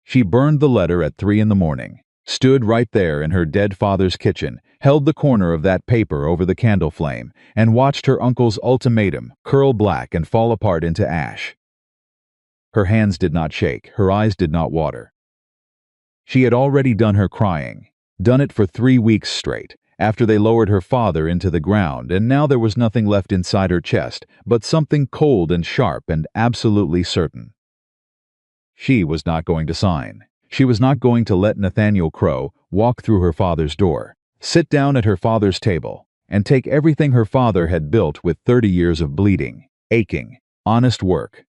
She burned the letter at 3 in the morning, stood right there in her dead father's kitchen, held the corner of that paper over the candle flame, and watched her uncle's ultimatum curl black and fall apart into ash. Her hands did not shake, her eyes did not water. She had already done her crying, done it for 3 weeks straight, after they lowered her father into the ground, and now there was nothing left inside her chest but something cold and sharp and absolutely certain. She was not going to sign. She was not going to let Nathaniel Crowe walk through her father's door, sit down at her father's table, and take everything her father had built with 30 years of bleeding, aching, honest work.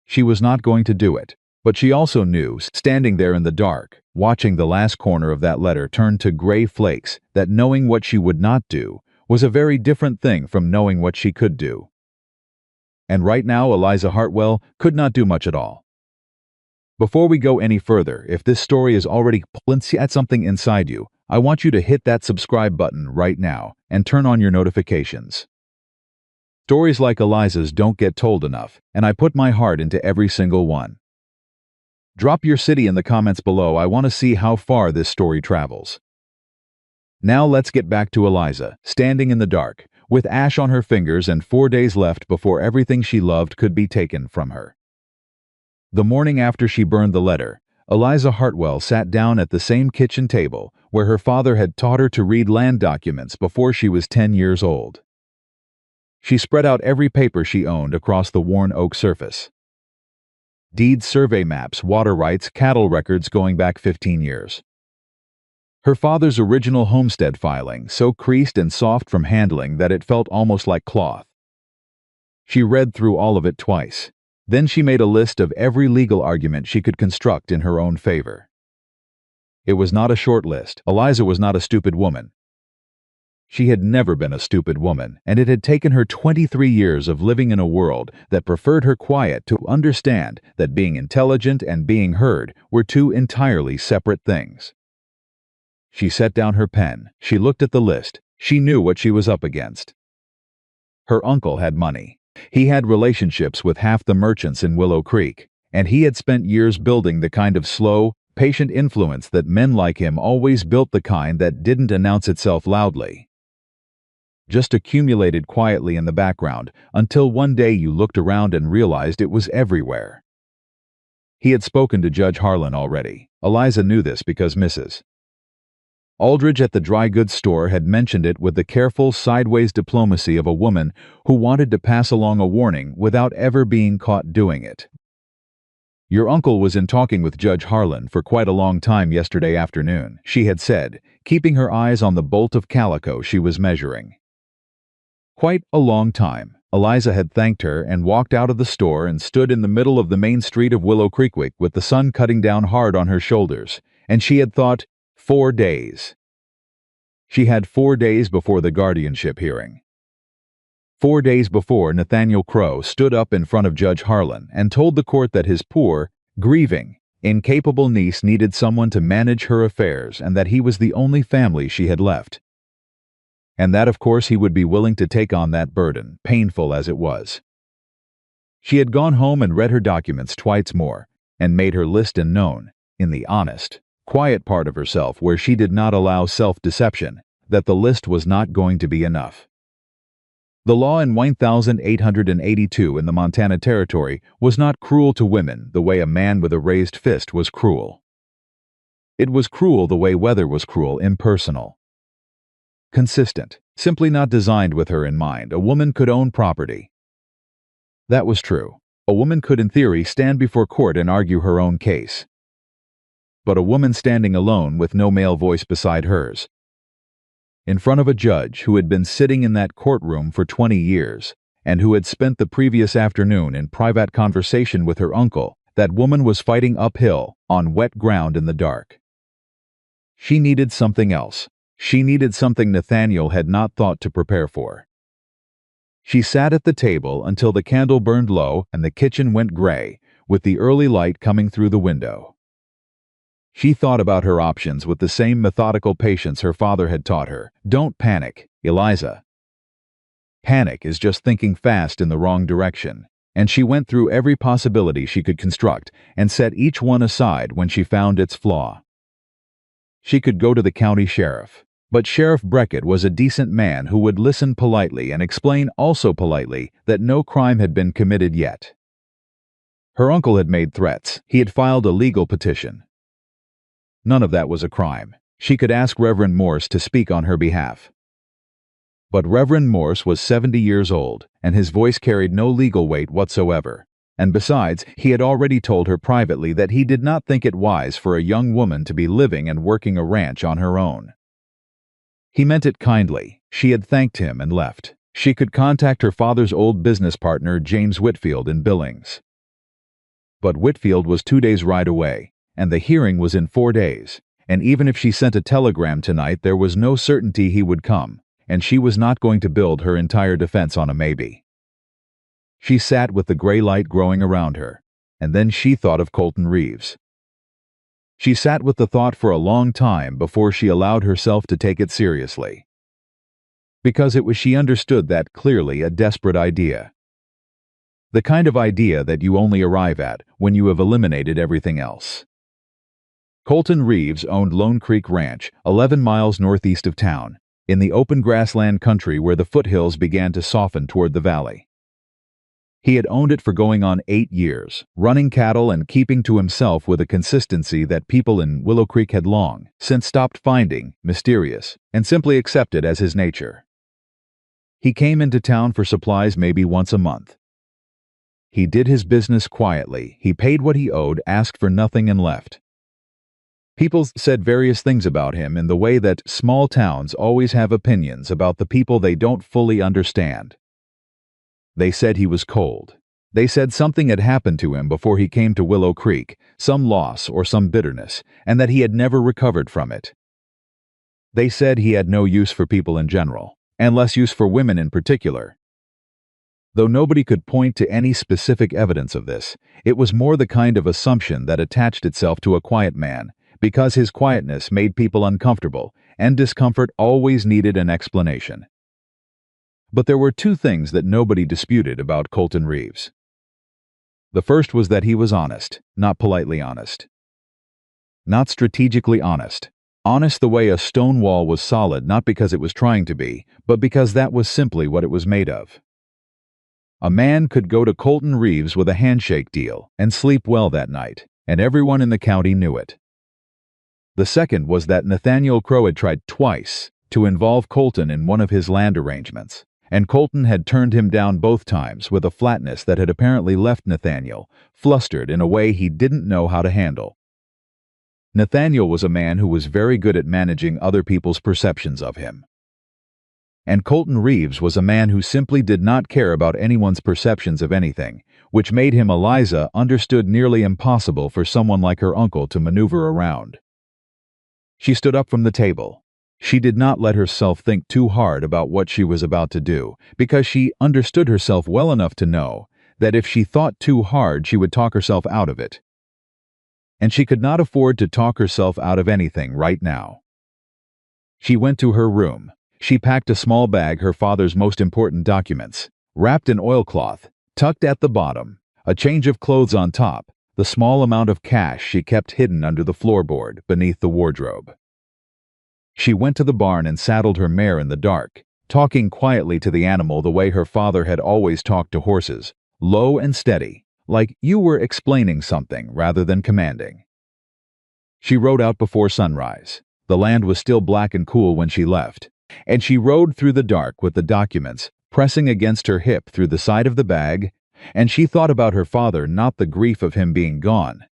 She was not going to do it, but she also knew, standing there in the dark, watching the last corner of that letter turn to gray flakes, that knowing what she would not do was a very different thing from knowing what she could do. And right now Eliza Hartwell could not do much at all. Before we go any further, if this story is already pulling at something inside you, I want you to hit that subscribe button right now and turn on your notifications. Stories like Eliza's don't get told enough, and I put my heart into every single one. Drop your city in the comments below. I want to see how far this story travels. Now let's get back to Eliza, standing in the dark, with ash on her fingers and 4 days left before everything she loved could be taken from her. The morning after she burned the letter, Eliza Hartwell sat down at the same kitchen table where her father had taught her to read land documents before she was 10 years old. She spread out every paper she owned across the worn oak surface. Deeds, survey maps, water rights, cattle records going back 15 years. Her father's original homestead filing, so creased and soft from handling that it felt almost like cloth. She read through all of it twice. Then she made a list of every legal argument she could construct in her own favor. It was not a short list. Eliza was not a stupid woman. She had never been a stupid woman, and it had taken her 23 years of living in a world that preferred her quiet to understand that being intelligent and being heard were two entirely separate things. She set down her pen. She looked at the list. She knew what she was up against. Her uncle had money. He had relationships with half the merchants in Willow Creek, and he had spent years building the kind of slow, patient influence that men like him always built, the kind that didn't announce itself loudly. Just accumulated quietly in the background until one day you looked around and realized it was everywhere. He had spoken to Judge Harlan already. Eliza knew this because Mrs. Aldridge at the dry goods store had mentioned it with the careful, sideways diplomacy of a woman who wanted to pass along a warning without ever being caught doing it. "Your uncle was in talking with Judge Harlan for quite a long time yesterday afternoon," she had said, keeping her eyes on the bolt of calico she was measuring. Quite a long time. Eliza had thanked her and walked out of the store and stood in the middle of the main street of Willow Creek with the sun cutting down hard on her shoulders, and she had thought, 4 days. She had 4 days before the guardianship hearing. 4 days before Nathaniel Crowe stood up in front of Judge Harlan and told the court that his poor, grieving, incapable niece needed someone to manage her affairs and that he was the only family she had left. And that, of course, he would be willing to take on that burden, painful as it was. She had gone home and read her documents twice more and made her list and known, in the honest, quiet part of herself where she did not allow self-deception, that the list was not going to be enough. The law in 1882 in the Montana Territory was not cruel to women the way a man with a raised fist was cruel. It was cruel the way weather was cruel, impersonal. Consistent, simply not designed with her in mind. A woman could own property. That was true. A woman could, in theory, stand before court and argue her own case. But a woman standing alone with no male voice beside hers, in front of a judge who had been sitting in that courtroom for 20 years and who had spent the previous afternoon in private conversation with her uncle, that woman was fighting uphill on wet ground in the dark. She needed something else. She needed something Nathaniel had not thought to prepare for. She sat at the table until the candle burned low and the kitchen went gray, with the early light coming through the window. She thought about her options with the same methodical patience her father had taught her. Don't panic, Eliza. Panic is just thinking fast in the wrong direction. and she went through every possibility she could construct and set each one aside when she found its flaw. She could go to the county sheriff, but Sheriff Breckett was a decent man who would listen politely and explain also politely that no crime had been committed yet. Her uncle had made threats. He had filed a legal petition. None of that was a crime. She could ask Reverend Morse to speak on her behalf. But Reverend Morse was 70 years old, and his voice carried no legal weight whatsoever. And besides, he had already told her privately that he did not think it wise for a young woman to be living and working a ranch on her own. He meant it kindly. She had thanked him and left. She could contact her father's old business partner, James Whitfield, in Billings. But Whitfield was 2 days' ride away, and the hearing was in 4 days, and even if she sent a telegram tonight, there was no certainty he would come, and she was not going to build her entire defense on a maybe. She sat with the gray light growing around her, and then she thought of Colton Reeves. She sat with the thought for a long time before she allowed herself to take it seriously. Because it was, she understood that clearly, a desperate idea. The kind of idea that you only arrive at when you have eliminated everything else. Colton Reeves owned Lone Creek Ranch, 11 miles northeast of town, in the open grassland country where the foothills began to soften toward the valley. He had owned it for going on 8 years, running cattle and keeping to himself with a consistency that people in Willow Creek had long since stopped finding mysterious and simply accepted as his nature. He came into town for supplies maybe once a month. He did his business quietly. He paid what he owed, asked for nothing, and left. People said various things about him in the way that small towns always have opinions about the people they don't fully understand. They said he was cold. They said something had happened to him before he came to Willow Creek, some loss or some bitterness, and that he had never recovered from it. They said he had no use for people in general, and less use for women in particular. Though nobody could point to any specific evidence of this, it was more the kind of assumption that attached itself to a quiet man, because his quietness made people uncomfortable, and discomfort always needed an explanation. But there were 2 things that nobody disputed about Colton Reeves. The first was that he was honest, not politely honest. Not strategically honest. Honest the way a stone wall was solid, not because it was trying to be, but because that was simply what it was made of. A man could go to Colton Reeves with a handshake deal and sleep well that night, and everyone in the county knew it. The second was that Nathaniel Crow had tried twice to involve Colton in one of his land arrangements, and Colton had turned him down both times with a flatness that had apparently left Nathaniel flustered in a way he didn't know how to handle. Nathaniel was a man who was very good at managing other people's perceptions of him. And Colton Reeves was a man who simply did not care about anyone's perceptions of anything, which made him, Eliza understood, nearly impossible for someone like her uncle to maneuver around. She stood up from the table. She did not let herself think too hard about what she was about to do, because she understood herself well enough to know that if she thought too hard, she would talk herself out of it. And she could not afford to talk herself out of anything right now. She went to her room. She packed a small bag, her father's most important documents, wrapped in oilcloth, tucked at the bottom, a change of clothes on top, the small amount of cash she kept hidden under the floorboard beneath the wardrobe. She went to the barn and saddled her mare in the dark, talking quietly to the animal the way her father had always talked to horses, low and steady, like you were explaining something rather than commanding. She rode out before sunrise. The land was still black and cool when she left, and she rode through the dark with the documents pressing against her hip through the side of the bag, and she thought about her father, not the grief of him being gone.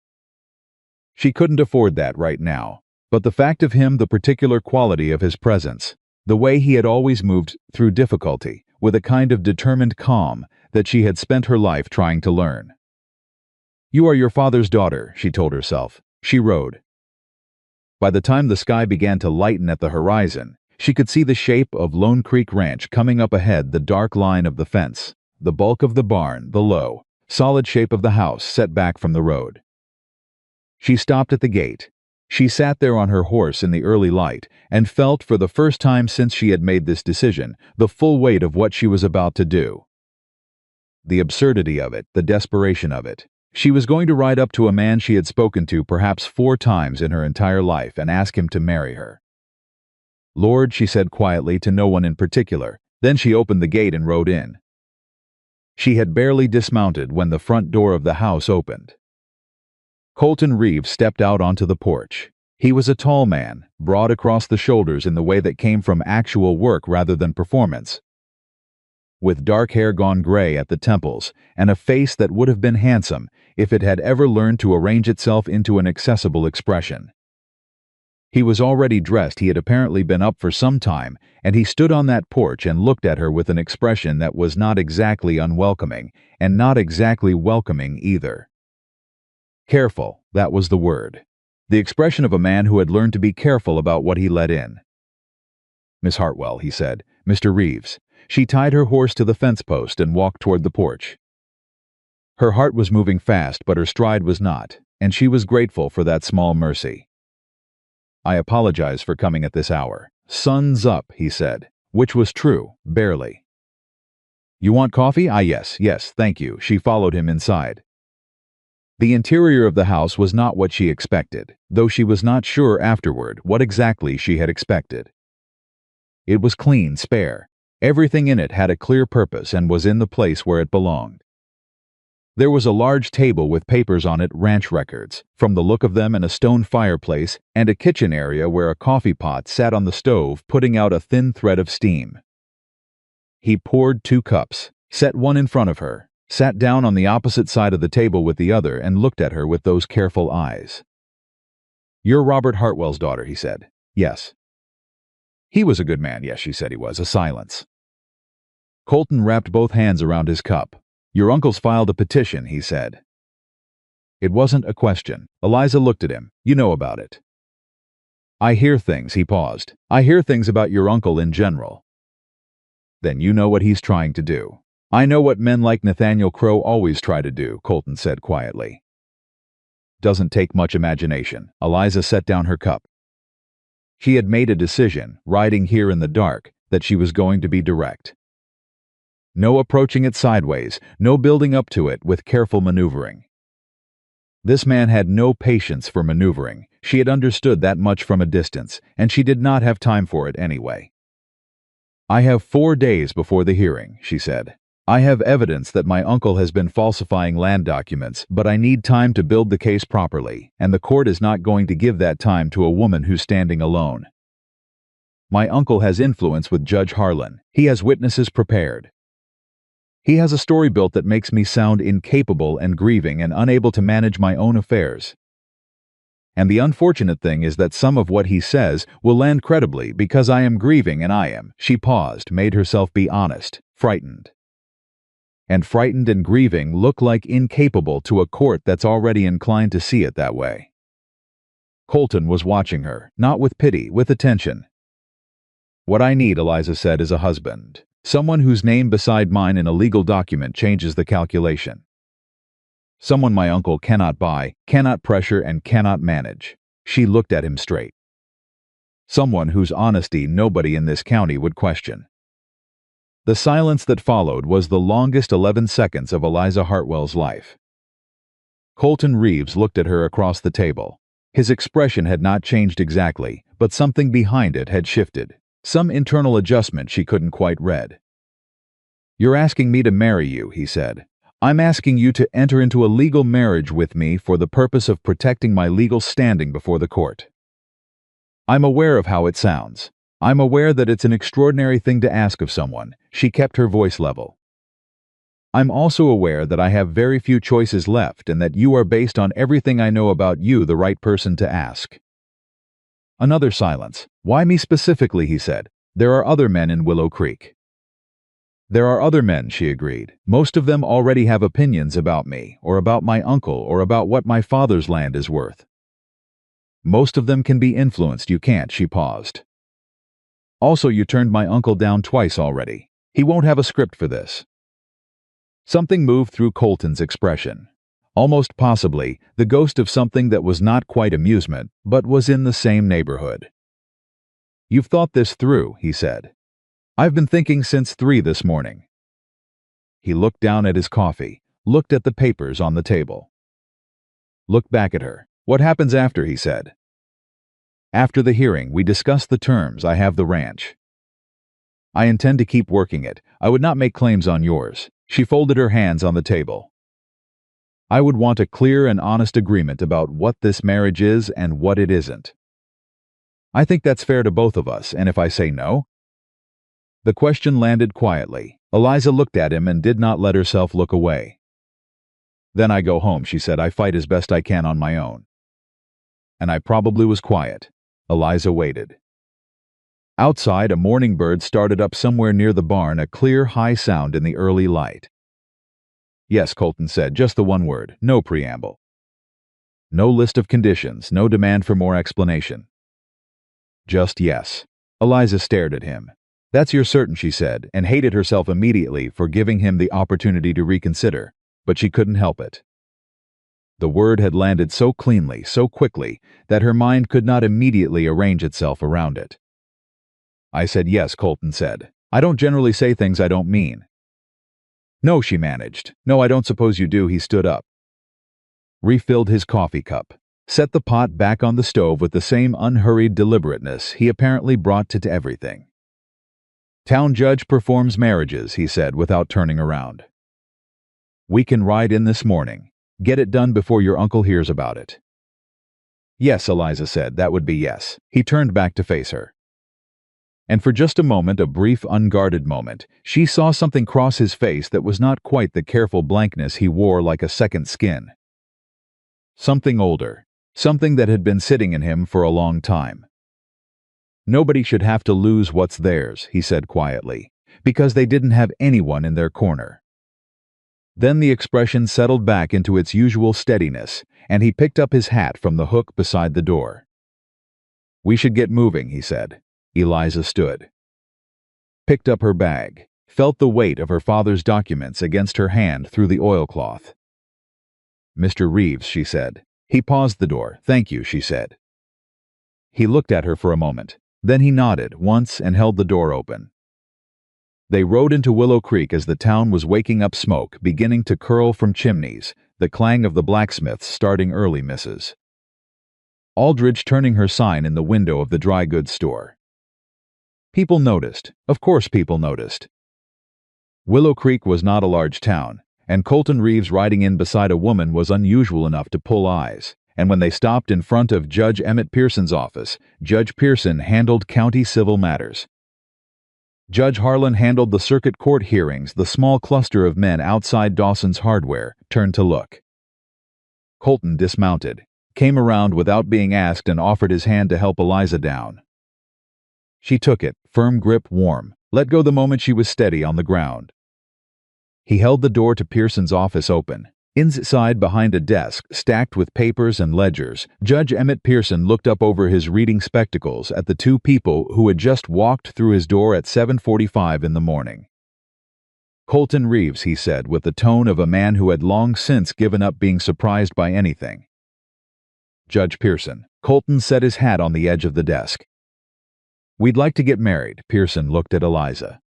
She couldn't afford that right now, but the fact of him, the particular quality of his presence, the way he had always moved through difficulty with a kind of determined calm that she had spent her life trying to learn. You are your father's daughter, she told herself. She rode. By the time the sky began to lighten at the horizon, she could see the shape of Lone Creek Ranch coming up ahead, the dark line of the fence, the bulk of the barn, the low, solid shape of the house set back from the road. She stopped at the gate. She sat there on her horse in the early light and felt, for the first time since she had made this decision, the full weight of what she was about to do. the absurdity of it, the desperation of it. She was going to ride up to a man she had spoken to perhaps 4 times in her entire life and ask him to marry her. "Lord," she said quietly to no one in particular. Then she opened the gate and rode in. She had barely dismounted when the front door of the house opened. Colton Reeves stepped out onto the porch. He was a tall man, broad across the shoulders in the way that came from actual work rather than performance, with dark hair gone gray at the temples and a face that would have been handsome if it had ever learned to arrange itself into an accessible expression. He was already dressed. He had apparently been up for some time, and he stood on that porch and looked at her with an expression that was not exactly unwelcoming, and not exactly welcoming either. Careful, that was the word. The expression of a man who had learned to be careful about what he let in. "Miss Hartwell," he said. "Mr. Reeves." She tied her horse to the fence post and walked toward the porch. Her heart was moving fast, but her stride was not, and she was grateful for that small mercy. "I apologize for coming at this hour. Sun's up," he said, which was true, barely. "You want coffee?" Yes, thank you." She followed him inside. The interior of the house was not what she expected, though she was not sure afterward what exactly she had expected. It was clean, spare. Everything in it had a clear purpose and was in the place where it belonged. There was a large table with papers on it, ranch records, from the look of them, and a stone fireplace, and a kitchen area where a coffee pot sat on the stove putting out a thin thread of steam. He poured 2 cups, set one in front of her, sat down on the opposite side of the table with the other, and looked at her with those careful eyes. "You're Robert Hartwell's daughter," he said. "Yes." "He was a good man." "Yes," she said he was. A silence. Colton wrapped both hands around his cup. "Your uncle's filed a petition," he said. It wasn't a question. Eliza looked at him. "You know about it." "I hear things," he paused. "I hear things about your uncle in general." "Then you know what he's trying to do." "I know what men like Nathaniel Crowe always try to do," Colton said quietly. "Doesn't take much imagination." Eliza set down her cup. She had made a decision, riding here in the dark, that she was going to be direct. No approaching it sideways, no building up to it with careful maneuvering. This man had no patience for maneuvering. She had understood that much from a distance, and she did not have time for it anyway. "I have 4 days before the hearing," she said. "I have evidence that my uncle has been falsifying land documents, but I need time to build the case properly, and the court is not going to give that time to a woman who's standing alone. My uncle has influence with Judge Harlan. He has witnesses prepared. He has a story built that makes me sound incapable and grieving and unable to manage my own affairs. And the unfortunate thing is that some of what he says will land credibly because I am grieving and I am." She paused, made herself be honest, frightened. And frightened and grieving look like incapable to a court that's already inclined to see it that way. Colton was watching her, not with pity, with attention. "What I need," Eliza said, "is a husband. Someone whose name beside mine in a legal document changes the calculation. Someone my uncle cannot buy, cannot pressure, and cannot manage." She looked at him straight. "Someone whose honesty nobody in this county would question." The silence that followed was the longest 11 seconds of Eliza Hartwell's life. Colton Reeves looked at her across the table. His expression had not changed exactly, but something behind it had shifted. Some internal adjustment she couldn't quite read. "You're asking me to marry you," he said. "I'm asking you to enter into a legal marriage with me for the purpose of protecting my legal standing before the court. I'm aware of how it sounds. I'm aware that it's an extraordinary thing to ask of someone." She kept her voice level. "I'm also aware that I have very few choices left and that you are, based on everything I know about you, the right person to ask." Another silence. "Why me specifically?" he said. "There are other men in Willow Creek." "There are other men," she agreed. "Most of them already have opinions about me, or about my uncle, or about what my father's land is worth. Most of them can be influenced. You can't." She paused. "Also, you turned my uncle down twice already. He won't have a script for this." Something moved through Colton's expression. Almost possibly the ghost of something that was not quite amusement, but was in the same neighborhood. "You've thought this through," he said. "I've been thinking since 3 this morning." He looked down at his coffee, looked at the papers on the table. Looked back at her. What happens after, he said. After the hearing, we discuss the terms. I have the ranch. I intend to keep working it. I would not make claims on yours. She folded her hands on the table. I would want a clear and honest agreement about what this marriage is and what it isn't. I think that's fair to both of us, and if I say no? The question landed quietly. Eliza looked at him and did not let herself look away. Then I go home, she said. I fight as best I can on my own. And I probably was quiet. Eliza waited. Outside, a morning bird started up somewhere near the barn, a clear, high sound in the early light. Yes, Colton said, just the one word, no preamble. No list of conditions, no demand for more explanation. Just yes. Eliza stared at him. That's you're certain, she said, and hated herself immediately for giving him the opportunity to reconsider, but she couldn't help it. The word had landed so cleanly, so quickly, that her mind could not immediately arrange itself around it. I said yes, Colton said. I don't generally say things I don't mean. No, she managed. No, I don't suppose you do. He stood up. Refilled his coffee cup. Set the pot back on the stove with the same unhurried deliberateness he apparently brought to everything. Town judge performs marriages, he said without turning around. We can ride in this morning. Get it done before your uncle hears about it. Yes, Eliza said, that would be yes. He turned back to face her. And for just a moment, a brief, unguarded moment, she saw something cross his face that was not quite the careful blankness he wore like a second skin. Something older, something that had been sitting in him for a long time. Nobody should have to lose what's theirs, he said quietly, because they didn't have anyone in their corner. Then the expression settled back into its usual steadiness, and he picked up his hat from the hook beside the door. We should get moving, he said. Eliza stood. Picked up her bag, felt the weight of her father's documents against her hand through the oilcloth. Mr. Reeves, she said. He paused the door. Thank you, she said. He looked at her for a moment. Then he nodded once and held the door open. They rode into Willow Creek as the town was waking up, smoke beginning to curl from chimneys, the clang of the blacksmiths starting early misses. Aldridge turning her sign in the window of the dry goods store. People noticed. Of course people noticed. Willow Creek was not a large town, and Colton Reeves riding in beside a woman was unusual enough to pull eyes, and when they stopped in front of Judge Emmett Pearson's office, Judge Pearson handled county civil matters. Judge Harlan handled the circuit court hearings. The small cluster of men outside Dawson's Hardware turned to look. Colton dismounted, came around without being asked and offered his hand to help Eliza down. She took it, firm grip, warm, let go the moment she was steady on the ground. He held the door to Pearson's office open. Inside, behind a desk stacked with papers and ledgers, Judge Emmett Pearson looked up over his reading spectacles at the two people who had just walked through his door at 7:45 in the morning. Colton Reeves, he said, with the tone of a man who had long since given up being surprised by anything. Judge Pearson. Colton set his hat on the edge of the desk. We'd like to get married. Pearson looked at Eliza.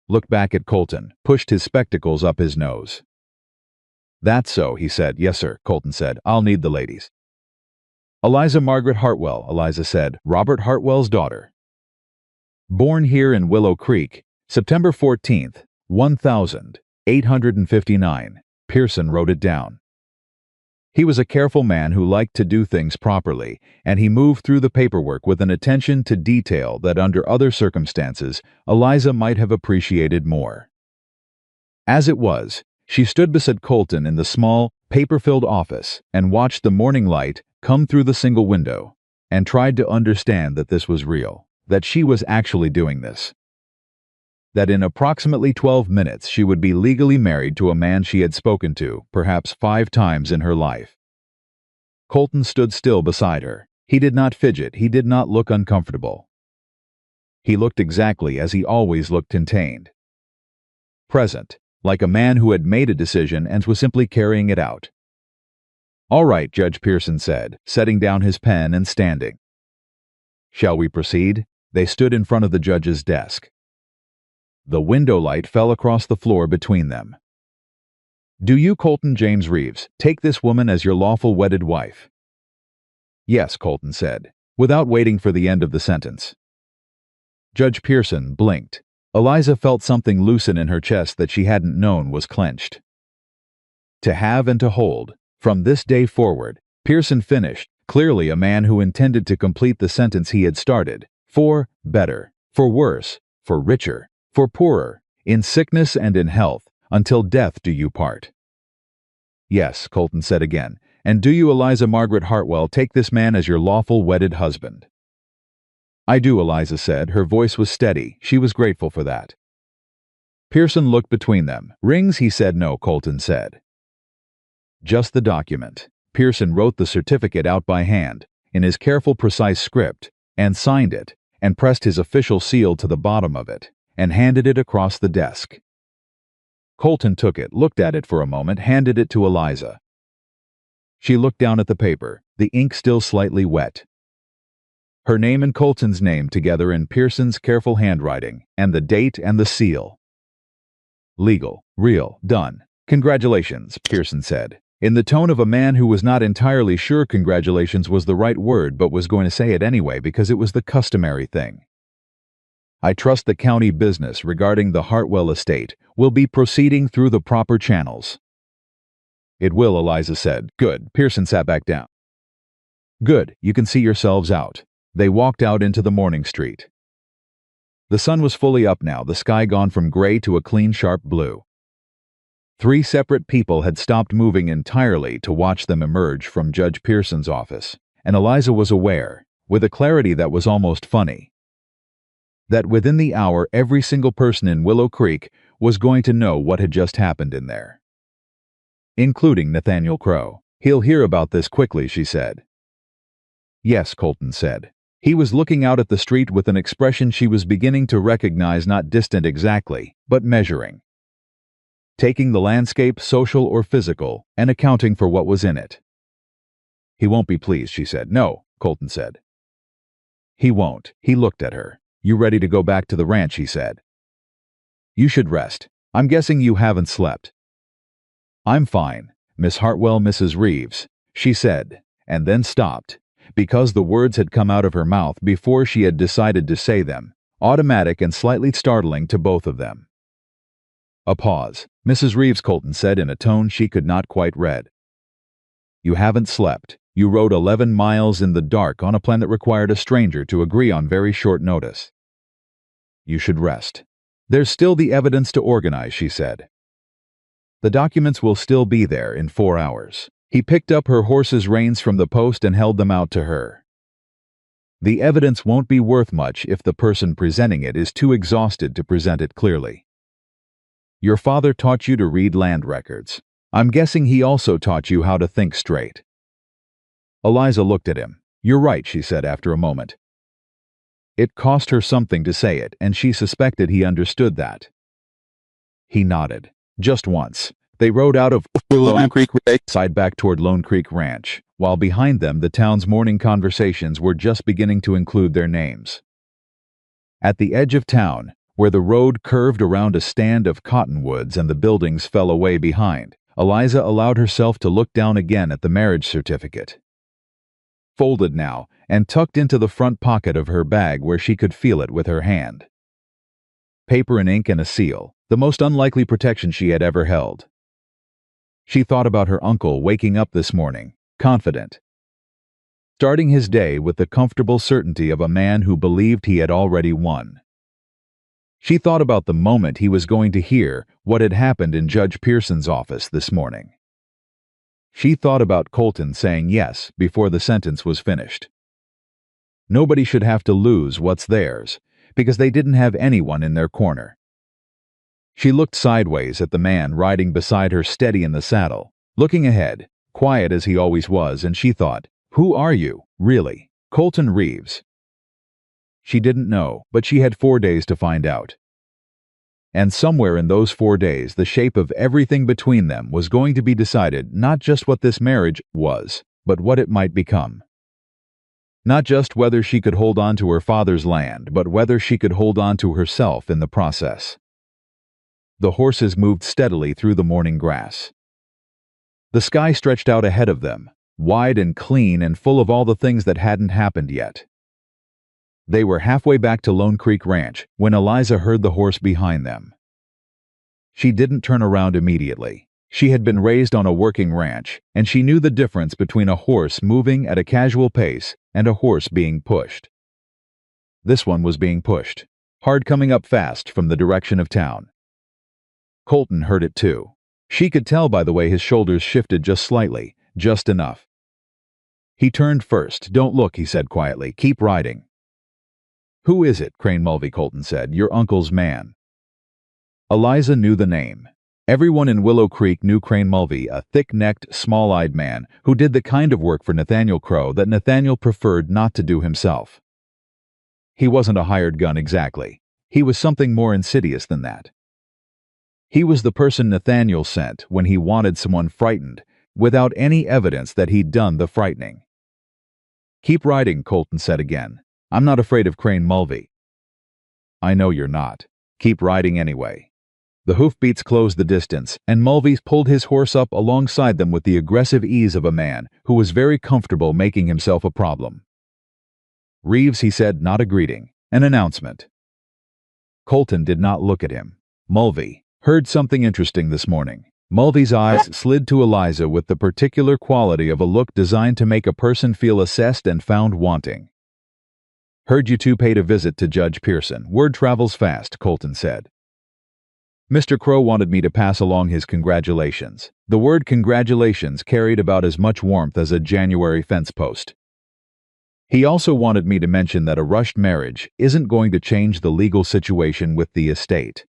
Looked back at Colton, pushed his spectacles up his nose. That's so, he said. Yes, sir, Colton said. I'll need the ladies. Eliza Margaret Hartwell, Eliza said, Robert Hartwell's daughter. Born here in Willow Creek, September 14th, 1859. Pearson wrote it down. He was a careful man who liked to do things properly, and he moved through the paperwork with an attention to detail that under other circumstances Eliza might have appreciated more. As it was, she stood beside Colton in the small, paper-filled office and watched the morning light come through the single window, and tried to understand that this was real, that she was actually doing this. That in approximately 12 minutes she would be legally married to a man she had spoken to, perhaps 5 times in her life. Colton stood still beside her. He did not fidget, he did not look uncomfortable. He looked exactly as he always looked, contained. Present, like a man who had made a decision and was simply carrying it out. All right, Judge Pearson said, setting down his pen and standing. Shall we proceed? They stood in front of the judge's desk. The window light fell across the floor between them. "Do you, Colton James Reeves, take this woman as your lawful wedded wife?" "Yes," Colton said, without waiting for the end of the sentence. Judge Pearson blinked. Eliza felt something loosen in her chest that she hadn't known was clenched. To have and to hold. From this day forward, Pearson finished, clearly a man who intended to complete the sentence he had started. For better, for worse, for richer, for poorer, in sickness and in health, until death do you part. "Yes," Colton said again, "and do you, Eliza Margaret Hartwell, take this man as your lawful wedded husband?" "I do," Eliza said. Her voice was steady. She was grateful for that. Pearson looked between them. "Rings?" he said. "No," Colton said. "Just the document." Pearson wrote the certificate out by hand, in his careful, precise script, and signed it, and pressed his official seal to the bottom of it, and handed it across the desk. Colton took it, looked at it for a moment, handed it to Eliza. She looked down at the paper, the ink still slightly wet. Her name and Colton's name together in Pearson's careful handwriting, and the date and the seal. "Legal, real, done. Congratulations," Pearson said, in the tone of a man who was not entirely sure congratulations was the right word but was going to say it anyway because it was the customary thing. "I trust the county business regarding the Hartwell estate will be proceeding through the proper channels." "It will," Eliza said. "Good." Pearson sat back down. "Good, you can see yourselves out." They walked out into the morning street. The sun was fully up now, the sky gone from gray to a clean, sharp blue. 3 separate people had stopped moving entirely to watch them emerge from Judge Pearson's office, and Eliza was aware, with a clarity that was almost funny, that within the hour every single person in Willow Creek was going to know what had just happened in there. Including Nathaniel Crow. "He'll hear about this quickly," she said. "Yes," Colton said. He was looking out at the street with an expression she was beginning to recognize, not distant exactly, but measuring. Taking the landscape, social or physical, and accounting for what was in it. "He won't be pleased," she said. "No," Colton said. "He won't." He looked at her. "You ready to go back to the ranch?" he said. "You should rest. I'm guessing you haven't slept." "I'm fine, Miss Hartwell, Mrs. Reeves," she said, and then stopped, because the words had come out of her mouth before she had decided to say them, automatic and slightly startling to both of them. A pause. "Mrs. Reeves," Colton said in a tone she could not quite read. "You haven't slept. You rode 11 miles in the dark on a plan that required a stranger to agree on very short notice. You should rest. There's still the evidence to organize," she said. "The documents will still be there in 4 hours." He picked up her horse's reins from the post and held them out to her. "The evidence won't be worth much if the person presenting it is too exhausted to present it clearly. Your father taught you to read land records. I'm guessing he also taught you how to think straight." Eliza looked at him. "You're right," she said after a moment. It cost her something to say it, and she suspected he understood that. He nodded. Just once. They rode out of Lone Creek side back toward Lone Creek Ranch, while behind them the town's morning conversations were just beginning to include their names. At the edge of town, where the road curved around a stand of cottonwoods and the buildings fell away behind, Eliza allowed herself to look down again at the marriage certificate. Folded now, and tucked into the front pocket of her bag where she could feel it with her hand. Paper and ink and a seal, the most unlikely protection she had ever held. She thought about her uncle waking up this morning, confident, starting his day with the comfortable certainty of a man who believed he had already won. She thought about the moment he was going to hear what had happened in Judge Pearson's office this morning. She thought about Colton saying yes before the sentence was finished. Nobody should have to lose what's theirs, because they didn't have anyone in their corner. She looked sideways at the man riding beside her, steady in the saddle, looking ahead, quiet as he always was, and she thought, "Who are you, really? Colton Reeves?" She didn't know, but she had 4 days to find out. And somewhere in those 4 days, the shape of everything between them was going to be decided, not just what this marriage was, but what it might become. Not just whether she could hold on to her father's land, but whether she could hold on to herself in the process. The horses moved steadily through the morning grass. The sky stretched out ahead of them, wide and clean and full of all the things that hadn't happened yet. They were halfway back to Lone Creek Ranch when Eliza heard the horse behind them. She didn't turn around immediately. She had been raised on a working ranch, and she knew the difference between a horse moving at a casual pace and a horse being pushed. This one was being pushed, hard, coming up fast from the direction of town. Colton heard it too. She could tell by the way his shoulders shifted just slightly, just enough. He turned first. "Don't look," he said quietly. "Keep riding." "Who is it?" Crane Mulvey, Colton said. "Your uncle's man." Eliza knew the name. Everyone in Willow Creek knew Crane Mulvey, a thick-necked, small-eyed man who did the kind of work for Nathaniel Crow that Nathaniel preferred not to do himself. He wasn't a hired gun exactly. He was something more insidious than that. He was the person Nathaniel sent when he wanted someone frightened, without any evidence that he'd done the frightening. "Keep riding," Colton said again. "I'm not afraid of Crane Mulvey." "I know you're not. Keep riding anyway." The hoofbeats closed the distance, and Mulvey pulled his horse up alongside them with the aggressive ease of a man who was very comfortable making himself a problem. "Reeves," he said, not a greeting, an announcement. Colton did not look at him. "Mulvey, heard something interesting this morning." Mulvey's eyes slid to Eliza with the particular quality of a look designed to make a person feel assessed and found wanting. "Heard you two paid a visit to Judge Pearson. Word travels fast," Colton said. "Mr. Crow wanted me to pass along his congratulations." The word congratulations carried about as much warmth as a January fence post. "He also wanted me to mention that a rushed marriage isn't going to change the legal situation with the estate.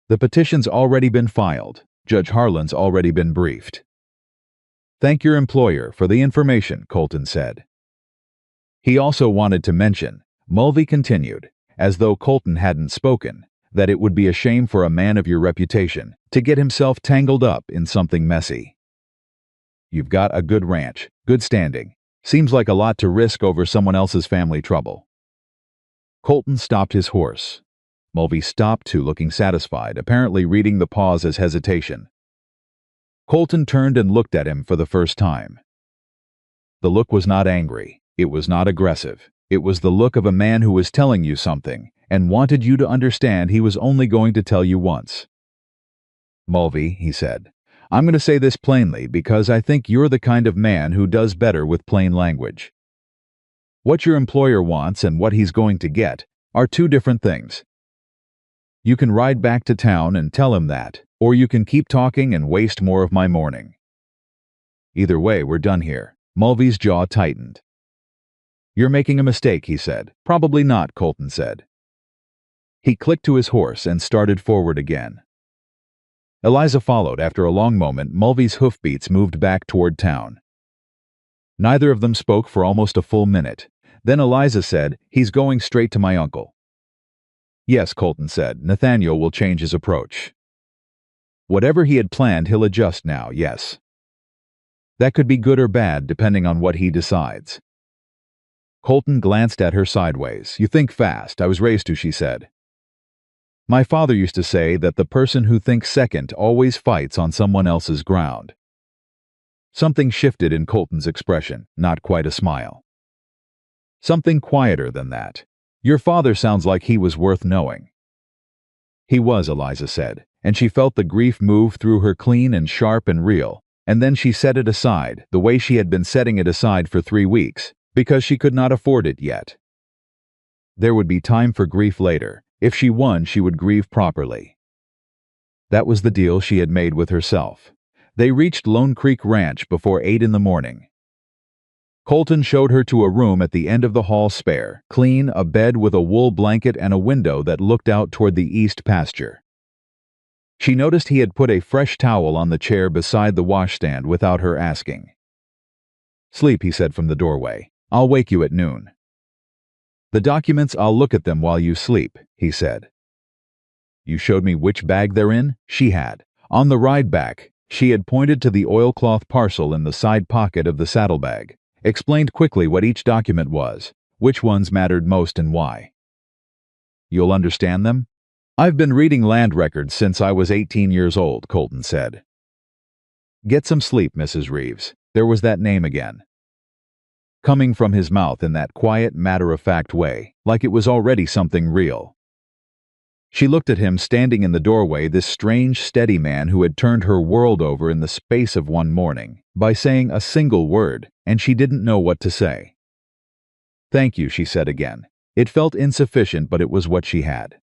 The petition's already been filed. Judge Harlan's already been briefed." "Thank your employer for the information," Colton said. "He also wanted to mention," Mulvey continued, as though Colton hadn't spoken, "that it would be a shame for a man of your reputation to get himself tangled up in something messy. You've got a good ranch, good standing. Seems like a lot to risk over someone else's family trouble." Colton stopped his horse. Mulvey stopped too, looking satisfied, apparently reading the pause as hesitation. Colton turned and looked at him for the first time. The look was not angry. It was not aggressive. It was the look of a man who was telling you something and wanted you to understand he was only going to tell you once. "Mulvey," he said, "I'm going to say this plainly because I think you're the kind of man who does better with plain language. What your employer wants and what he's going to get are two different things. You can ride back to town and tell him that, or you can keep talking and waste more of my morning. Either way, we're done here." Mulvey's jaw tightened. "You're making a mistake," he said. "Probably not," Colton said. He clicked to his horse and started forward again. Eliza followed. After a long moment, Mulvey's hoofbeats moved back toward town. Neither of them spoke for almost a full minute. Then Eliza said, "He's going straight to my uncle." "Yes," Colton said. "Nathaniel will change his approach. Whatever he had planned, he'll adjust now, yes. That could be good or bad, depending on what he decides." Colton glanced at her sideways. "You think fast. I was raised to," she said. "My father used to say that the person who thinks second always fights on someone else's ground." Something shifted in Colton's expression, not quite a smile. "Something quieter than that. Your father sounds like he was worth knowing." "He was," Eliza said, and she felt the grief move through her clean and sharp and real, and then she set it aside, the way she had been setting it aside for 3 weeks, because she could not afford it yet. There would be time for grief later. If she won, she would grieve properly. That was the deal she had made with herself. They reached Lone Creek Ranch before 8 in the morning. Colton showed her to a room at the end of the hall, spare, clean, a bed with a wool blanket and a window that looked out toward the east pasture. She noticed he had put a fresh towel on the chair beside the washstand without her asking. "Sleep," he said from the doorway. "I'll wake you at noon." "The documents, I'll look at them while you sleep," he said. "You showed me which bag they're in?" She had. On the ride back, she had pointed to the oilcloth parcel in the side pocket of the saddlebag, explained quickly what each document was, which ones mattered most and why. "You'll understand them?" I've been reading land records since I was 18 years old, Colton said. Get some sleep, Mrs. Reeves. There was that name again, coming from his mouth in that quiet, matter-of-fact way, like it was already something real. She looked at him standing in the doorway, this strange, steady man who had turned her world over in the space of one morning, by saying a single word, and she didn't know what to say. Thank you, she said again. It felt insufficient, but it was what she had.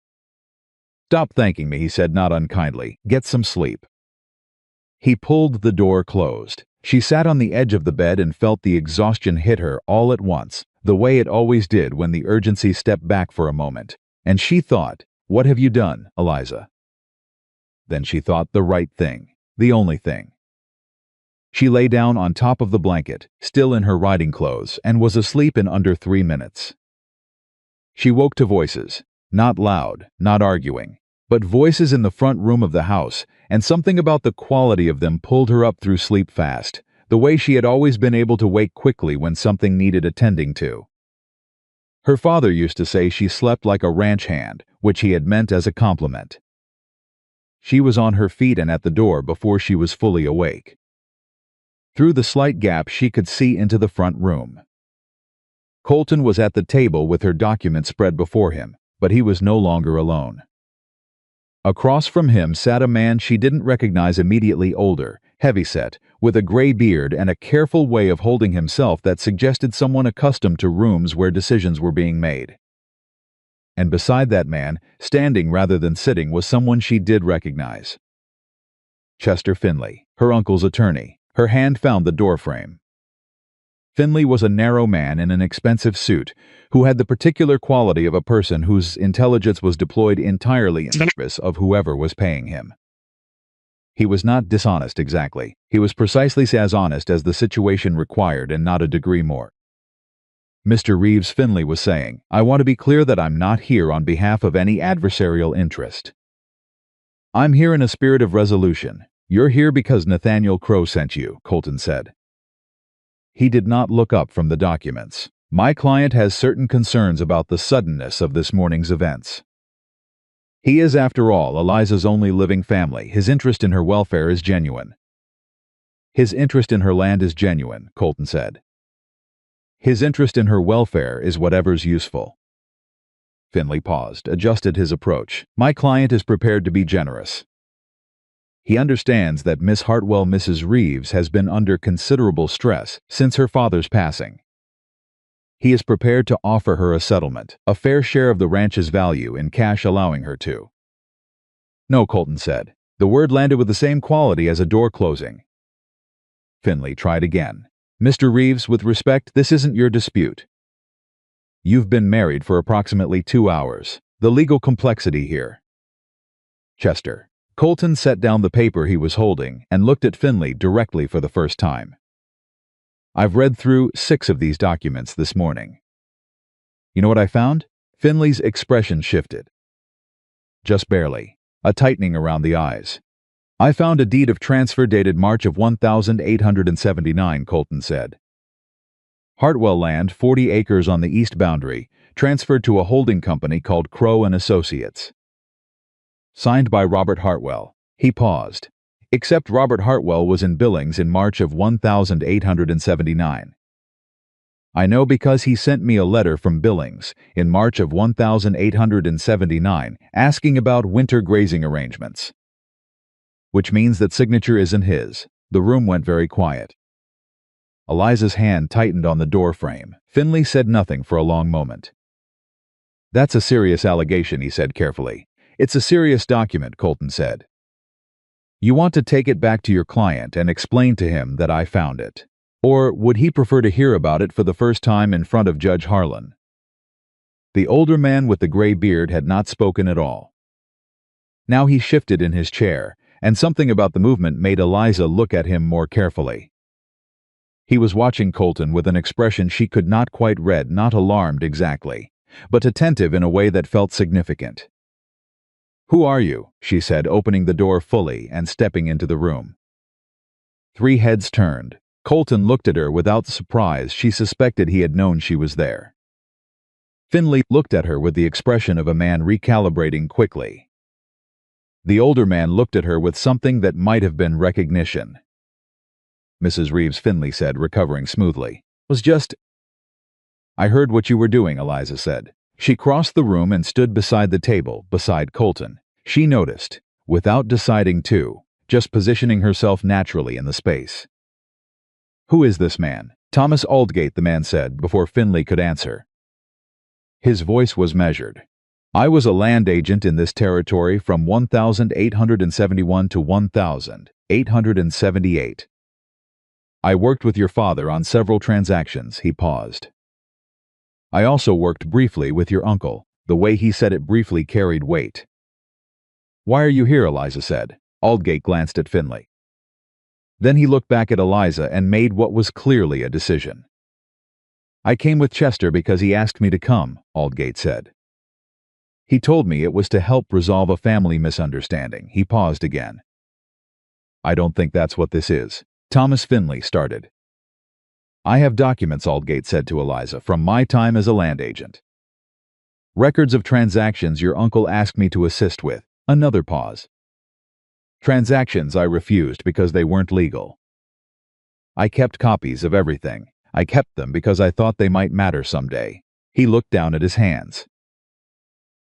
Stop thanking me, he said, not unkindly. Get some sleep. He pulled the door closed. She sat on the edge of the bed and felt the exhaustion hit her all at once, the way it always did when the urgency stepped back for a moment. And she thought, "What have you done, Eliza?" Then she thought the right thing, the only thing. She lay down on top of the blanket, still in her riding clothes, and was asleep in under 3 minutes. She woke to voices, not loud, not arguing, but voices in the front room of the house, and something about the quality of them pulled her up through sleep fast, the way she had always been able to wake quickly when something needed attending to. Her father used to say she slept like a ranch hand, which he had meant as a compliment. She was on her feet and at the door before she was fully awake. Through the slight gap she could see into the front room. Colton was at the table with her documents spread before him, but he was no longer alone. Across from him sat a man she didn't recognize, immediately older, heavyset, with a gray beard and a careful way of holding himself that suggested someone accustomed to rooms where decisions were being made. And beside that man, standing rather than sitting, was someone she did recognize. Chester Finley, her uncle's attorney. Her hand found the doorframe. Finley was a narrow man in an expensive suit, who had the particular quality of a person whose intelligence was deployed entirely in service of whoever was paying him. He was not dishonest exactly. He was precisely as honest as the situation required, and not a degree more. Mr. Reeves, Finley was saying, I want to be clear that I'm not here on behalf of any adversarial interest. I'm here in a spirit of resolution. You're here because Nathaniel Crowe sent you, Colton said. He did not look up from the documents. My client has certain concerns about the suddenness of this morning's events. He is, after all, Eliza's only living family. His interest in her welfare is genuine. His interest in her land is genuine, Colton said. His interest in her welfare is whatever's useful. Finley paused, adjusted his approach. My client is prepared to be generous. He understands that Miss Hartwell, Mrs. Reeves, has been under considerable stress since her father's passing. He is prepared to offer her a settlement, a fair share of the ranch's value in cash, allowing her to. No, Colton said. The word landed with the same quality as a door closing. Finley tried again. Mr. Reeves, with respect, this isn't your dispute. You've been married for approximately 2 hours. The legal complexity here. Chester. Colton set down the paper he was holding and looked at Finley directly for the first time. I've read through 6 of these documents this morning. You know what I found? Finley's expression shifted. Just barely. A tightening around the eyes. I found a deed of transfer dated March of 1879, Colton said. Hartwell land, 40 acres on the east boundary, transferred to a holding company called Crowe and Associates. Signed by Robert Hartwell. He paused. Except Robert Hartwell was in Billings in March of 1879. I know because he sent me a letter from Billings in March of 1879 asking about winter grazing arrangements. Which means that signature isn't his. The room went very quiet. Eliza's hand tightened on the door frame. Finley said nothing for a long moment. That's a serious allegation, he said carefully. It's a serious document, Colton said. You want to take it back to your client and explain to him that I found it. Or would he prefer to hear about it for the first time in front of Judge Harlan? The older man with the gray beard had not spoken at all. Now he shifted in his chair, and something about the movement made Eliza look at him more carefully. He was watching Colton with an expression she could not quite read, not alarmed exactly, but attentive in a way that felt significant. Who are you? She said, opening the door fully and stepping into the room. 3 heads turned. Colton looked at her without the surprise she suspected he had known she was there. Finley looked at her with the expression of a man recalibrating quickly. The older man looked at her with something that might have been recognition. Mrs. Reeves Finley said, recovering smoothly. Was just... I heard what you were doing, Eliza said. She crossed the room and stood beside the table, beside Colton. She noticed, without deciding to, just positioning herself naturally in the space. Who is this man? Thomas Aldgate, the man said, before Finley could answer. His voice was measured. I was a land agent in this territory from 1871 to 1878. I worked with your father on several transactions. He paused. I also worked briefly with your uncle. The way he said it briefly carried weight. Why are you here? Eliza said. Aldgate glanced at Finley. Then he looked back at Eliza and made what was clearly a decision. I came with Chester because he asked me to come, Aldgate said. He told me it was to help resolve a family misunderstanding. He paused again. I don't think that's what this is. Thomas Finley started. I have documents, Aldgate said to Eliza, from my time as a land agent. Records of transactions your uncle asked me to assist with. Another pause. Transactions I refused because they weren't legal. I kept copies of everything. I kept them because I thought they might matter someday. He looked down at his hands.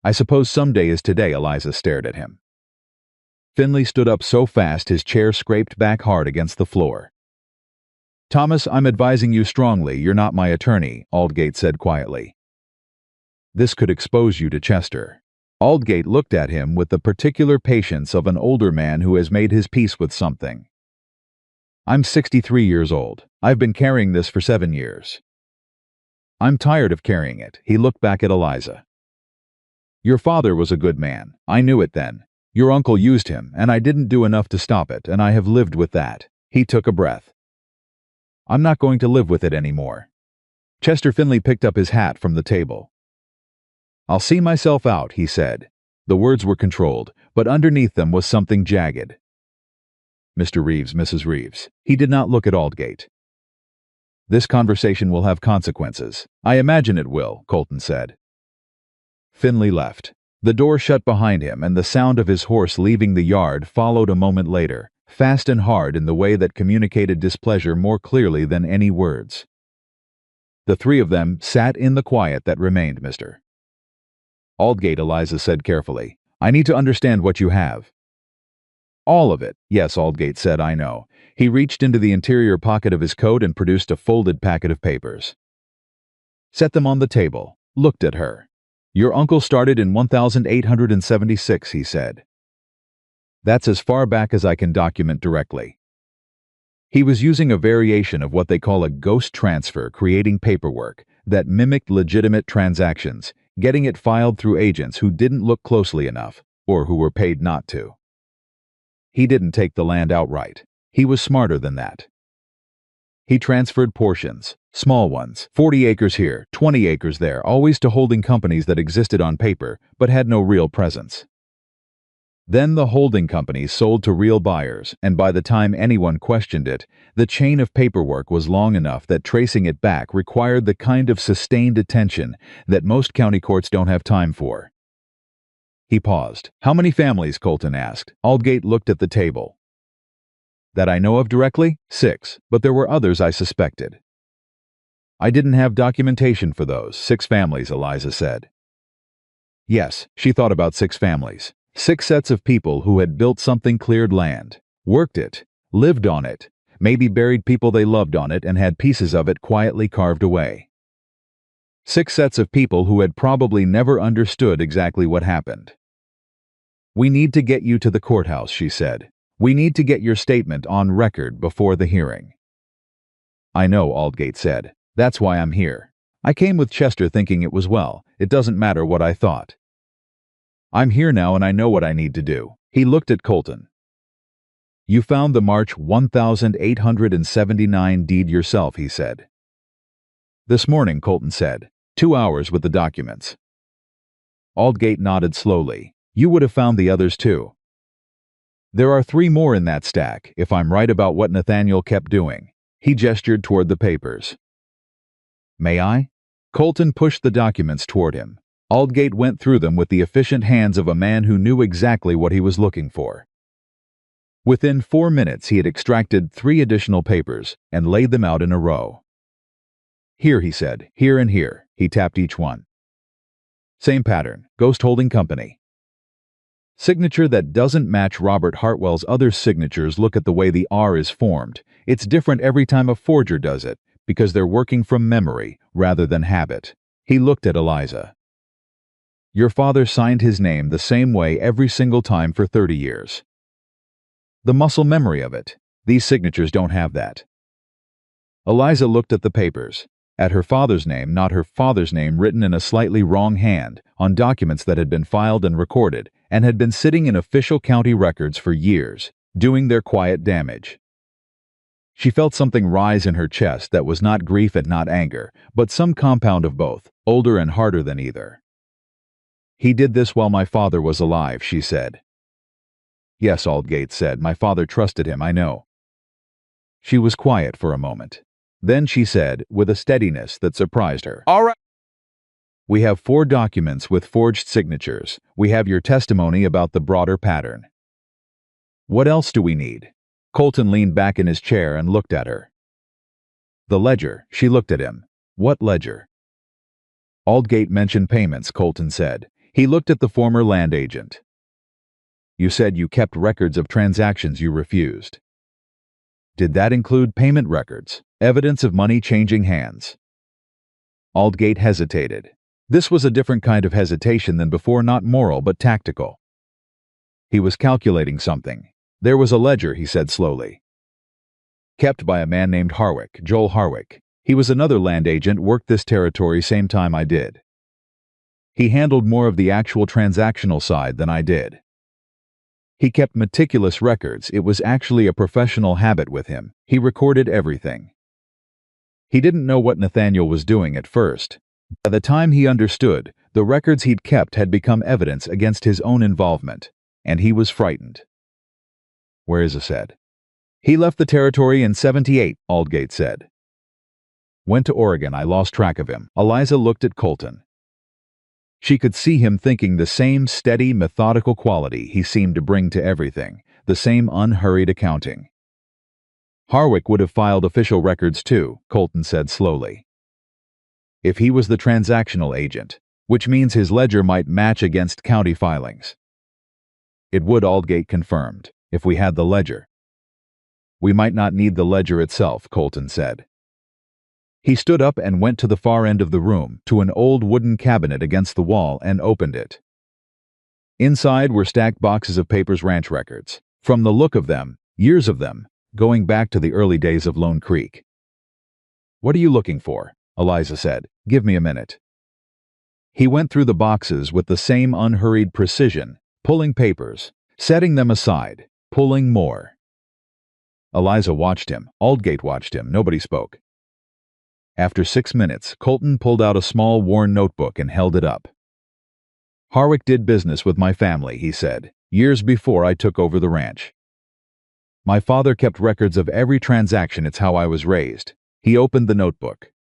I suppose someday is today, Eliza stared at him. Finley stood up so fast his chair scraped back hard against the floor. Thomas, I'm advising you strongly. You're not my attorney, Aldgate said quietly. This could expose you to Chester. Aldgate looked at him with the particular patience of an older man who has made his peace with something. I'm 63 years old. I've been carrying this for 7 years. I'm tired of carrying it. He looked back at Eliza. Your father was a good man. I knew it then. Your uncle used him, and I didn't do enough to stop it, and I have lived with that. He took a breath. I'm not going to live with it anymore. Chester Finley picked up his hat from the table. I'll see myself out, he said. The words were controlled, but underneath them was something jagged. Mr. Reeves, Mrs. Reeves. He did not look at Aldgate. This conversation will have consequences. I imagine it will, Colton said. Finley left. The door shut behind him, and the sound of his horse leaving the yard followed a moment later, fast and hard in the way that communicated displeasure more clearly than any words. The three of them sat in the quiet that remained, Mr. Aldgate, Eliza said carefully. I need to understand what you have. All of it. Yes, Aldgate said, I know. He reached into the interior pocket of his coat and produced a folded packet of papers. Set them on the table. Looked at her. Your uncle started in 1876, he said. That's as far back as I can document directly. He was using a variation of what they call a ghost transfer, creating paperwork that mimicked legitimate transactions, getting it filed through agents who didn't look closely enough, or who were paid not to. He didn't take the land outright. He was smarter than that. He transferred portions, small ones, 40 acres here, 20 acres there, always to holding companies that existed on paper but had no real presence. Then the holding companies sold to real buyers, and by the time anyone questioned it, the chain of paperwork was long enough that tracing it back required the kind of sustained attention that most county courts don't have time for. He paused. How many families? Colton asked. Aldgate looked at the table. That I know of directly? 6, but there were others I suspected. I didn't have documentation for those. 6 families, Eliza said. Yes, she thought about 6 families. 6 sets of people who had built something, cleared land, worked it, lived on it, maybe buried people they loved on it and had pieces of it quietly carved away. 6 sets of people who had probably never understood exactly what happened. We need to get you to the courthouse, she said. We need to get your statement on record before the hearing. I know, Aldgate said. That's why I'm here. I came with Chester thinking it was well. It doesn't matter what I thought. I'm here now and I know what I need to do. He looked at Colton. You found the March 1879 deed yourself, he said. This morning, Colton said. 2 hours with the documents. Aldgate nodded slowly. You would have found the others too. There are 3 more in that stack, if I'm right about what Nathaniel kept doing. He gestured toward the papers. May I? Colton pushed the documents toward him. Aldgate went through them with the efficient hands of a man who knew exactly what he was looking for. Within 4 minutes, he had extracted 3 additional papers and laid them out in a row. "Here," he said, "here and here." He tapped each one. "Same pattern, Ghost Holding Company." Signature that doesn't match Robert Hartwell's other signatures. Look at the way the R is formed. It's different every time a forger does it, because they're working from memory rather than habit. He looked at Eliza. "Your father signed his name the same way every single time for 30 years. The muscle memory of it. These signatures don't have that." Eliza looked at the papers, at her father's name, not her father's name, written in a slightly wrong hand, on documents that had been filed and recorded, and had been sitting in official county records for years, doing their quiet damage. She felt something rise in her chest that was not grief and not anger, but some compound of both, older and harder than either. "He did this while my father was alive," she said. "Yes," Aldgate said, "my father trusted him, I know." She was quiet for a moment. Then she said, with a steadiness that surprised her, "All right. We have 4 documents with forged signatures. We have your testimony about the broader pattern. What else do we need?" Colton leaned back in his chair and looked at her. "The ledger." She looked at him. "What ledger?" Aldgate mentioned payments, Colton said. He looked at the former land agent. "You said you kept records of transactions you refused. Did that include payment records, evidence of money changing hands?" Aldgate hesitated. This was a different kind of hesitation than before, not moral but tactical. He was calculating something. "There was a ledger," he said slowly. "Kept by a man named Harwick, Joel Harwick. He was another land agent, worked this territory same time I did. He handled more of the actual transactional side than I did. He kept meticulous records. It was actually a professional habit with him. He recorded everything. He didn't know what Nathaniel was doing at first. By the time he understood, the records he'd kept had become evidence against his own involvement, and he was frightened." "Where is he?" said. "He left the territory in '78, Aldgate said. "Went to Oregon. I lost track of him." Eliza looked at Colton. She could see him thinking the same steady, methodical quality he seemed to bring to everything, the same unhurried accounting. "Harwick would have filed official records too," Colton said slowly. "If he was the transactional agent, which means his ledger might match against county filings." "It would," Aldgate confirmed, "if we had the ledger." "We might not need the ledger itself," Colton said. He stood up and went to the far end of the room, to an old wooden cabinet against the wall, and opened it. Inside were stacked boxes of papers, ranch records. From the look of them, years of them, going back to the early days of Lone Creek. "What are you looking for?" Eliza said. "Give me a minute." He went through the boxes with the same unhurried precision, pulling papers, setting them aside, pulling more. Eliza watched him. Aldgate watched him. Nobody spoke. After 6 minutes, Colton pulled out a small worn notebook and held it up. "Harwick did business with my family," he said, "years before I took over the ranch. My father kept records of every transaction. It's how I was raised." He opened the notebook.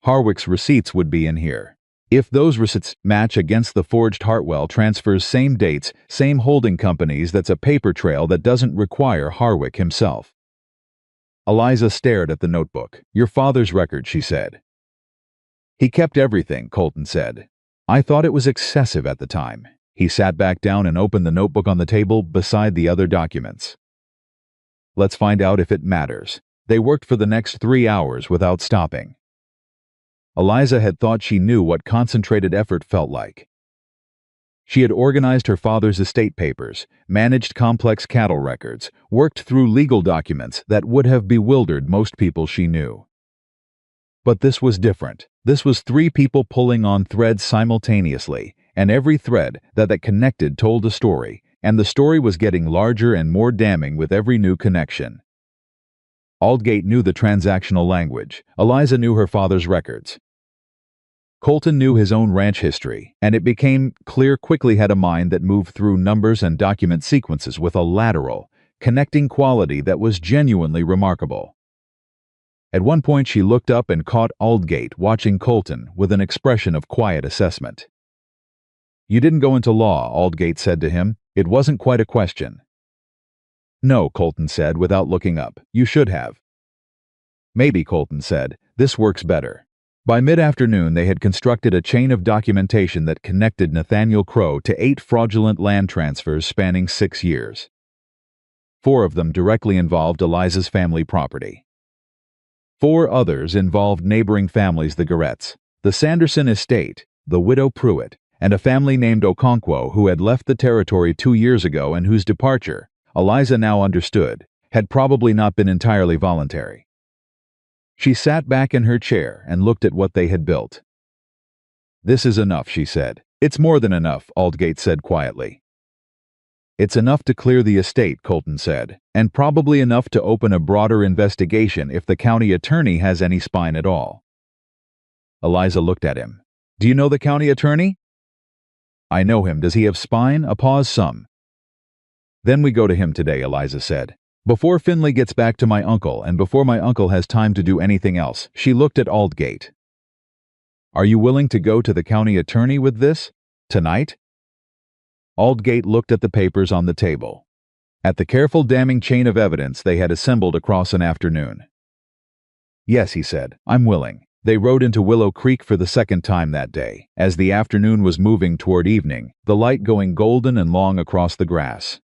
"Harwick's receipts would be in here. If those receipts match against the forged Hartwell transfers, same dates, same holding companies, that's a paper trail that doesn't require Harwick himself." Eliza stared at the notebook. "Your father's record," she said. "He kept everything," Colton said. "I thought it was excessive at the time." He sat back down and opened the notebook on the table beside the other documents. "Let's find out if it matters." They worked for the next 3 hours without stopping. Eliza had thought she knew what concentrated effort felt like. She had organized her father's estate papers, managed complex cattle records, worked through legal documents that would have bewildered most people she knew. But this was different. This was 3 people pulling on threads simultaneously, and every thread that connected told a story, and the story was getting larger and more damning with every new connection. Aldgate knew the transactional language. Eliza knew her father's records. Colton knew his own ranch history, and it became clear quickly had a mind that moved through numbers and document sequences with a lateral, connecting quality that was genuinely remarkable. At one point she looked up and caught Aldgate watching Colton with an expression of quiet assessment. You didn't go into law, Aldgate said to him. It wasn't quite a question. No, Colton said without looking up. You should have. Maybe, Colton said. This works better. By mid-afternoon, they had constructed a chain of documentation that connected Nathaniel Crowe to 8 fraudulent land transfers spanning 6 years. 4 of them directly involved Eliza's family property. 4 others involved neighboring families, the Garretts, the Sanderson estate, the widow Pruitt, and a family named Okonkwo who had left the territory 2 years ago and whose departure, Eliza now understood, had probably not been entirely voluntary. She sat back in her chair and looked at what they had built. This is enough, she said. It's more than enough, Aldgate said quietly. It's enough to clear the estate, Colton said, and probably enough to open a broader investigation if the county attorney has any spine at all. Eliza looked at him. Do you know the county attorney? I know him. Does he have spine? A pause, some. Then we go to him today, Eliza said. Before Finley gets back to my uncle and before my uncle has time to do anything else. She looked at Aldgate. Are you willing to go to the county attorney with this? Tonight? Aldgate looked at the papers on the table. At the careful damning chain of evidence they had assembled across an afternoon. Yes, he said, I'm willing. They rode into Willow Creek for the second time that day, as the afternoon was moving toward evening, the light going golden and long across the grass.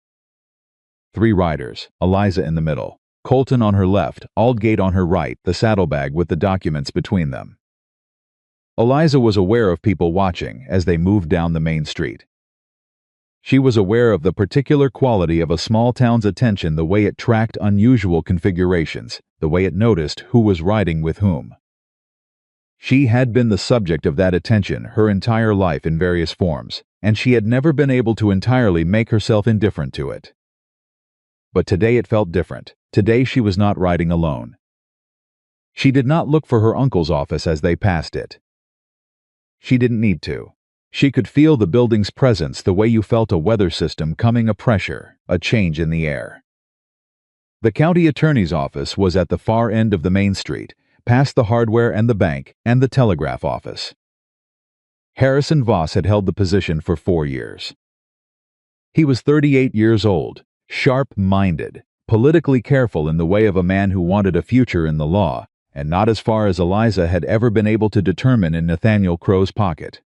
3 riders, Eliza in the middle, Colton on her left, Aldgate on her right, the saddlebag with the documents between them. Eliza was aware of people watching as they moved down the main street. She was aware of the particular quality of a small town's attention, the way it tracked unusual configurations, the way it noticed who was riding with whom. She had been the subject of that attention her entire life in various forms, and she had never been able to entirely make herself indifferent to it. But today it felt different. Today she was not riding alone. She did not look for her uncle's office as they passed it. She didn't need to. She could feel the building's presence the way you felt a weather system coming, a pressure, a change in the air. The county attorney's office was at the far end of the main street, past the hardware and the bank and the telegraph office. Harrison Voss had held the position for 4 years. He was 38 years old, sharp-minded, politically careful in the way of a man who wanted a future in the law, and not as far as Eliza had ever been able to determine in Nathaniel Crowe's pocket.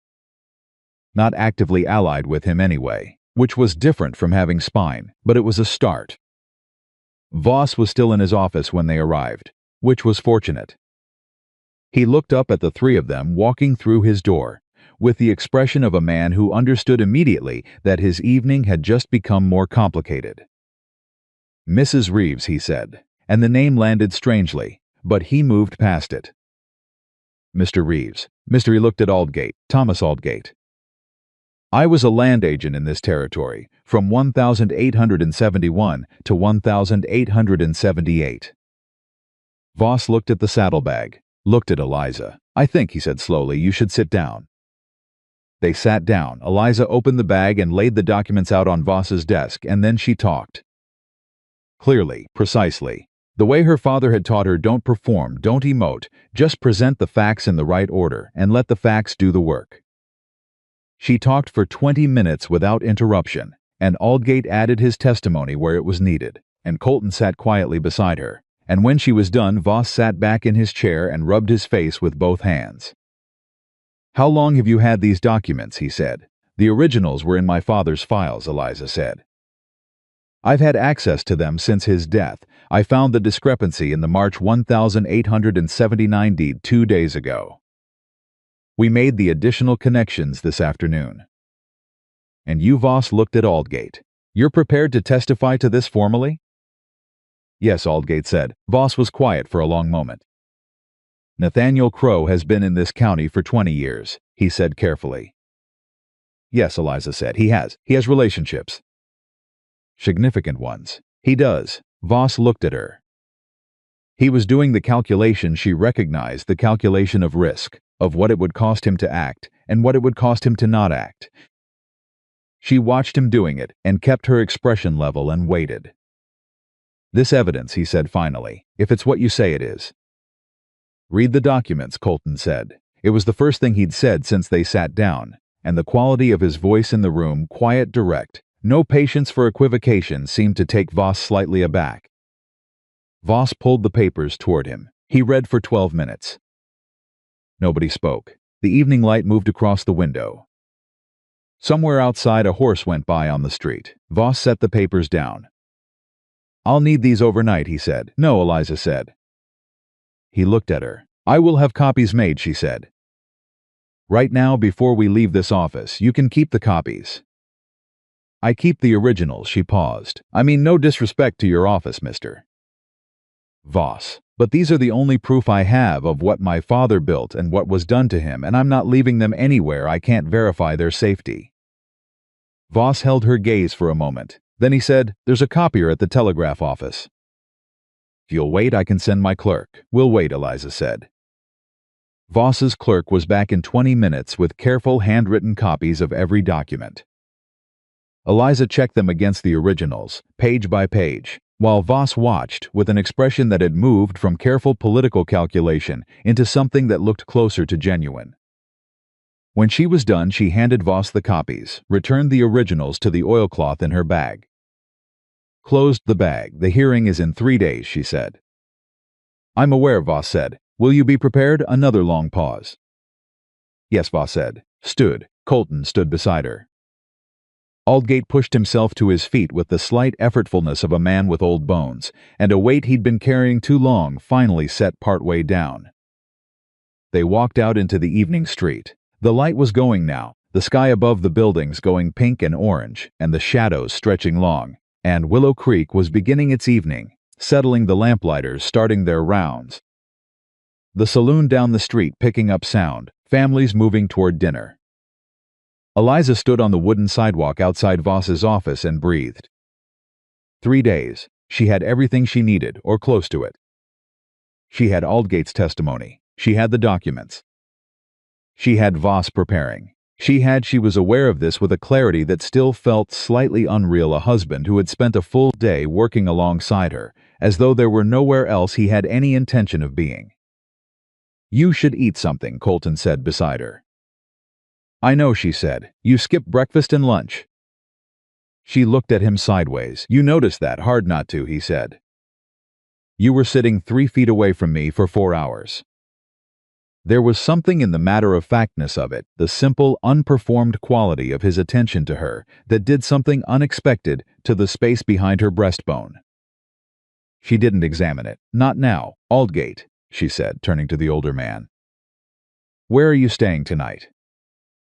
Not actively allied with him anyway, which was different from having spine, but it was a start. Voss was still in his office when they arrived, which was fortunate. He looked up at the 3 of them walking through his door, with the expression of a man who understood immediately that his evening had just become more complicated. Mrs. Reeves, he said, and the name landed strangely, but he moved past it. Mr. Reeves. He looked at Aldgate, Thomas Aldgate. I was a land agent in this territory, from 1871 to 1878. Voss looked at the saddlebag, looked at Eliza. I think, he said slowly, you should sit down. They sat down. Eliza opened the bag and laid the documents out on Voss's desk, and then she talked. Clearly, precisely. The way her father had taught her, don't perform, don't emote, just present the facts in the right order, and let the facts do the work. She talked for 20 minutes without interruption, and Aldgate added his testimony where it was needed, and Colton sat quietly beside her, and when she was done, Voss sat back in his chair and rubbed his face with both hands. How long have you had these documents, he said. The originals were in my father's files, Eliza said. I've had access to them since his death. I found the discrepancy in the March 1879 deed 2 days ago. We made the additional connections this afternoon. And you, Voss, looked at Aldgate. You're prepared to testify to this formally? Yes, Aldgate said. Voss was quiet for a long moment. Nathaniel Crowe has been in this county for 20 years, he said carefully. Yes, Eliza said. He has. He has relationships. Significant ones. He does. Voss looked at her. He was doing the calculation she recognized, the calculation of risk, of what it would cost him to act, and what it would cost him to not act. She watched him doing it, and kept her expression level and waited. This evidence, he said finally, if it's what you say it is. Read the documents, Colton said. It was the first thing he'd said since they sat down, and the quality of his voice in the room quiet, direct. No patience for equivocation seemed to take Voss slightly aback. Voss pulled the papers toward him. He read for 12 minutes. Nobody spoke. The evening light moved across the window. Somewhere outside, a horse went by on the street. Voss set the papers down. "I'll need these overnight," he said. "No," Eliza said. He looked at her. "I will have copies made," she said. "Right now, before we leave this office, you can keep the copies." "I keep the originals," she paused. "I mean no disrespect to your office, Mr. Voss. But these are the only proof I have of what my father built and what was done to him, and I'm not leaving them anywhere I can't verify their safety." Voss held her gaze for a moment. Then he said, "There's a copier at the telegraph office." "If you'll wait, I can send my clerk." "We'll wait," Eliza said. Voss's clerk was back in 20 minutes with careful handwritten copies of every document. Eliza checked them against the originals, page by page, while Voss watched with an expression that had moved from careful political calculation into something that looked closer to genuine. When she was done, she handed Voss the copies, returned the originals to the oilcloth in her bag. Closed the bag. "The hearing is in 3 days," she said. "I'm aware," Voss said. "Will you be prepared?" Another long pause. "Yes," Voss said. Colton stood beside her. Aldgate pushed himself to his feet with the slight effortfulness of a man with old bones, and a weight he'd been carrying too long finally set partway down. They walked out into the evening street. The light was going now, the sky above the buildings going pink and orange, and the shadows stretching long, and Willow Creek was beginning its evening, settling the lamplighters starting their rounds. The saloon down the street picking up sound, families moving toward dinner. Eliza stood on the wooden sidewalk outside Voss's office and breathed. 3 days. She had everything she needed, or close to it. She had Aldgate's testimony. She had the documents. She had Voss preparing. She was aware of this with a clarity that still felt slightly unreal, a husband who had spent a full day working alongside her, as though there were nowhere else he had any intention of being. "You should eat something," Colton said beside her. "I know," she said. "You skipped breakfast and lunch." She looked at him sideways. "You noticed that. Hard not to," he said. "You were sitting 3 feet away from me for 4 hours." There was something in the matter-of-factness of it, the simple, unperformed quality of his attention to her, that did something unexpected to the space behind her breastbone. She didn't examine it. "Not now. Aldgate," she said, turning to the older man. "Where are you staying tonight?"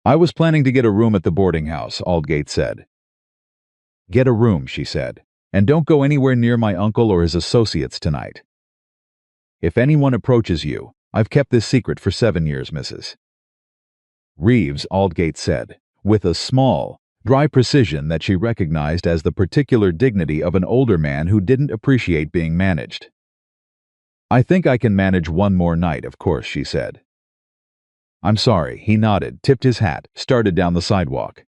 "I was planning to get a room at the boarding house," Aldgate said. "Get a room," she said, "and don't go anywhere near my uncle or his associates tonight. If anyone approaches you, I've kept this secret for 7 years, Mrs. Reeves," Aldgate said, with a small, dry precision that she recognized as the particular dignity of an older man who didn't appreciate being managed. "I think I can manage 1 more night, of course," she said. "I'm sorry," he nodded, tipped his hat, started down the sidewalk.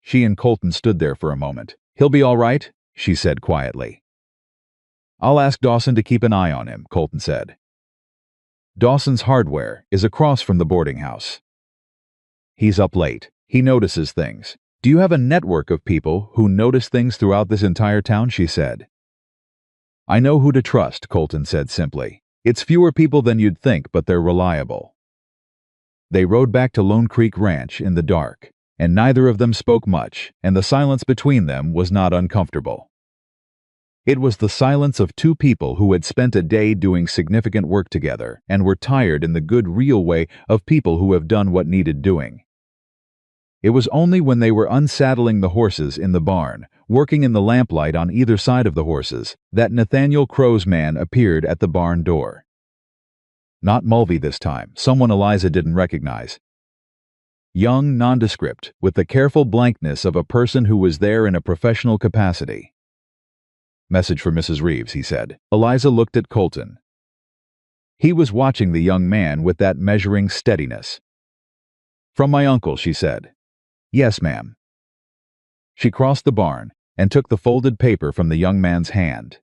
She and Colton stood there for a moment. "He'll be all right," she said quietly. "I'll ask Dawson to keep an eye on him," Colton said. "Dawson's Hardware is across from the boarding house. He's up late. He notices things. Do you have a network of people who notice things throughout this entire town?" she said. "I know who to trust," Colton said simply. "It's fewer people than you'd think, but they're reliable." They rode back to Lone Creek Ranch in the dark, and neither of them spoke much, and the silence between them was not uncomfortable. It was the silence of 2 people who had spent a day doing significant work together and were tired in the good, real way of people who have done what needed doing. It was only when they were unsaddling the horses in the barn, working in the lamplight on either side of the horses, that Nathaniel Crow's man appeared at the barn door. Not Mulvey this time, someone Eliza didn't recognize. Young, nondescript, with the careful blankness of a person who was there in a professional capacity. "Message for Mrs. Reeves," he said. Eliza looked at Colton. He was watching the young man with that measuring steadiness. "From my uncle," she said. "Yes, ma'am." She crossed the barn and took the folded paper from the young man's hand.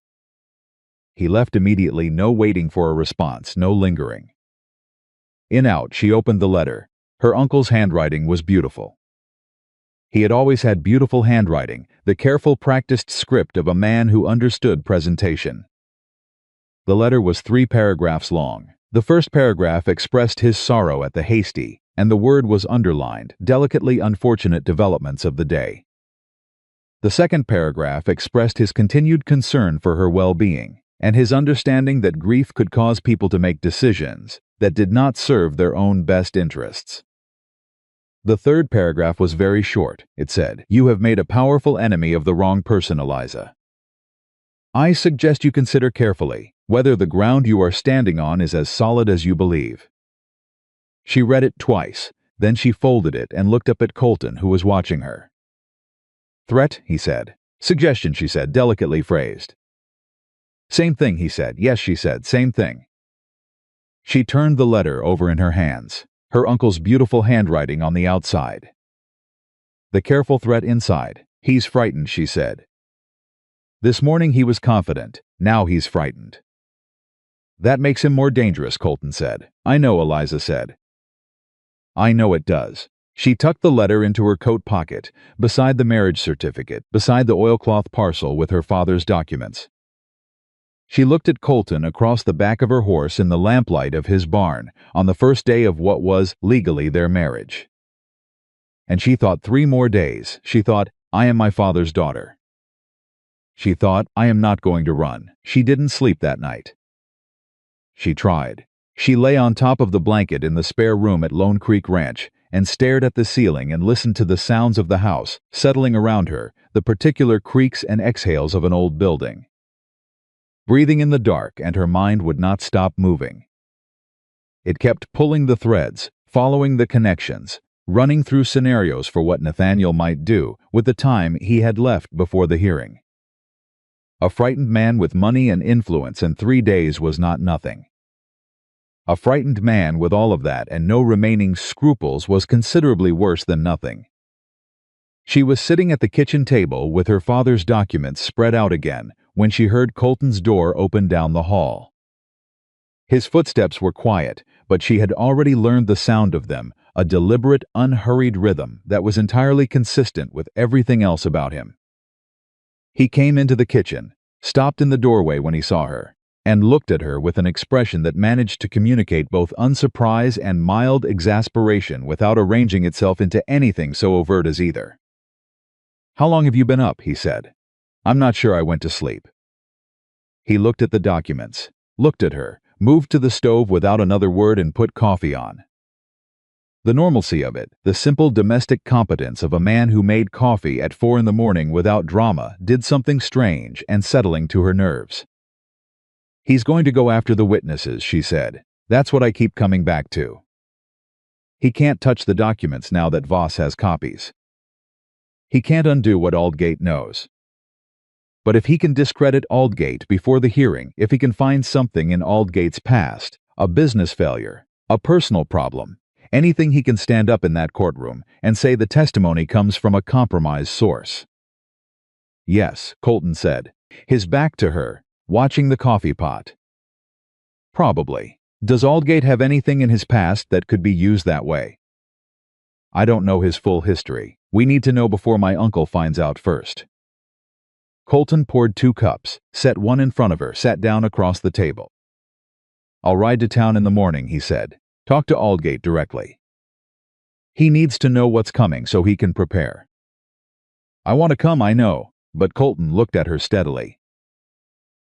He left immediately, no waiting for a response, no lingering. In out, she opened the letter. Her uncle's handwriting was beautiful. He had always had beautiful handwriting, the careful practiced script of a man who understood presentation. The letter was 3 paragraphs long. The first paragraph expressed his sorrow at the hasty, and the word was underlined, delicately unfortunate developments of the day. The second paragraph expressed his continued concern for her well-being, and his understanding that grief could cause people to make decisions that did not serve their own best interests. The third paragraph was very short. It said, "You have made a powerful enemy of the wrong person, Eliza. I suggest you consider carefully whether the ground you are standing on is as solid as you believe." She read it twice, then she folded it and looked up at Colton, who was watching her. "Threat," he said. "Suggestion," she said, delicately phrased. "Same thing," he said. "Yes," she said, "same thing." She turned the letter over in her hands, her uncle's beautiful handwriting on the outside. The careful threat inside. "He's frightened," she said. This morning he was confident, now he's frightened. "That makes him more dangerous," Colton said. "I know," Eliza said. "I know it does." She tucked the letter into her coat pocket, beside the marriage certificate, beside the oilcloth parcel with her father's documents. She looked at Colton across the back of her horse in the lamplight of his barn on the first day of what was legally their marriage. And she thought 3 more days. She thought, "I am my father's daughter." She thought, "I am not going to run." She didn't sleep that night. She tried. She lay on top of the blanket in the spare room at Lone Creek Ranch and stared at the ceiling and listened to the sounds of the house settling around her, the particular creaks and exhales of an old building. Breathing in the dark, and her mind would not stop moving. It kept pulling the threads, following the connections, running through scenarios for what Nathaniel might do with the time he had left before the hearing. A frightened man with money and influence and 3 days was not nothing. A frightened man with all of that and no remaining scruples was considerably worse than nothing. She was sitting at the kitchen table with her father's documents spread out again when she heard Colton's door open down the hall. His footsteps were quiet, but she had already learned the sound of them, a deliberate, unhurried rhythm that was entirely consistent with everything else about him. He came into the kitchen, stopped in the doorway when he saw her, and looked at her with an expression that managed to communicate both unsurprise and mild exasperation without arranging itself into anything so overt as either. "How long have you been up?" he said. "I'm not sure I went to sleep." He looked at the documents, looked at her, moved to the stove without another word and put coffee on. The normalcy of it, the simple domestic competence of a man who made coffee at 4 in the morning without drama, did something strange and settling to her nerves. "He's going to go after the witnesses," she said. "That's what I keep coming back to. He can't touch the documents now that Voss has copies. He can't undo what Aldgate knows. But if he can discredit Aldgate before the hearing, if he can find something in Aldgate's past, a business failure, a personal problem, anything, he can stand up in that courtroom and say the testimony comes from a compromised source." "Yes," Colton said, his back to her, watching the coffee pot. "Probably. Does Aldgate have anything in his past that could be used that way?" "I don't know his full history. We need to know before my uncle finds out first." Colton poured 2 cups, set one in front of her, sat down across the table. "I'll ride to town in the morning," he said. "Talk to Aldgate directly. He needs to know what's coming so he can prepare." "I want to come, I know," but Colton looked at her steadily.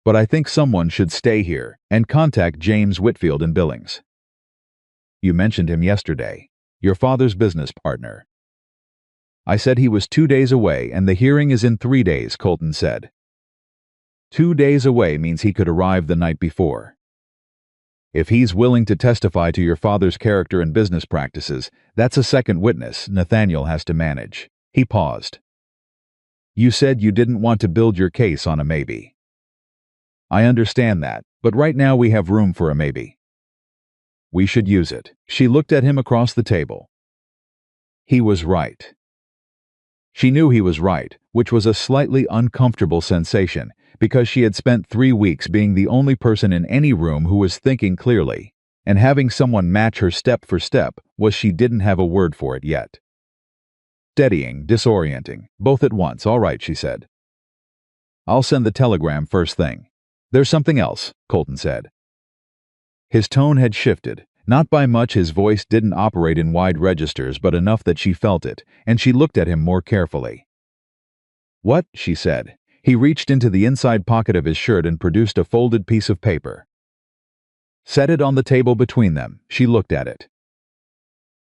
"But I think someone should stay here and contact James Whitfield in Billings. You mentioned him yesterday, your father's business partner." "I said he was 2 days away and the hearing is in 3 days," Colton said. 2 days away means he could arrive the night before. If he's willing to testify to your father's character and business practices, that's a second witness Nathaniel has to manage." He paused. "You said you didn't want to build your case on a maybe. I understand that, but right now we have room for a maybe. We should use it." She looked at him across the table. He was right. She knew he was right, which was a slightly uncomfortable sensation, because she had spent 3 weeks being the only person in any room who was thinking clearly. and having someone match her step for step was she didn't have a word for it yet. Steadying, disorienting, both at once. All right, she said. I'll send the telegram first thing. There's something else, Colton said. His tone had shifted. Not by much. His voice didn't operate in wide registers, but enough that she felt it, and she looked at him more carefully. What? She said. He reached into the inside pocket of his shirt and produced a folded piece of paper. Set it on the table between them. She looked at it.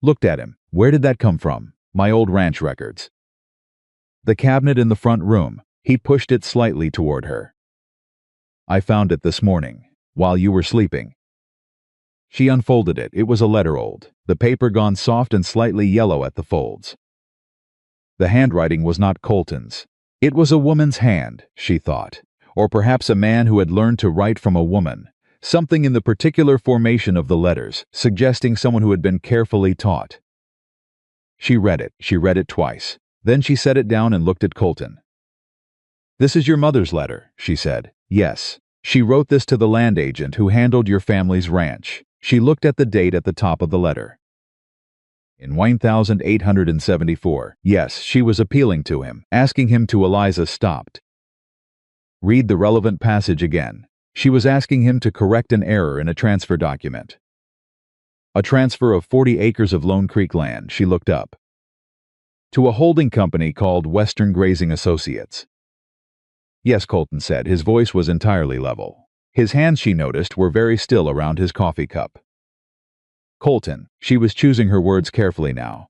Looked at him. Where did that come from? My old ranch records. The cabinet in the front room. He pushed it slightly toward her. I found it this morning, while you were sleeping. She unfolded it. It was a letter old, the paper gone soft and slightly yellow at the folds. The handwriting was not Colton's. It was a woman's hand, she thought, or perhaps a man who had learned to write from a woman, something in the particular formation of the letters, suggesting someone who had been carefully taught. She read it twice. Then she set it down and looked at Colton. This is your mother's letter, she said. Yes. She wrote this to the land agent who handled your family's ranch. She looked at the date at the top of the letter. In 1874. Yes, she was appealing to him, asking him to. Eliza stopped. Read the relevant passage again. She was asking him to correct an error in a transfer document. A transfer of 40 acres of Lone Creek land, she looked up. To a holding company called Western Grazing Associates. Yes, Colton said. His voice was entirely level. His hands, she noticed, were very still around his coffee cup. Colton, she was choosing her words carefully now.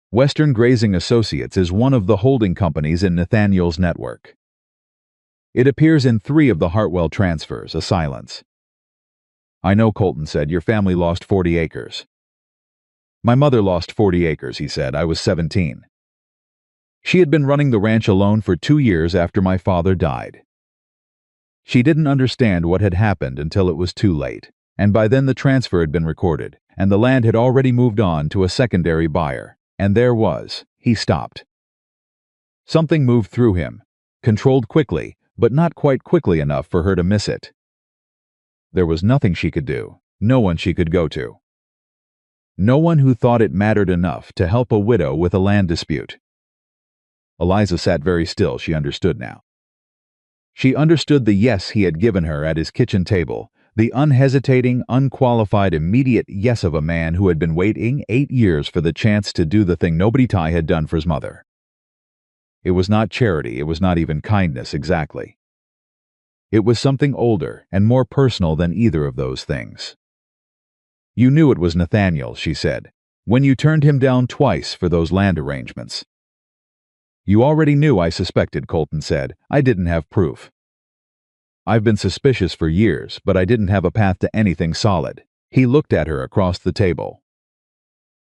Western Grazing Associates is one of the holding companies in Nathaniel's network. It appears in 3 of the Hartwell transfers. A silence. I know, Colton said. Your family lost 40 acres. My mother lost 40 acres, he said. I was 17. She had been running the ranch alone for 2 years after my father died. She didn't understand what had happened until it was too late, and by then the transfer had been recorded, and the land had already moved on to a secondary buyer, and there was. He stopped. Something moved through him, controlled quickly, but not quite quickly enough for her to miss it. There was nothing she could do, no one she could go to. No one who thought it mattered enough to help a widow with a land dispute. Eliza sat very still. She understood now. She understood the yes he had given her at his kitchen table, the unhesitating, unqualified, immediate yes of a man who had been waiting 8 years for the chance to do the thing nobody Ty had done for his mother. It was not charity, it was not even kindness exactly. It was something older and more personal than either of those things. You knew it was Nathaniel, she said, when you turned him down twice for those land arrangements. You already knew, I suspected, Colton said. I didn't have proof. I've been suspicious for years, but I didn't have a path to anything solid. He looked at her across the table.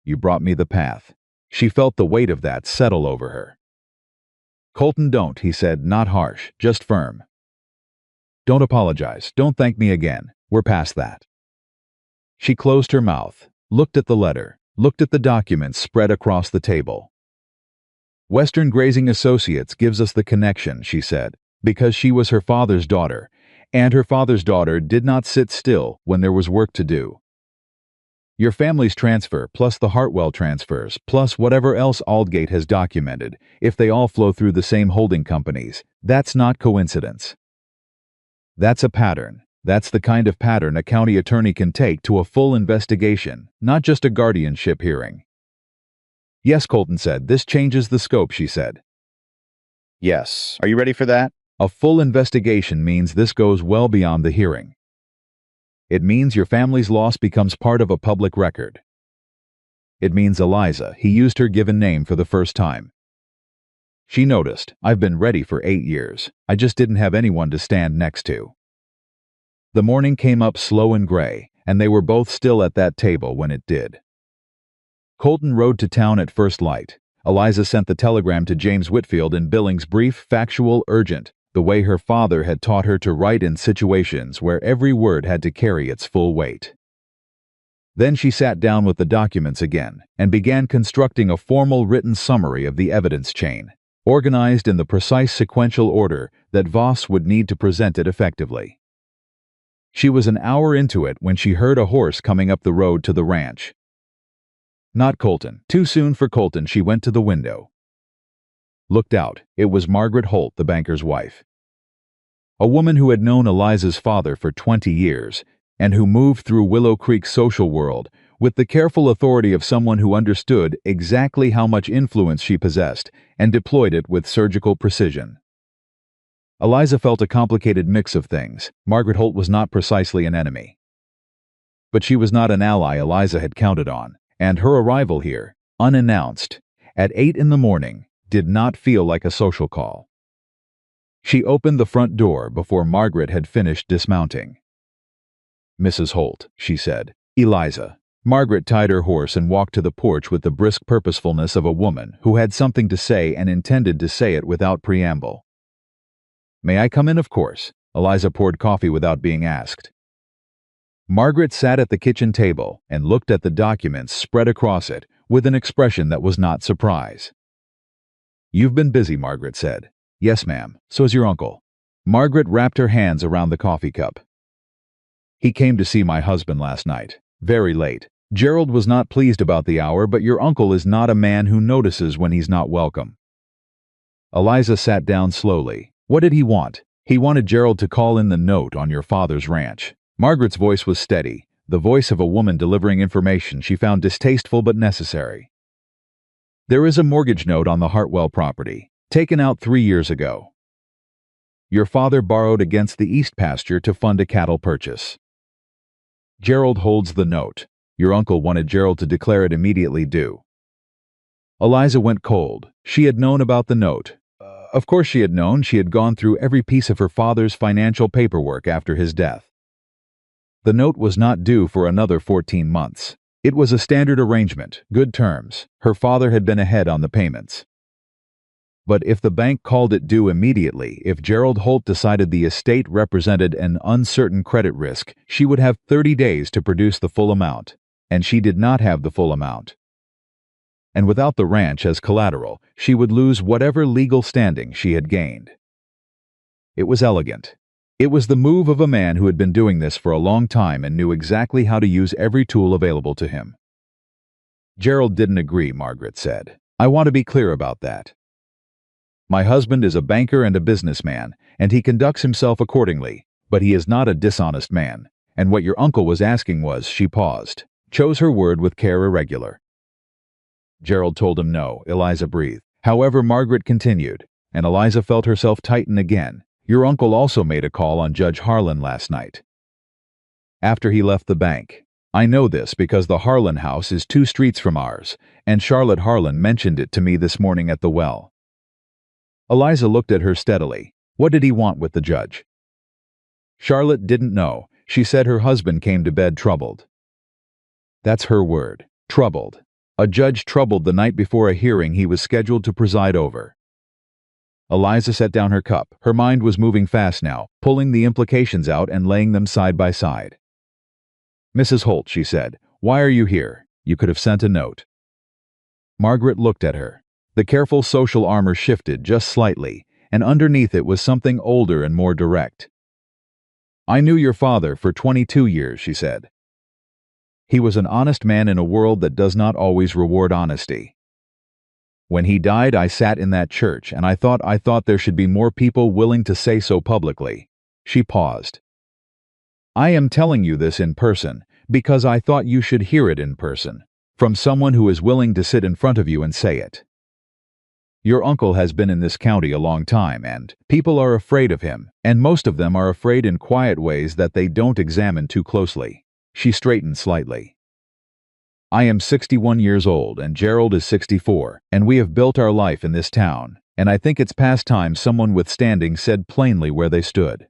You brought me the path. She felt the weight of that settle over her. Colton, don't, he said, not harsh, just firm. Don't apologize, don't thank me again. We're past that. She closed her mouth, looked at the letter, looked at the documents spread across the table. Western Grazing Associates gives us the connection, she said, because she was her father's daughter, and her father's daughter did not sit still when there was work to do. Your family's transfer, plus the Hartwell transfers, plus whatever else Aldgate has documented, if they all flow through the same holding companies, that's not coincidence. That's a pattern. That's the kind of pattern a county attorney can take to a full investigation, not just a guardianship hearing. Yes, Colton said. This changes the scope, she said. Yes. Are you ready for that? A full investigation means this goes well beyond the hearing. It means your family's loss becomes part of a public record. It means Eliza, he used her given name for the first time. She noticed, I've been ready for 8 years. I just didn't have anyone to stand next to. The morning came up slow and gray, and they were both still at that table when it did. Colton rode to town at first light. Eliza sent the telegram to James Whitfield in Billings, brief, factual, urgent, the way her father had taught her to write in situations where every word had to carry its full weight. Then she sat down with the documents again and began constructing a formal written summary of the evidence chain, organized in the precise sequential order that Voss would need to present it effectively. She was an hour into it when she heard a horse coming up the road to the ranch. Not Colton. Too soon for Colton. She went to the window. Looked out. It was Margaret Holt, the banker's wife. A woman who had known Eliza's father for 20 years and who moved through Willow Creek's social world with the careful authority of someone who understood exactly how much influence she possessed and deployed it with surgical precision. Eliza felt a complicated mix of things. Margaret Holt was not precisely an enemy. But she was not an ally Eliza had counted on, and her arrival here, unannounced, at 8 in the morning, did not feel like a social call. She opened the front door before Margaret had finished dismounting. "Mrs. Holt," she said. "Eliza." Margaret tied her horse and walked to the porch with the brisk purposefulness of a woman who had something to say and intended to say it without preamble. "May I come in?" "Of course." Eliza poured coffee without being asked. Margaret sat at the kitchen table and looked at the documents spread across it with an expression that was not surprise. "You've been busy," Margaret said. "Yes, ma'am. So's your uncle." Margaret wrapped her hands around the coffee cup. "He came to see my husband last night. Very late. Gerald was not pleased about the hour, but your uncle is not a man who notices when he's not welcome." Eliza sat down slowly. "What did he want?" "He wanted Gerald to call in the note on your father's ranch." Margaret's voice was steady, the voice of a woman delivering information she found distasteful but necessary. "There is a mortgage note on the Hartwell property, taken out 3 years ago. Your father borrowed against the east pasture to fund a cattle purchase. Gerald holds the note. Your uncle wanted Gerald to declare it immediately due." Eliza went cold. She had known about the note. Of course she had known. She had gone through every piece of her father's financial paperwork after his death. The note was not due for another 14 months. It was a standard arrangement, good terms. Her father had been ahead on the payments. But if the bank called it due immediately, if Gerald Holt decided the estate represented an uncertain credit risk, she would have 30 days to produce the full amount, and she did not have the full amount. And without the ranch as collateral, she would lose whatever legal standing she had gained. It was elegant. It was the move of a man who had been doing this for a long time and knew exactly how to use every tool available to him. Gerald didn't agree, Margaret said. "I want to be clear about that. My husband is a banker and a businessman, and he conducts himself accordingly, but he is not a dishonest man. And what your uncle was asking was," she paused, chose her word with care, "irregular." Gerald told him no, Eliza breathed. However, Margaret continued, and Eliza felt herself tighten again. "Your uncle also made a call on Judge Harlan last night, after he left the bank. I know this because the Harlan house is 2 streets from ours, and Charlotte Harlan mentioned it to me this morning at the well." Eliza looked at her steadily. "What did he want with the judge?" Charlotte didn't know. She said her husband came to bed troubled. That's her word, troubled. A judge troubled the night before a hearing he was scheduled to preside over. Eliza set down her cup. Her mind was moving fast now, pulling the implications out and laying them side by side. "Mrs. Holt," she said, "why are you here? You could have sent a note." Margaret looked at her. The careful social armor shifted just slightly, and underneath it was something older and more direct. "I knew your father for 22 years, she said. "He was an honest man in a world that does not always reward honesty. When he died, I sat in that church, and I thought there should be more people willing to say so publicly." She paused. "I am telling you this in person, because I thought you should hear it in person, from someone who is willing to sit in front of you and say it. Your uncle has been in this county a long time, and people are afraid of him, and most of them are afraid in quiet ways that they don't examine too closely." She straightened slightly. "I am 61 years old, and Gerald is 64, and we have built our life in this town, and I think it's past time someone with standing said plainly where they stood."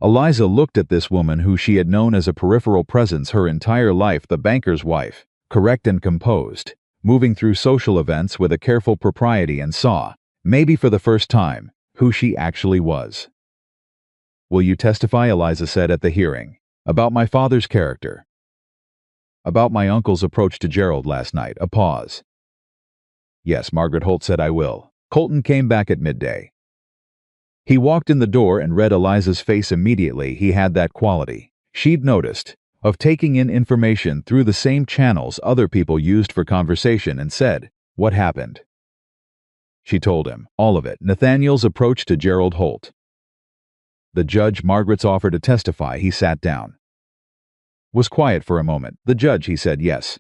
Eliza looked at this woman who she had known as a peripheral presence her entire life, the banker's wife, correct and composed, moving through social events with a careful propriety, and saw, maybe for the first time, who she actually was. "Will you testify," Eliza said at the hearing, "about my father's character? About my uncle's approach to Gerald last night?" A pause. "Yes," Margaret Holt said, "I will. Colton came back at midday. He walked in the door and read Eliza's face immediately. He had that quality she'd noticed of taking in information through the same channels other people used for conversation and said, "What happened?" She told him, all of it. Nathaniel's approach to Gerald Holt. The judge, Margaret's offer to testify. He sat down. Was quiet for a moment. The judge, he said, yes.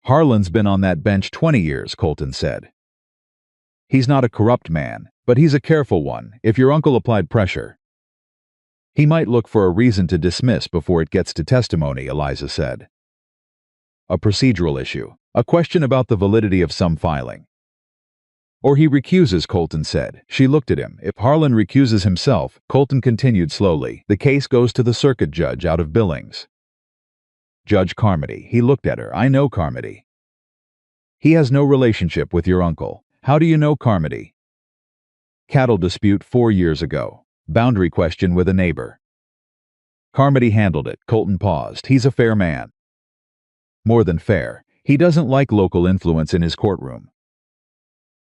Harlan's been on that bench 20 years, Colton said. He's not a corrupt man, but he's a careful one. If your uncle applied pressure, he might look for a reason to dismiss before it gets to testimony, Eliza said. A procedural issue, a question about the validity of some filing. Or he recuses, Colton said. She looked at him. If Harlan recuses himself, Colton continued slowly, the case goes to the circuit judge out of Billings. Judge Carmody. He looked at her. I know Carmody. He has no relationship with your uncle. How do you know Carmody? Cattle dispute 4 years ago. Boundary question with a neighbor. Carmody handled it. Colton paused. He's a fair man. More than fair. He doesn't like local influence in his courtroom.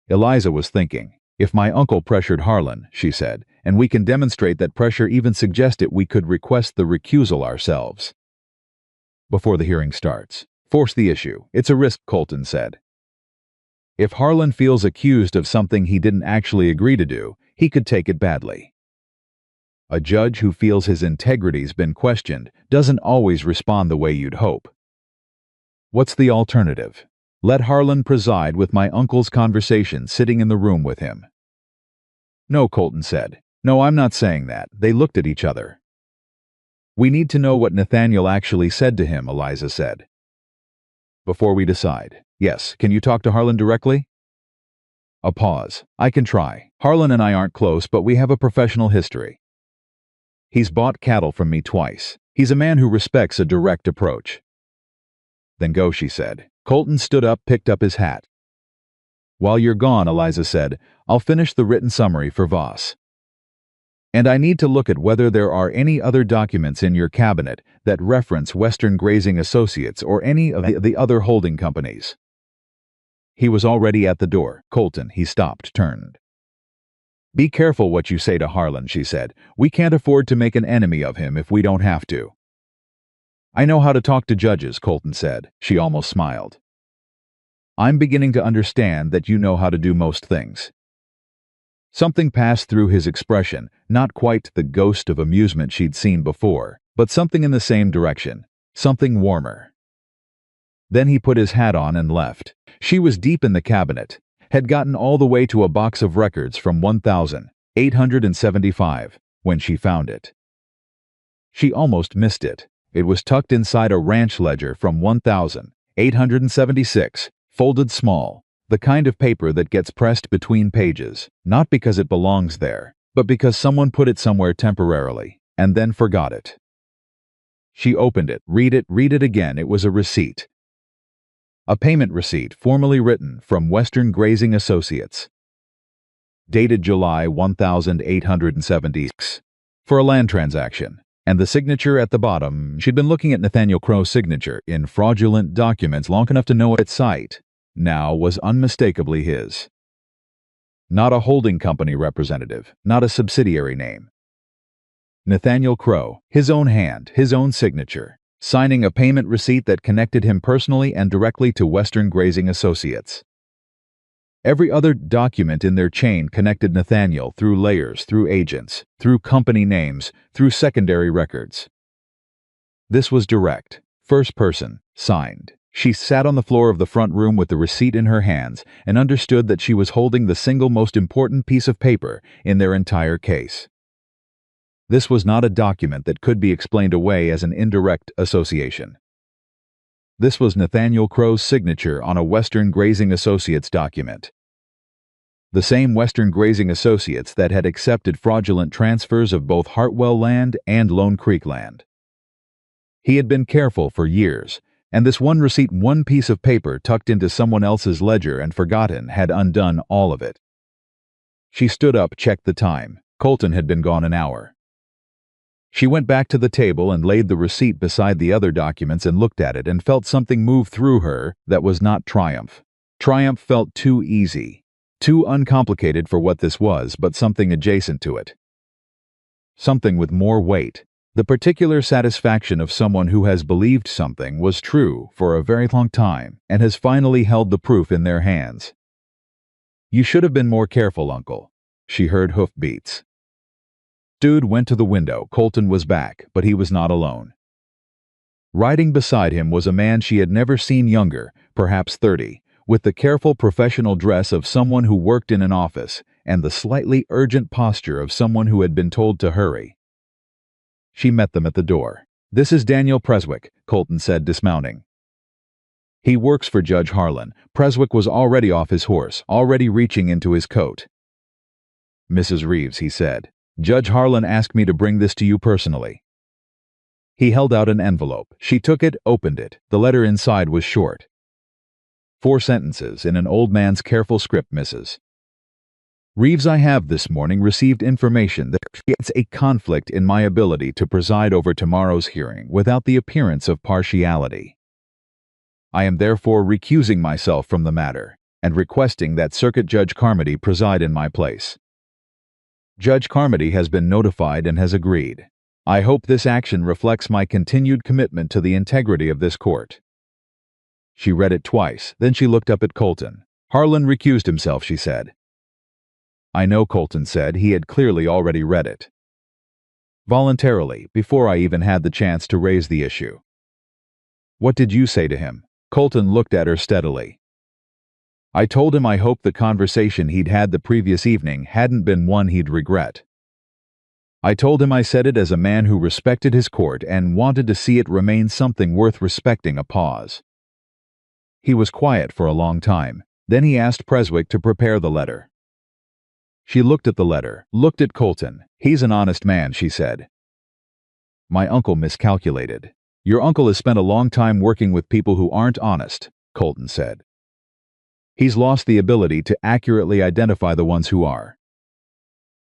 Eliza was thinking, if my uncle pressured Harlan, she said, and we can demonstrate that pressure even suggested we could request the recusal ourselves. Before the hearing starts. Force the issue. It's a risk, Colton said. If Harlan feels accused of something he didn't actually agree to do, he could take it badly. A judge who feels his integrity's been questioned doesn't always respond the way you'd hope. What's the alternative? Let Harlan preside with my uncle's conversation sitting in the room with him. No, Colton said. No, I'm not saying that. They looked at each other. We need to know what Nathaniel actually said to him, Eliza said. Before we decide. Yes, can you talk to Harlan directly? A pause. I can try. Harlan and I aren't close, but we have a professional history. He's bought cattle from me twice. He's a man who respects a direct approach. Then go, she said. Colton stood up, picked up his hat. While you're gone, Eliza said, I'll finish the written summary for Voss. And I need to look at whether there are any other documents in your cabinet that reference Western Grazing Associates or any of the other holding companies. He was already at the door. Colton, he stopped, turned. Be careful what you say to Harlan, she said. We can't afford to make an enemy of him if we don't have to. I know how to talk to judges, Colton said. She almost smiled. I'm beginning to understand that you know how to do most things. Something passed through his expression, not quite the ghost of amusement she'd seen before, but something in the same direction, something warmer. Then he put his hat on and left. She was deep in the cabinet, had gotten all the way to a box of records from 1,875 when she found it. She almost missed it. It was tucked inside a ranch ledger from 1,876, folded small, the kind of paper that gets pressed between pages, not because it belongs there, but because someone put it somewhere temporarily, and then forgot it. She opened it, read it again. It was a receipt. A payment receipt formally written from Western Grazing Associates. Dated July 1876. For a land transaction. And the signature at the bottom. She'd been looking at Nathaniel Crow's signature in fraudulent documents long enough to know its sight. Now was unmistakably his. Not a holding company representative, not a subsidiary name. Nathaniel Crow, his own hand, his own signature, signing a payment receipt that connected him personally and directly to Western Grazing Associates. Every other document in their chain connected Nathaniel through layers, through agents, through company names, through secondary records. This was direct, first person, signed. She sat on the floor of the front room with the receipt in her hands and understood that she was holding the single most important piece of paper in their entire case. This was not a document that could be explained away as an indirect association. This was Nathaniel Crow's signature on a Western Grazing Associates document. The same Western Grazing Associates that had accepted fraudulent transfers of both Hartwell land and Lone Creek land. He had been careful for years, and this one receipt, one piece of paper tucked into someone else's ledger and forgotten, had undone all of it. She stood up, checked the time. Colton had been gone an hour. She went back to the table and laid the receipt beside the other documents and looked at it and felt something move through her that was not triumph. Triumph felt too easy. Too uncomplicated for what this was, but something adjacent to it. Something with more weight. The particular satisfaction of someone who has believed something was true for a very long time and has finally held the proof in their hands. "You should have been more careful, Uncle." She heard hoofbeats. Dude went to the window. Colton was back, but he was not alone. Riding beside him was a man she had never seen younger, perhaps 30, with the careful professional dress of someone who worked in an office and the slightly urgent posture of someone who had been told to hurry. She met them at the door. "This is Daniel Preswick," Colton said, dismounting. "He works for Judge Harlan." Preswick was already off his horse, already reaching into his coat. "Mrs. Reeves," he said, "Judge Harlan asked me to bring this to you personally." He held out an envelope. She took it, opened it. The letter inside was short. 4 sentences in an old man's careful script, Mrs. Reeves. "I have this morning received information that creates a conflict in my ability to preside over tomorrow's hearing without the appearance of partiality. I am therefore recusing myself from the matter and requesting that Circuit Judge Carmody preside in my place. Judge Carmody has been notified and has agreed. I hope this action reflects my continued commitment to the integrity of this court." She read it twice, then she looked up at Colton. "Harlan recused himself," she said. "I know," Colton said. He had clearly already read it. "Voluntarily, before I even had the chance to raise the issue." "What did you say to him?" Colton looked at her steadily. "I told him I hoped the conversation he'd had the previous evening hadn't been one he'd regret. I told him I said it as a man who respected his court and wanted to see it remain something worth respecting." A pause. He was quiet for a long time. Then he asked Preswick to prepare the letter. She looked at the letter, looked at Colton. "He's an honest man," she said. "My uncle miscalculated." "Your uncle has spent a long time working with people who aren't honest," Colton said. "He's lost the ability to accurately identify the ones who are."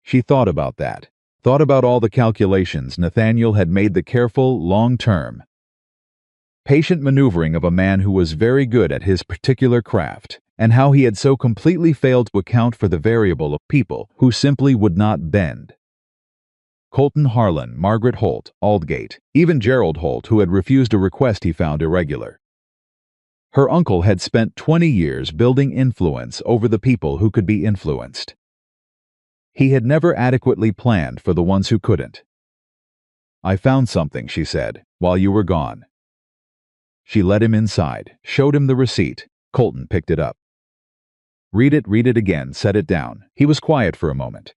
She thought about that. Thought about all the calculations Nathaniel had made, the careful, long-term, patient maneuvering of a man who was very good at his particular craft, and how he had so completely failed to account for the variable of people who simply would not bend. Colton, Harlan, Margaret Holt, Aldgate, even Gerald Holt, who had refused a request he found irregular. Her uncle had spent 20 years building influence over the people who could be influenced. He had never adequately planned for the ones who couldn't. "I found something," she said, "while you were gone." She led him inside, showed him the receipt. Colton picked it up. Read it again, set it down." He was quiet for a moment.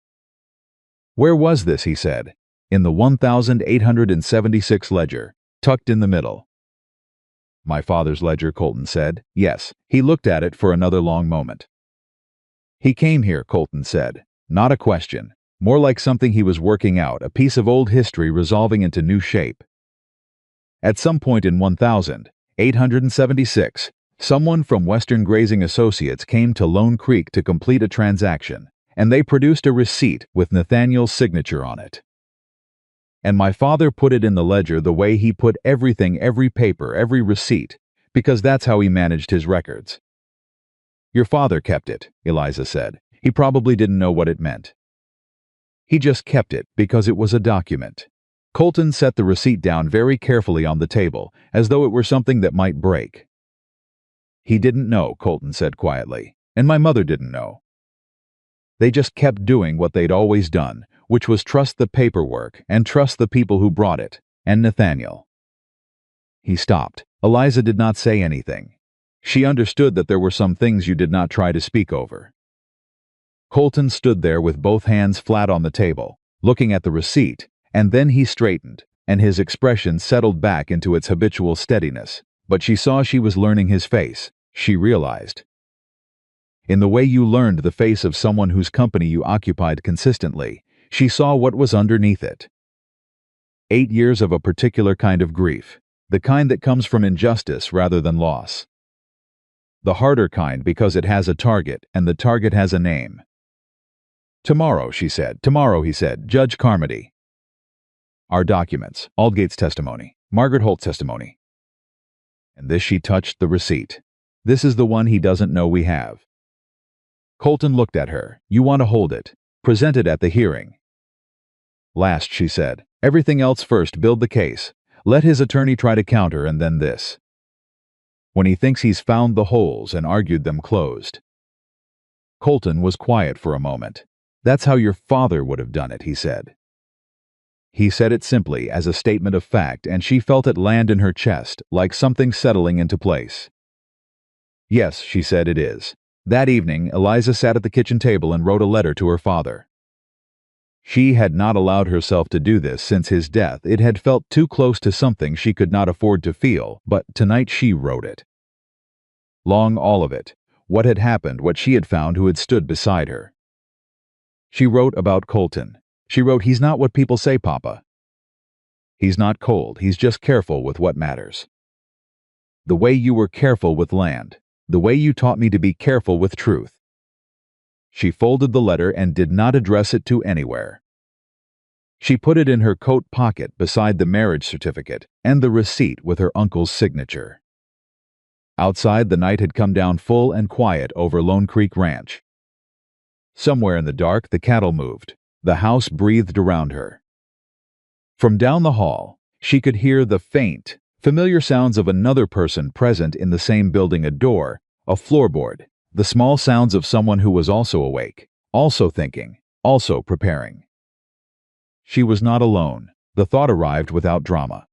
"Where was this?" he said. "In the 1876 ledger, tucked in the middle." "My father's ledger," Colton said. "Yes." He looked at it for another long moment. "He came here," Colton said. "Not a question. More like something he was working out, a piece of old history resolving into new shape. At some point in 1876, someone from Western Grazing Associates came to Lone Creek to complete a transaction, and they produced a receipt with Nathaniel's signature on it. And my father put it in the ledger the way he put everything, every paper, every receipt, because that's how he managed his records." "Your father kept it," Eliza said. "He probably didn't know what it meant. He just kept it because it was a document." Colton set the receipt down very carefully on the table, as though it were something that might break. "He didn't know," Colton said quietly, "and my mother didn't know. They just kept doing what they'd always done, which was trust the paperwork and trust the people who brought it, and Nathaniel." He stopped. Eliza did not say anything. She understood that there were some things you did not try to speak over. Colton stood there with both hands flat on the table, looking at the receipt, and then he straightened, and his expression settled back into its habitual steadiness. But she saw she was learning his face. She realized. In the way you learned the face of someone whose company you occupied consistently, she saw what was underneath it. 8 years of a particular kind of grief, the kind that comes from injustice rather than loss. The harder kind because it has a target, and the target has a name. "Tomorrow," she said. "Tomorrow," he said. "Judge Carmody. Our documents, Aldgate's testimony, Margaret Holt's testimony." And this she touched the receipt. "This is the one he doesn't know we have." Colton looked at her. You want to hold it. Present it at the hearing. Last, she said. Everything else first, build the case. Let his attorney try to counter and then this. When he thinks he's found the holes and argued them closed. Colton was quiet for a moment. That's how your father would have done it, he said. He said it simply as a statement of fact, and she felt it land in her chest, like something settling into place. Yes, she said, it is. That evening, Eliza sat at the kitchen table and wrote a letter to her father. She had not allowed herself to do this since his death. It had felt too close to something she could not afford to feel, but tonight she wrote it. Long all of it. What had happened, what she had found, who had stood beside her. She wrote about Colton. She wrote, he's not what people say, Papa. He's not cold, he's just careful with what matters. The way you were careful with land. The way you taught me to be careful with truth. She folded the letter and did not address it to anywhere. She put it in her coat pocket beside the marriage certificate and the receipt with her uncle's signature. Outside, the night had come down full and quiet over Lone Creek Ranch. Somewhere in the dark, the cattle moved. The house breathed around her. From down the hall, she could hear the faint, familiar sounds of another person present in the same building, a door, a floorboard, the small sounds of someone who was also awake, also thinking, also preparing. She was not alone. The thought arrived without drama.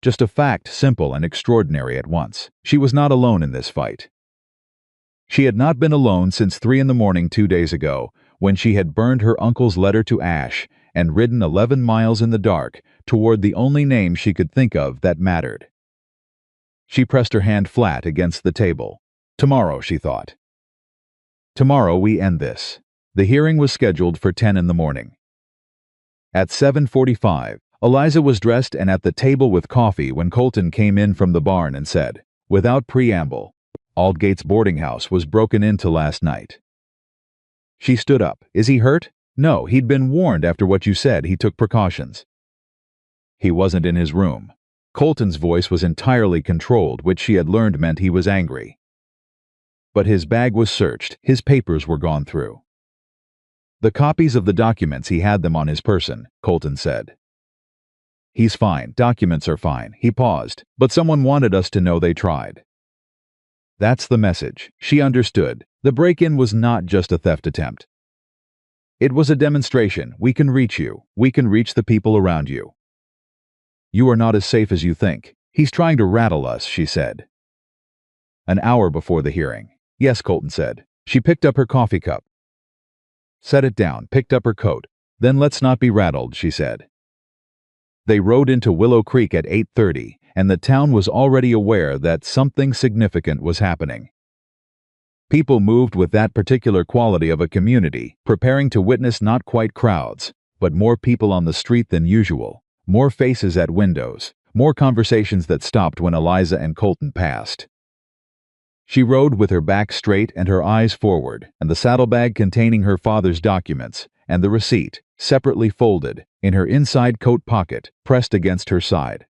Just a fact, simple and extraordinary at once. She was not alone in this fight. She had not been alone since 3 a.m. 2 days ago, when she had burned her uncle's letter to ash and ridden 11 miles in the dark toward the only name she could think of that mattered. She pressed her hand flat against the table. Tomorrow, she thought. Tomorrow we end this. The hearing was scheduled for 10 a.m. At 7:45, Eliza was dressed and at the table with coffee when Colton came in from the barn and said, without preamble, Aldgate's boarding house was broken into last night. She stood up. Is he hurt? No, he'd been warned after what you said. He took precautions. He wasn't in his room. Colton's voice was entirely controlled, which she had learned meant he was angry. But his bag was searched. His papers were gone through. The copies of the documents, he had them on his person, Colton said. He's fine. Documents are fine. He paused, but someone wanted us to know they tried. That's the message. She understood. The break-in was not just a theft attempt. It was a demonstration. We can reach you. We can reach the people around you. You are not as safe as you think. He's trying to rattle us, she said. An hour before the hearing. Yes, Colton said. She picked up her coffee cup. Set it down, picked up her coat. Then let's not be rattled, she said. They rode into Willow Creek at 8:30, and the town was already aware that something significant was happening. People moved with that particular quality of a community, preparing to witness not quite crowds, but more people on the street than usual, more faces at windows, more conversations that stopped when Eliza and Colton passed. She rode with her back straight and her eyes forward, and the saddlebag containing her father's documents, and the receipt, separately folded, in her inside coat pocket, pressed against her side.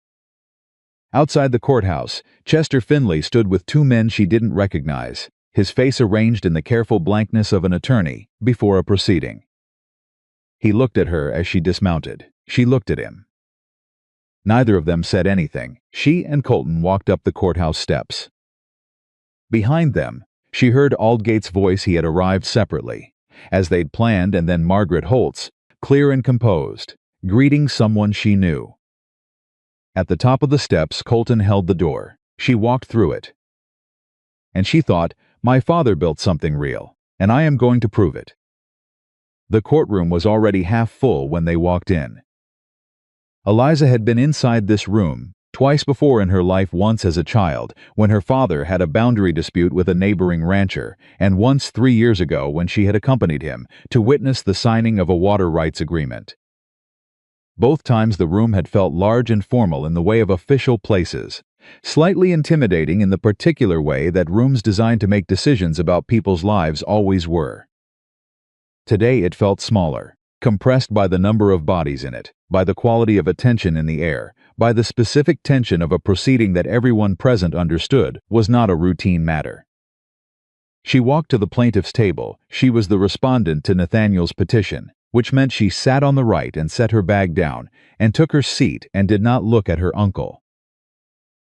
Outside the courthouse, Chester Finley stood with 2 men she didn't recognize, his face arranged in the careful blankness of an attorney, before a proceeding. He looked at her as she dismounted. She looked at him. Neither of them said anything. She and Colton walked up the courthouse steps. Behind them, she heard Aldgate's voice. He had arrived separately, as they'd planned, and then Margaret Holt's, clear and composed, greeting someone she knew. At the top of the steps, Colton held the door. She walked through it. And she thought, my father built something real, and I am going to prove it. The courtroom was already half full when they walked in. Eliza had been inside this room twice before in her life, once as a child, when her father had a boundary dispute with a neighboring rancher, and once 3 years ago when she had accompanied him to witness the signing of a water rights agreement. Both times the room had felt large and formal in the way of official places, slightly intimidating in the particular way that rooms designed to make decisions about people's lives always were. Today it felt smaller, compressed by the number of bodies in it, by the quality of attention in the air, by the specific tension of a proceeding that everyone present understood was not a routine matter. She walked to the plaintiff's table. She was the respondent to Nathaniel's petition, which meant she sat on the right and set her bag down, and took her seat and did not look at her uncle.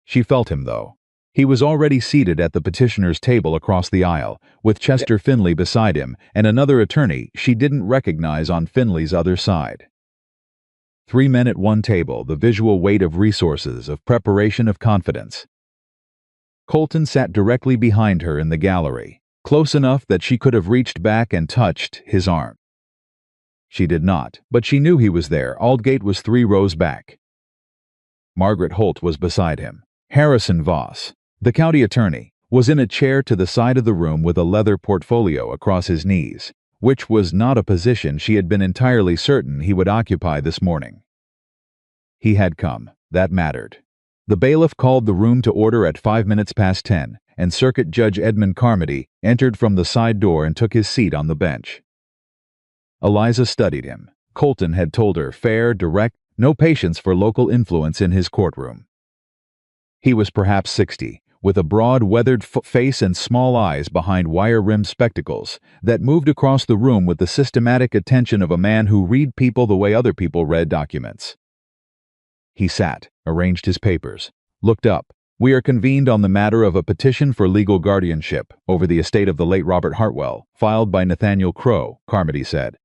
She felt him, though. He was already seated at the petitioner's table across the aisle, with Chester Finley beside him and another attorney she didn't recognize on Finley's other side. 3 men at one table, the visual weight of resources, of preparation, of confidence. Colton sat directly behind her in the gallery, close enough that she could have reached back and touched his arm. She did not, but she knew he was there. Aldgate was 3 rows back. Margaret Holt was beside him. Harrison Voss, the county attorney, was in a chair to the side of the room with a leather portfolio across his knees, which was not a position she had been entirely certain he would occupy this morning. He had come. That mattered. The bailiff called the room to order at 5 minutes past 10, and Circuit Judge Edmund Carmody entered from the side door and took his seat on the bench. Eliza studied him. Colton had told her, fair, direct, no patience for local influence in his courtroom. He was perhaps 60, with a broad, weathered face and small eyes behind wire-rimmed spectacles that moved across the room with the systematic attention of a man who read people the way other people read documents. He sat, arranged his papers, looked up. "We are convened on the matter of a petition for legal guardianship over the estate of the late Robert Hartwell, filed by Nathaniel Crowe," Carmody said.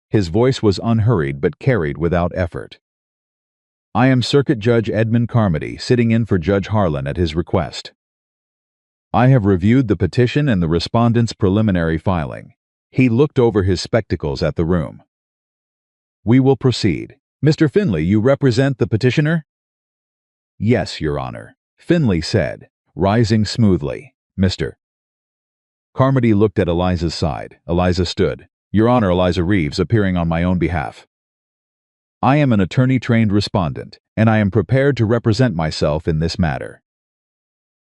His voice was unhurried but carried without effort. "I am Circuit Judge Edmund Carmody, sitting in for Judge Harlan at his request. I have reviewed the petition and the respondent's preliminary filing." He looked over his spectacles at the room. "We will proceed. Mr. Finley, you represent the petitioner?" "Yes, Your Honor," Finley said, rising smoothly. "Mr." Carmody looked at Eliza's side. Eliza stood. "Your Honor, Eliza Reeves, appearing on my own behalf. I am an attorney-trained respondent, and I am prepared to represent myself in this matter."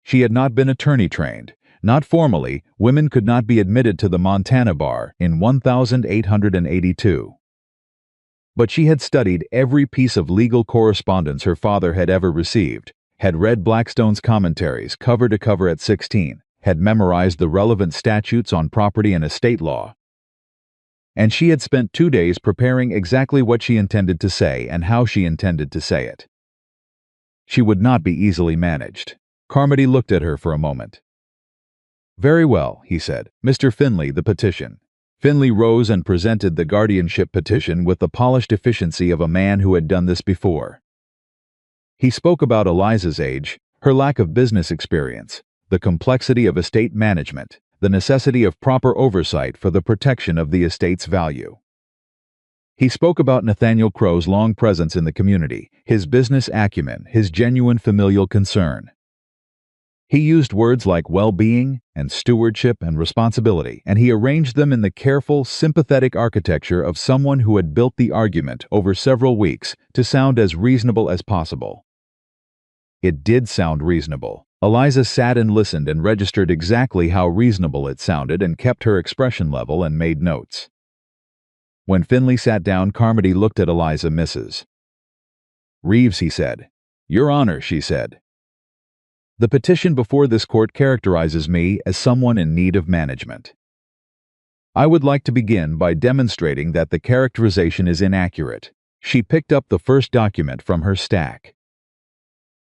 She had not been attorney-trained. Not formally, women could not be admitted to the Montana bar in 1882. But she had studied every piece of legal correspondence her father had ever received, had read Blackstone's commentaries cover to cover at 16, had memorized the relevant statutes on property and estate law. And she had spent 2 days preparing exactly what she intended to say and how she intended to say it. She would not be easily managed. Carmody looked at her for a moment. "Very well," he said. "Mr. Finley, the petition." Finley rose and presented the guardianship petition with the polished efficiency of a man who had done this before. He spoke about Eliza's age, her lack of business experience, the complexity of estate management, the necessity of proper oversight for the protection of the estate's value. He spoke about Nathaniel Crowe's long presence in the community, his business acumen, his genuine familial concern. He used words like well-being and stewardship and responsibility, and he arranged them in the careful, sympathetic architecture of someone who had built the argument over several weeks to sound as reasonable as possible. It did sound reasonable. Eliza sat and listened and registered exactly how reasonable it sounded and kept her expression level and made notes. When Finley sat down, Carmody looked at Eliza. "Mrs. Reeves," he said. "Your Honor," she said. "The petition before this court characterizes me as someone in need of management. I would like to begin by demonstrating that the characterization is inaccurate." She picked up the first document from her stack.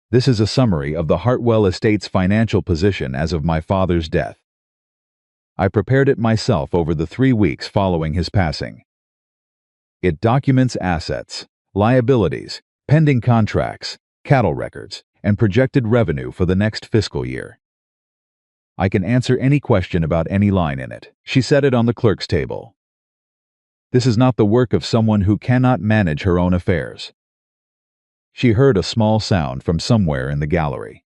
"This is a summary of the Hartwell estate's financial position as of my father's death. I prepared it myself over the 3 weeks following his passing. It documents assets, liabilities, pending contracts, cattle records, and projected revenue for the next fiscal year. I can answer any question about any line in it." She set it on the clerk's table. "This is not the work of someone who cannot manage her own affairs." She heard a small sound from somewhere in the gallery.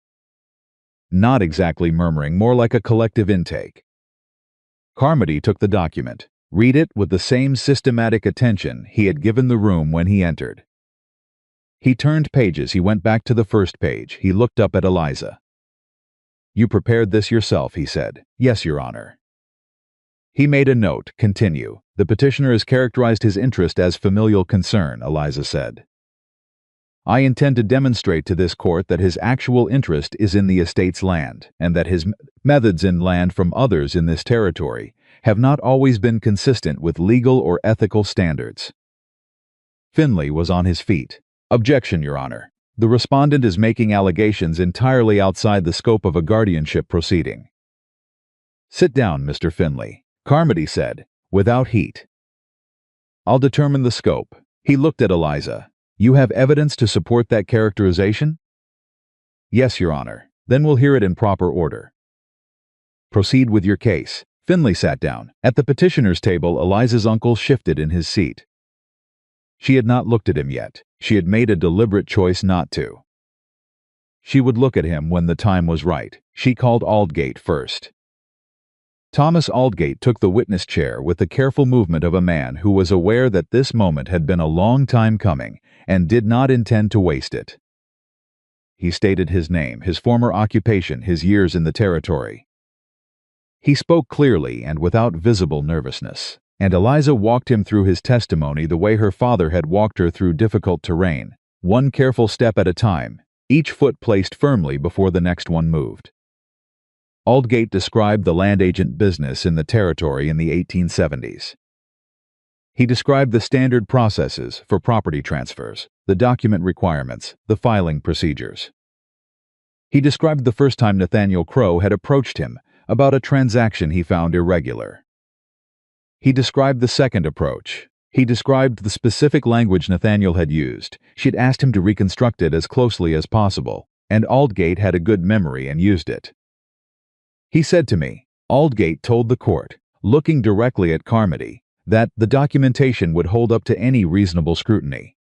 Not exactly murmuring, more like a collective intake. Carmody took the document, read it with the same systematic attention he had given the room when he entered. He turned pages. He went back to the first page. He looked up at Eliza. "You prepared this yourself," he said. "Yes, Your Honor." He made a note. "Continue. The petitioner has characterized his interest as familial concern," Eliza said. "I intend to demonstrate to this court that his actual interest is in the estate's land, and that his Methods in land from others in this territory have not always been consistent with legal or ethical standards. Finley was on his feet. Objection, Your Honor. The respondent is making allegations entirely outside the scope of a guardianship proceeding. Sit down, Mr. Finley, Carmody said, without heat. I'll determine the scope. He looked at Eliza. You have evidence to support that characterization? Yes, Your Honor. Then we'll hear it in proper order. Proceed with your case. Finley sat down. At the petitioner's table, Eliza's uncle shifted in his seat. She had not looked at him yet. She had made a deliberate choice not to. She would look at him when the time was right. She called Aldgate first. Thomas Aldgate took the witness chair with the careful movement of a man who was aware that this moment had been a long time coming and did not intend to waste it. He stated his name, his former occupation, his years in the territory. He spoke clearly and without visible nervousness, and Eliza walked him through his testimony the way her father had walked her through difficult terrain, one careful step at a time, each foot placed firmly before the next one moved. Aldgate described the land agent business in the territory in the 1870s. He described the standard processes for property transfers, the document requirements, the filing procedures. He described the first time Nathaniel Crow had approached him about a transaction he found irregular. He described the second approach. He described the specific language Nathaniel had used. She had asked him to reconstruct it as closely as possible, and Aldgate had a good memory and used it. He said to me, Aldgate told the court, looking directly at Carmody, that the documentation would hold up to any reasonable scrutiny.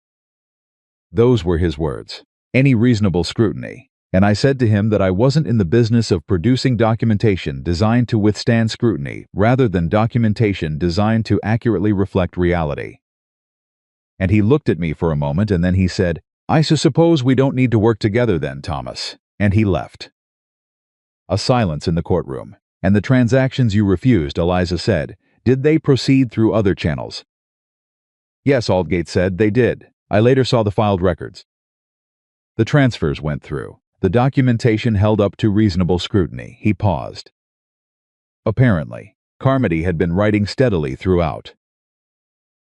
Those were his words, any reasonable scrutiny, and I said to him that I wasn't in the business of producing documentation designed to withstand scrutiny rather than documentation designed to accurately reflect reality. And he looked at me for a moment and then he said, I suppose we don't need to work together then, Thomas, and he left. A silence in the courtroom. And the transactions you refused, Eliza said, did they proceed through other channels? Yes, Aldgate said, they did. I later saw the filed records. The transfers went through. The documentation held up to reasonable scrutiny. He paused. Apparently, Carmody had been writing steadily throughout.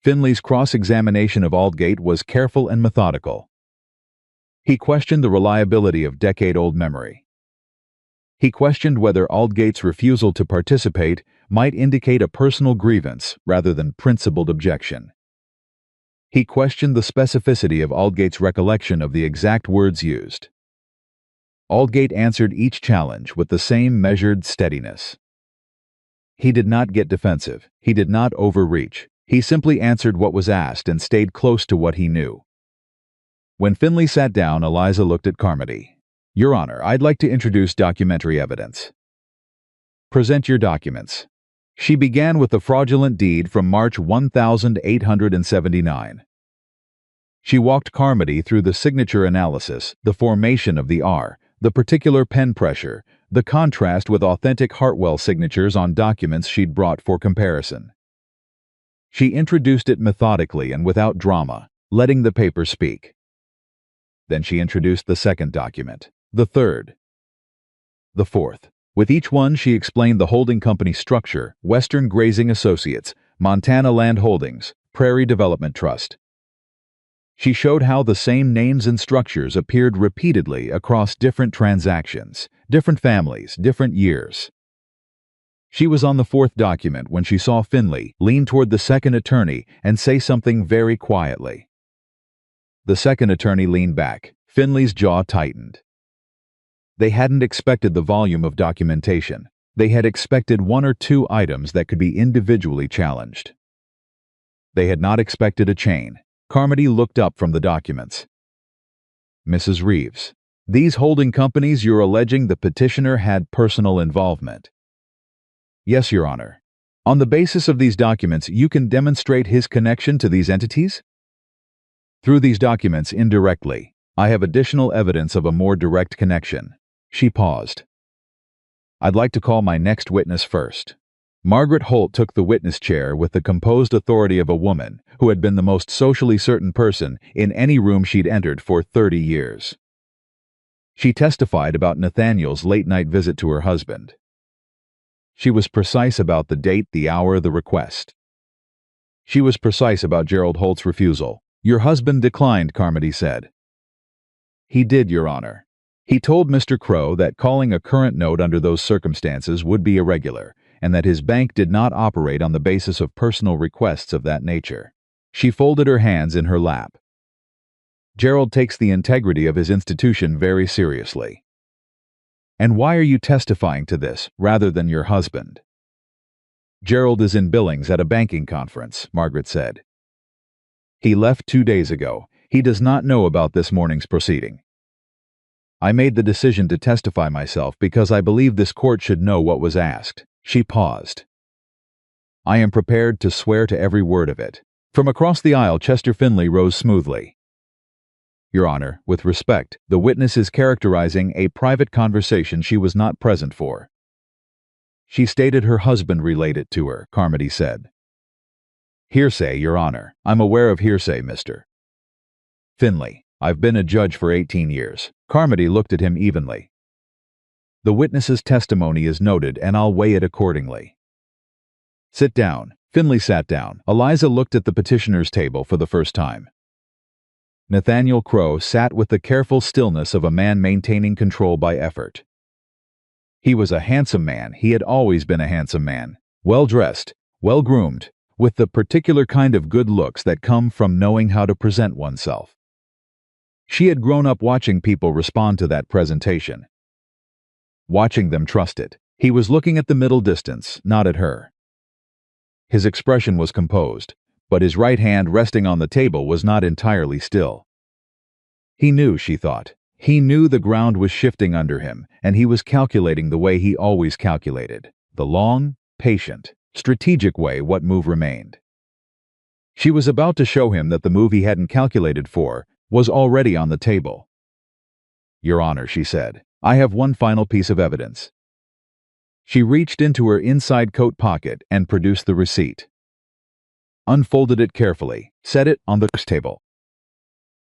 Finley's cross-examination of Aldgate was careful and methodical. He questioned the reliability of decade-old memory. He questioned whether Aldgate's refusal to participate might indicate a personal grievance rather than principled objection. He questioned the specificity of Aldgate's recollection of the exact words used. Aldgate answered each challenge with the same measured steadiness. He did not get defensive. He did not overreach. He simply answered what was asked and stayed close to what he knew. When Finley sat down, Eliza looked at Carmody. Your Honor, I'd like to introduce documentary evidence. Present your documents. She began with the fraudulent deed from March 1879. She walked Carmody through the signature analysis, the formation of the R, the particular pen pressure, the contrast with authentic Hartwell signatures on documents she'd brought for comparison. She introduced it methodically and without drama, letting the paper speak. Then she introduced the second document, the third, the fourth. With each one, she explained the holding company structure, Western Grazing Associates, Montana Land Holdings, Prairie Development Trust. She showed how the same names and structures appeared repeatedly across different transactions, different families, different years. She was on the fourth document when she saw Finley lean toward the second attorney and say something very quietly. The second attorney leaned back. Finley's jaw tightened. They hadn't expected the volume of documentation. They had expected one or two items that could be individually challenged. They had not expected a chain. Carmody looked up from the documents. Mrs. Reeves, these holding companies you're alleging the petitioner had personal involvement. Yes, Your Honor. On the basis of these documents, you can demonstrate his connection to these entities? Through these documents, indirectly, I have additional evidence of a more direct connection. She paused. I'd like to call my next witness first. Margaret Holt took the witness chair with the composed authority of a woman who had been the most socially certain person in any room she'd entered for 30 years. She testified about Nathaniel's late-night visit to her husband. She was precise about the date, the hour, the request. She was precise about Gerald Holt's refusal. "Your husband declined," Carmody said. "He did, Your Honor. He told Mr. Crow that calling a current note under those circumstances would be irregular, and that his bank did not operate on the basis of personal requests of that nature." She folded her hands in her lap. "Gerald takes the integrity of his institution very seriously." "And why are you testifying to this, rather than your husband?" "Gerald is in Billings at a banking conference," Margaret said. "He left 2 days ago. He does not know about this morning's proceeding. I made the decision to testify myself because I believe this court should know what was asked." She paused. "I am prepared to swear to every word of it." From across the aisle, Chester Finley rose smoothly. "Your Honor, with respect, the witness is characterizing a private conversation she was not present for." "She stated her husband relayed it to her," Carmody said. "Hearsay, Your Honor. I'm aware of hearsay, Mr. Finley. I've been a judge for 18 years. Carmody looked at him evenly. "The witness's testimony is noted, and I'll weigh it accordingly." "Sit down." Finley sat down. Eliza looked at the petitioner's table for the first time. Nathaniel Crow sat with the careful stillness of a man maintaining control by effort. He was a handsome man. He had always been a handsome man. Well-dressed, well-groomed, with the particular kind of good looks that come from knowing how to present oneself. She had grown up watching people respond to that presentation, watching them trust it. He was looking at the middle distance, not at her. His expression was composed, but his right hand resting on the table was not entirely still. He knew, she thought. He knew the ground was shifting under him, and he was calculating the way he always calculated. The long, patient, strategic way what move remained. She was about to show him that the move he hadn't calculated for was already on the table. "Your Honor," she said, "I have one final piece of evidence." She reached into her inside coat pocket and produced the receipt. Unfolded it carefully, set it on the table.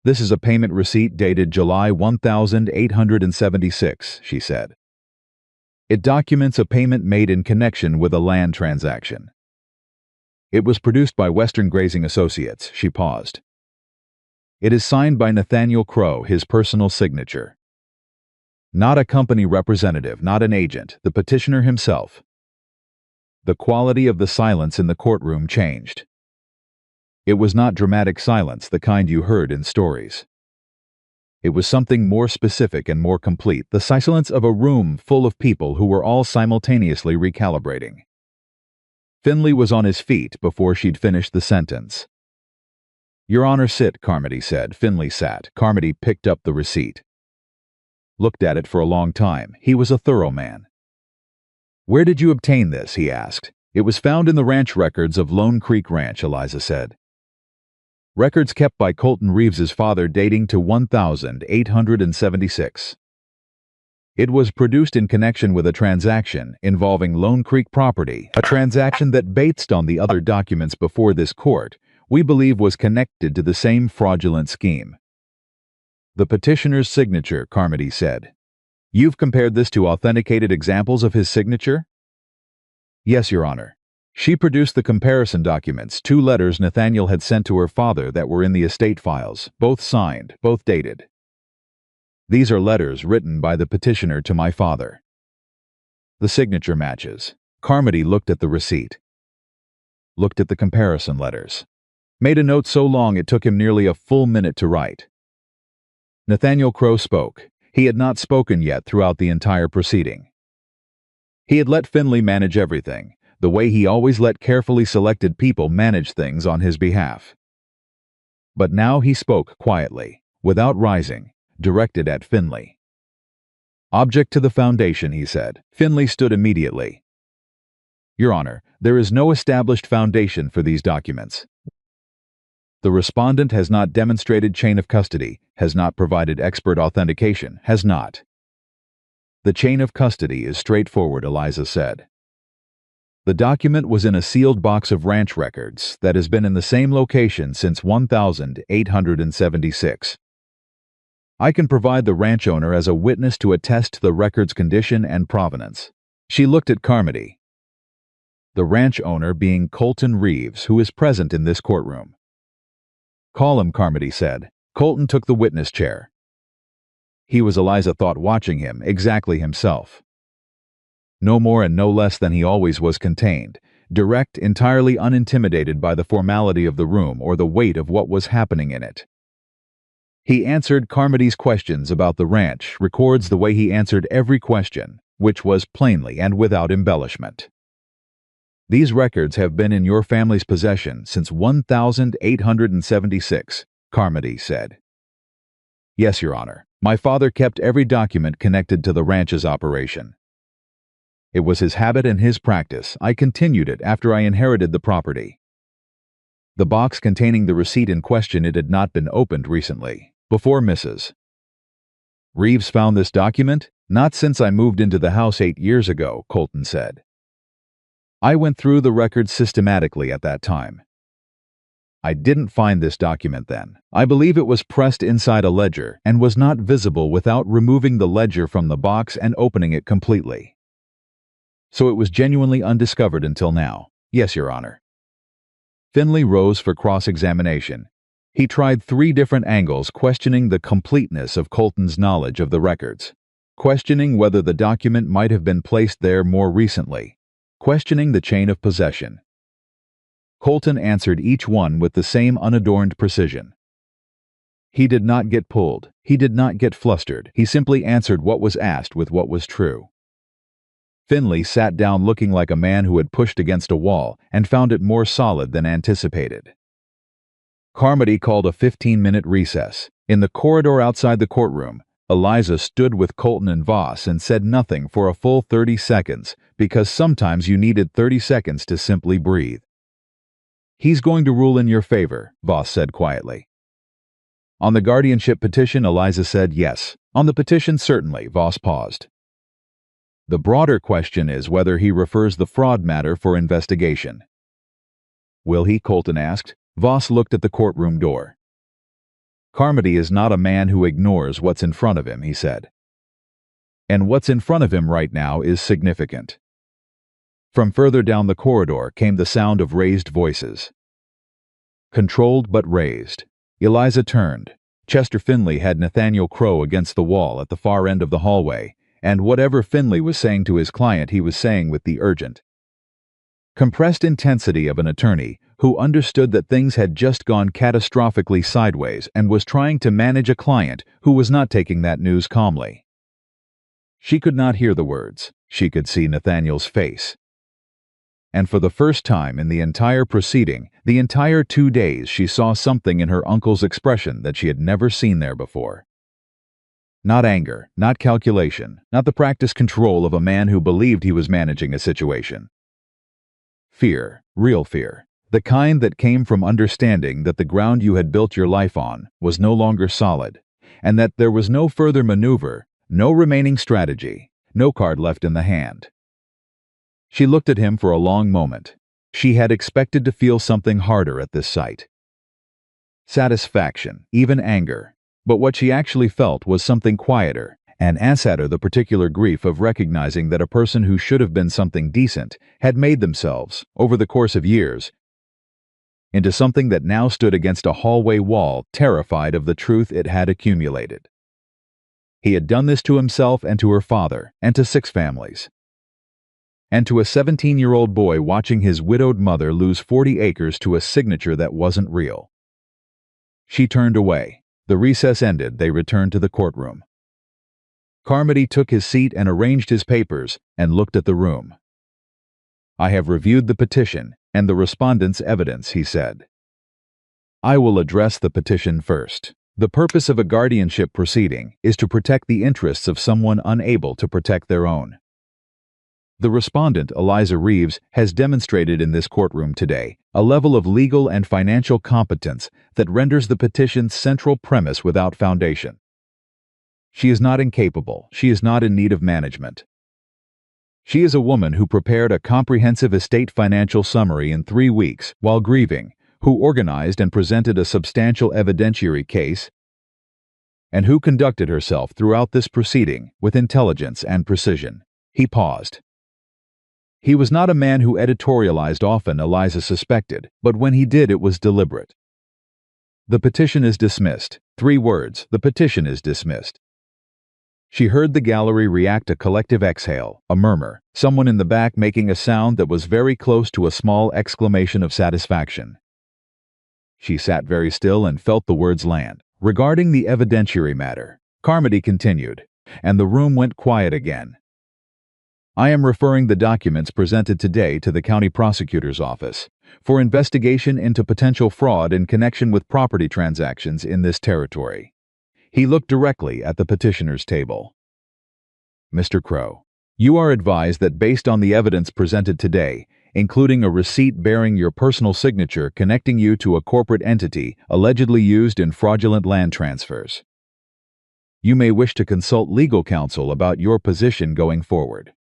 "This is a payment receipt dated July 1876, she said. "It documents a payment made in connection with a land transaction. It was produced by Western Grazing Associates." She paused. "It is signed by Nathaniel Crow, his personal signature. Not a company representative, not an agent, the petitioner himself." The quality of the silence in the courtroom changed. It was not dramatic silence, the kind you heard in stories. It was something more specific and more complete, the silence of a room full of people who were all simultaneously recalibrating. Finley was on his feet before she'd finished the sentence. "Your Honor, sit," Carmody said. Finley sat. Carmody picked up the receipt. Looked at it for a long time. He was a thorough man. "Where did you obtain this?" he asked. "It was found in the ranch records of Lone Creek Ranch," Eliza said. "Records kept by Colton Reeves's father dating to 1876. It was produced in connection with a transaction involving Lone Creek property, a transaction that, based on the other documents before this court, we believe was connected to the same fraudulent scheme." "The petitioner's signature," Carmody said. "You've compared this to authenticated examples of his signature?" "Yes, Your Honor." She produced the comparison documents, 2 letters Nathaniel had sent to her father that were in the estate files, both signed, both dated. "These are letters written by the petitioner to my father. The signature matches." Carmody looked at the receipt. Looked at the comparison letters. Made a note so long it took him nearly a full minute to write. Nathaniel Crow spoke. He had not spoken yet throughout the entire proceeding. He had let Finley manage everything, the way he always let carefully selected people manage things on his behalf. But now he spoke quietly, without rising, directed at Finley. "Object to the foundation," he said. Finley stood immediately. "Your Honor, there is no established foundation for these documents. The respondent has not demonstrated chain of custody, has not provided expert authentication, has not." "The chain of custody is straightforward," Eliza said. "The document was in a sealed box of ranch records that has been in the same location since 1876. I can provide the ranch owner as a witness to attest to the record's condition and provenance." She looked at Carmody. the ranch owner being Colton Reeves, who is present in this courtroom. "Call him," Carmody said. Colton took the witness chair. He was, Eliza thought, watching him, exactly himself. No more and no less than he always was, contained, direct, entirely unintimidated by the formality of the room or the weight of what was happening in it. He answered Carmody's questions about the ranch, records the way he answered every question, which was plainly and without embellishment. "These records have been in your family's possession since 1876, Carmody said. "Yes, Your Honor. My father kept every document connected to the ranch's operation. It was his habit and his practice. I continued it after I inherited the property." The box containing the receipt in question, it had not been opened recently, before Mrs. Reeves found this document? "Not since I moved into the house 8 years ago," Colton said. "I went through the records systematically at that time. I didn't find this document then. I believe it was pressed inside a ledger and was not visible without removing the ledger from the box and opening it completely. So it was genuinely undiscovered until now." "Yes, Your Honor." Finley rose for cross-examination. He tried 3 different angles, questioning the completeness of Colton's knowledge of the records, questioning whether the document might have been placed there more recently, questioning the chain of possession. Colton answered each one with the same unadorned precision. He did not get pulled. He did not get flustered. He simply answered what was asked with what was true. Finley sat down looking like a man who had pushed against a wall and found it more solid than anticipated. Carmody called a 15-minute recess. In the corridor outside the courtroom, Eliza stood with Colton and Voss and said nothing for a full 30 seconds, because sometimes you needed 30 seconds to simply breathe. "He's going to rule in your favor," Voss said quietly. "On the guardianship petition," Eliza said. "Yes. On the petition, certainly." Voss paused. "The broader question is whether he refers the fraud matter for investigation." "Will he?" Colton asked. Voss looked at the courtroom door. "Carmody is not a man who ignores what's in front of him," he said. "And what's in front of him right now is significant." From further down the corridor came the sound of raised voices. Controlled but raised. Eliza turned. Chester Finley had Nathaniel Crow against the wall at the far end of the hallway, and whatever Finley was saying to his client he was saying with the urgent, compressed intensity of an attorney who understood that things had just gone catastrophically sideways and was trying to manage a client who was not taking that news calmly. She could not hear the words. She could see Nathaniel's face. And for the first time in the entire proceeding, the entire 2 days, she saw something in her uncle's expression that she had never seen there before. Not anger, not calculation, not the practiced control of a man who believed he was managing a situation. Fear, real fear, the kind that came from understanding that the ground you had built your life on was no longer solid, and that there was no further maneuver, no remaining strategy, no card left in the hand. She looked at him for a long moment. She had expected to feel something harder at this sight. Satisfaction, even anger. But what she actually felt was something quieter, and sadder, the particular grief of recognizing that a person who should have been something decent had made themselves, over the course of years, into something that now stood against a hallway wall, terrified of the truth it had accumulated. He had done this to himself and to her father, and to 6 families. And to a 17-year-old boy watching his widowed mother lose 40 acres to a signature that wasn't real. She turned away. The recess ended, they returned to the courtroom. Carmody took his seat and arranged his papers and looked at the room. "I have reviewed the petition and the respondent's evidence," he said. "I will address the petition first. The purpose of a guardianship proceeding is to protect the interests of someone unable to protect their own. The respondent, Eliza Reeves, has demonstrated in this courtroom today a level of legal and financial competence that renders the petition's central premise without foundation. She is not incapable. She is not in need of management. She is a woman who prepared a comprehensive estate financial summary in 3 weeks while grieving, who organized and presented a substantial evidentiary case, and who conducted herself throughout this proceeding with intelligence and precision." He paused. He was not a man who editorialized often, Eliza suspected, but when he did, it was deliberate. The petition is dismissed. 3 words, the petition is dismissed. She heard the gallery react a collective exhale, a murmur, someone in the back making a sound that was very close to a small exclamation of satisfaction. She sat very still and felt the words land. Regarding the evidentiary matter, Carmody continued, and the room went quiet again. I am referring the documents presented today to the county prosecutor's office for investigation into potential fraud in connection with property transactions in this territory. He looked directly at the petitioner's table. Mr. Crow, you are advised that based on the evidence presented today, including a receipt bearing your personal signature connecting you to a corporate entity allegedly used in fraudulent land transfers, you may wish to consult legal counsel about your position going forward.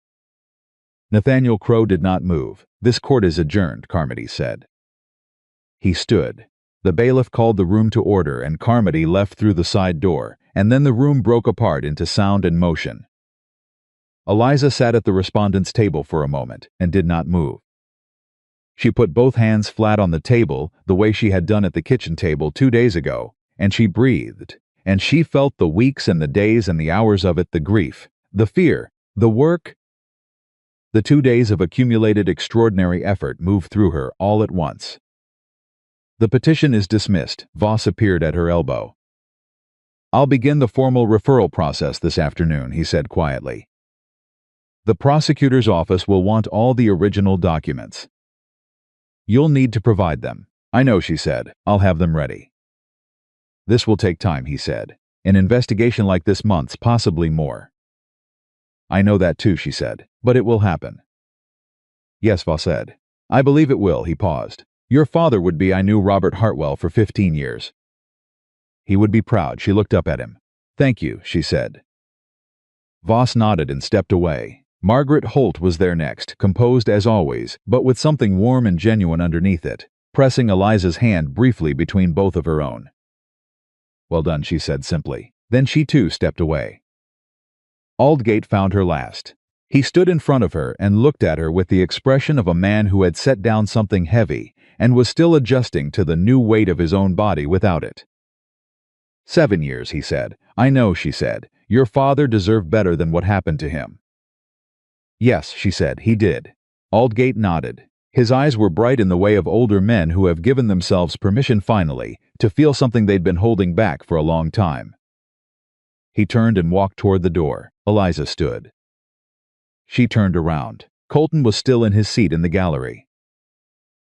Nathaniel Crow did not move. This court is adjourned, Carmody said. He stood. The bailiff called the room to order and Carmody left through the side door, and then the room broke apart into sound and motion. Eliza sat at the respondent's table for a moment and did not move. She put both hands flat on the table, the way she had done at the kitchen table 2 days ago, and she breathed, and she felt the weeks and the days and the hours of it, the grief, the fear, the work. The 2 days of accumulated extraordinary effort moved through her all at once. The petition is dismissed. Voss appeared at her elbow. I'll begin the formal referral process this afternoon, he said quietly. The prosecutor's office will want all the original documents. You'll need to provide them. I know, she said. I'll have them ready. This will take time, he said. An investigation like this, months, possibly more. I know that too, she said, but it will happen. Yes, Voss said. I believe it will, he paused. Your father would be. I knew Robert Hartwell for 15 years. He would be proud. She looked up at him. Thank you, she said. Voss nodded and stepped away. Margaret Holt was there next, composed as always, but with something warm and genuine underneath it, pressing Eliza's hand briefly between both of her own. Well done, she said simply. Then she too stepped away. Aldgate found her last. He stood in front of her and looked at her with the expression of a man who had set down something heavy and was still adjusting to the new weight of his own body without it. 7 years, he said. I know, she said. Your father deserved better than what happened to him. Yes, she said, he did. Aldgate nodded. His eyes were bright in the way of older men who have given themselves permission finally to feel something they'd been holding back for a long time. He turned and walked toward the door. Eliza stood. She turned around. Colton was still in his seat in the gallery.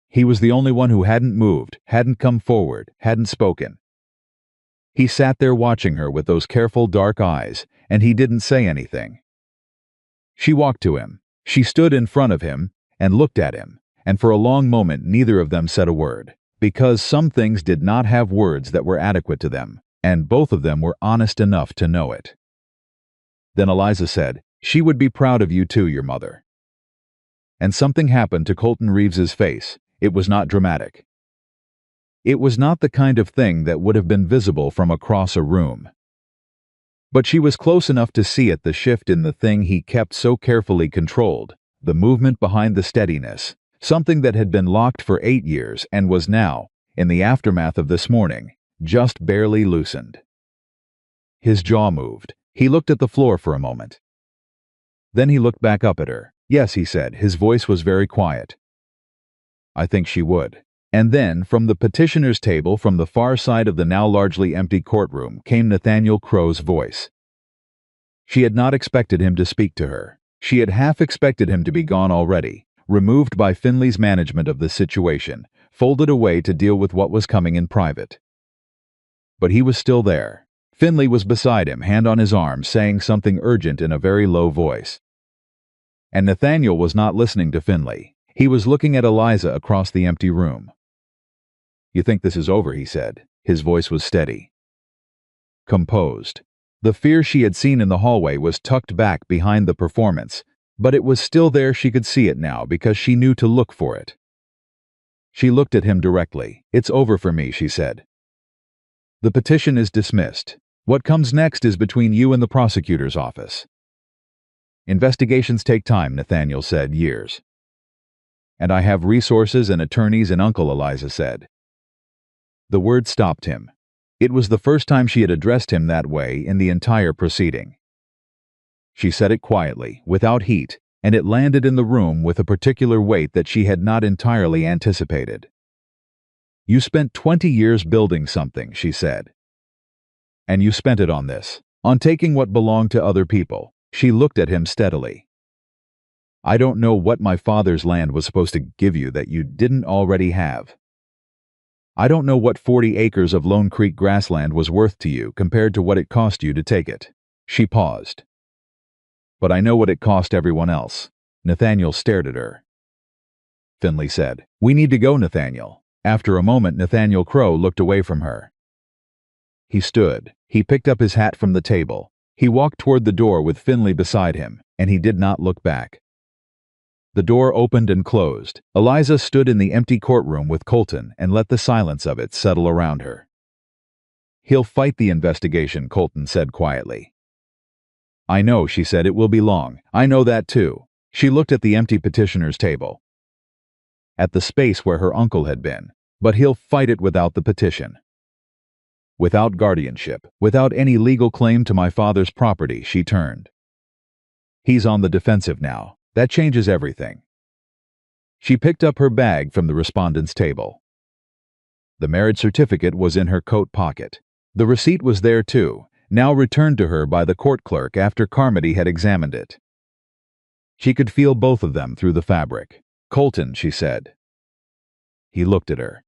He was the only one who hadn't moved, hadn't come forward, hadn't spoken. He sat there watching her with those careful dark eyes, and he didn't say anything. She walked to him. She stood in front of him and looked at him, and for a long moment neither of them said a word, because some things did not have words that were adequate to them, and both of them were honest enough to know it. Then Eliza said, She would be proud of you too, your mother. And something happened to Colton Reeves's face. It was not dramatic. It was not the kind of thing that would have been visible from across a room. But she was close enough to see it, the shift in the thing he kept so carefully controlled, the movement behind the steadiness, something that had been locked for 8 years and was now, in the aftermath of this morning, just barely loosened. His jaw moved. He looked at the floor for a moment. Then he looked back up at her. Yes, he said. His voice was very quiet. I think she would. And then, from the petitioner's table from the far side of the now largely empty courtroom, came Nathaniel Crow's voice. She had not expected him to speak to her. She had half expected him to be gone already, removed by Finley's management of the situation, folded away to deal with what was coming in private. But he was still there. Finley was beside him, hand on his arm, saying something urgent in a very low voice. And Nathaniel was not listening to Finley. He was looking at Eliza across the empty room. You think this is over, he said. His voice was steady. Composed. The fear she had seen in the hallway was tucked back behind the performance, but it was still there. She could see it now because she knew to look for it. She looked at him directly. It's over for me, she said. The petition is dismissed. What comes next is between you and the prosecutor's office. Investigations take time, Nathaniel said, years. And I have resources and attorneys and Uncle, Eliza said. The word stopped him. It was the first time she had addressed him that way in the entire proceeding. She said it quietly, without heat, and it landed in the room with a particular weight that she had not entirely anticipated. You spent 20 years building something, she said. And you spent it on this, on taking what belonged to other people. She looked at him steadily. I don't know what my father's land was supposed to give you that you didn't already have. I don't know what 40 acres of Lone Creek grassland was worth to you compared to what it cost you to take it. She paused. But I know what it cost everyone else. Nathaniel stared at her. Finley said, We need to go, Nathaniel. After a moment, Nathaniel Crow looked away from her. He stood. He picked up his hat from the table. He walked toward the door with Finley beside him, and he did not look back. The door opened and closed. Eliza stood in the empty courtroom with Colton and let the silence of it settle around her. He'll fight the investigation, Colton said quietly. I know, she said, it will be long. I know that too. She looked at the empty petitioner's table, at the space where her uncle had been, but he'll fight it without the petition. Without guardianship, without any legal claim to my father's property, she turned. He's on the defensive now. That changes everything. She picked up her bag from the respondent's table. The marriage certificate was in her coat pocket. The receipt was there too, now returned to her by the court clerk after Carmody had examined it. She could feel both of them through the fabric. Colton, she said. He looked at her.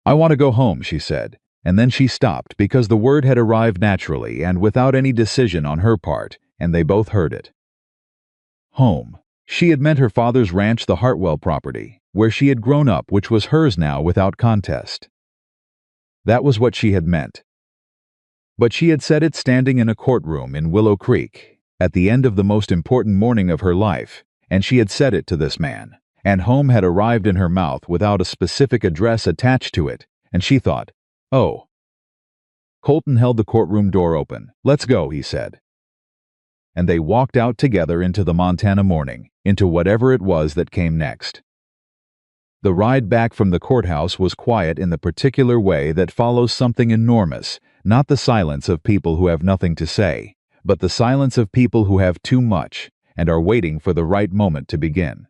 I want to go home, she said, and then she stopped because the word had arrived naturally and without any decision on her part, and they both heard it. Home. She had meant her father's ranch, the Hartwell property, where she had grown up, which was hers now without contest. That was what she had meant. But she had said it standing in a courtroom in Willow Creek, at the end of the most important morning of her life, and she had said it to this man, and home had arrived in her mouth without a specific address attached to it, and she thought, oh. Colton held the courtroom door open. Let's go, he said. And they walked out together into the Montana morning, into whatever it was that came next. The ride back from the courthouse was quiet in the particular way that follows something enormous, not the silence of people who have nothing to say, but the silence of people who have too much and are waiting for the right moment to begin.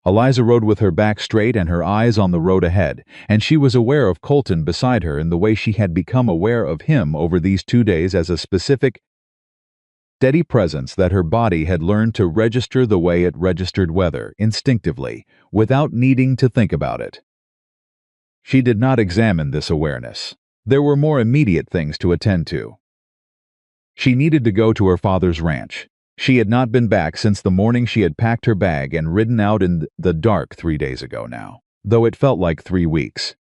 Eliza rode with her back straight and her eyes on the road ahead, and she was aware of Colton beside her in the way she had become aware of him over these 2 days as a specific, steady presence that her body had learned to register the way it registered weather, instinctively, without needing to think about it. She did not examine this awareness. There were more immediate things to attend to. She needed to go to her father's ranch. She had not been back since the morning she had packed her bag and ridden out in the dark 3 days ago now, though it felt like 3 weeks.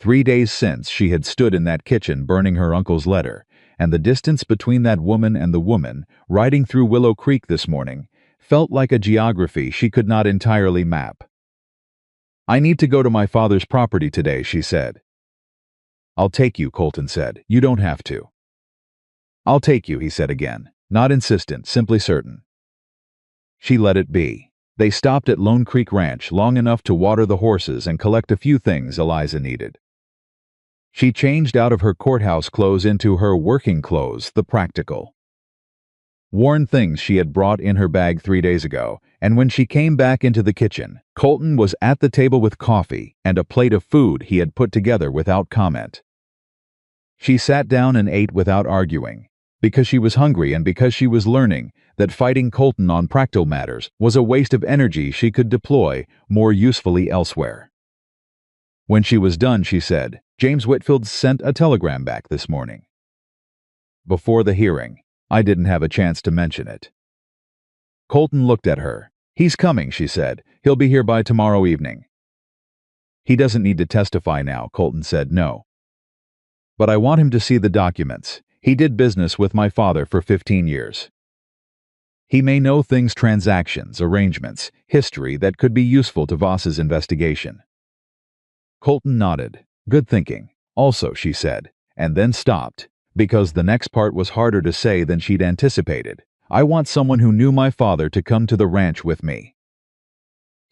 3 days since she had stood in that kitchen burning her uncle's letter, and the distance between that woman and the woman, riding through Willow Creek this morning, felt like a geography she could not entirely map. I need to go to my father's property today, she said. I'll take you, Colton said. You don't have to. I'll take you, he said again, not insistent, simply certain. She let it be. They stopped at Lone Creek Ranch long enough to water the horses and collect a few things Eliza needed. She changed out of her courthouse clothes into her working clothes, the practical, worn things she had brought in her bag 3 days ago, and when she came back into the kitchen, Colton was at the table with coffee and a plate of food he had put together without comment. She sat down and ate without arguing, because she was hungry and because she was learning that fighting Colton on practical matters was a waste of energy she could deploy more usefully elsewhere. When she was done, she said, James Whitfield sent a telegram back this morning. Before the hearing, I didn't have a chance to mention it. Colton looked at her. He's coming, she said. He'll be here by tomorrow evening. He doesn't need to testify now, Colton said. No. But I want him to see the documents. He did business with my father for 15 years. He may know things, transactions, arrangements, history that could be useful to Voss's investigation. Colton nodded. Good thinking. Also, she said, and then stopped, because the next part was harder to say than she'd anticipated. I want someone who knew my father to come to the ranch with me.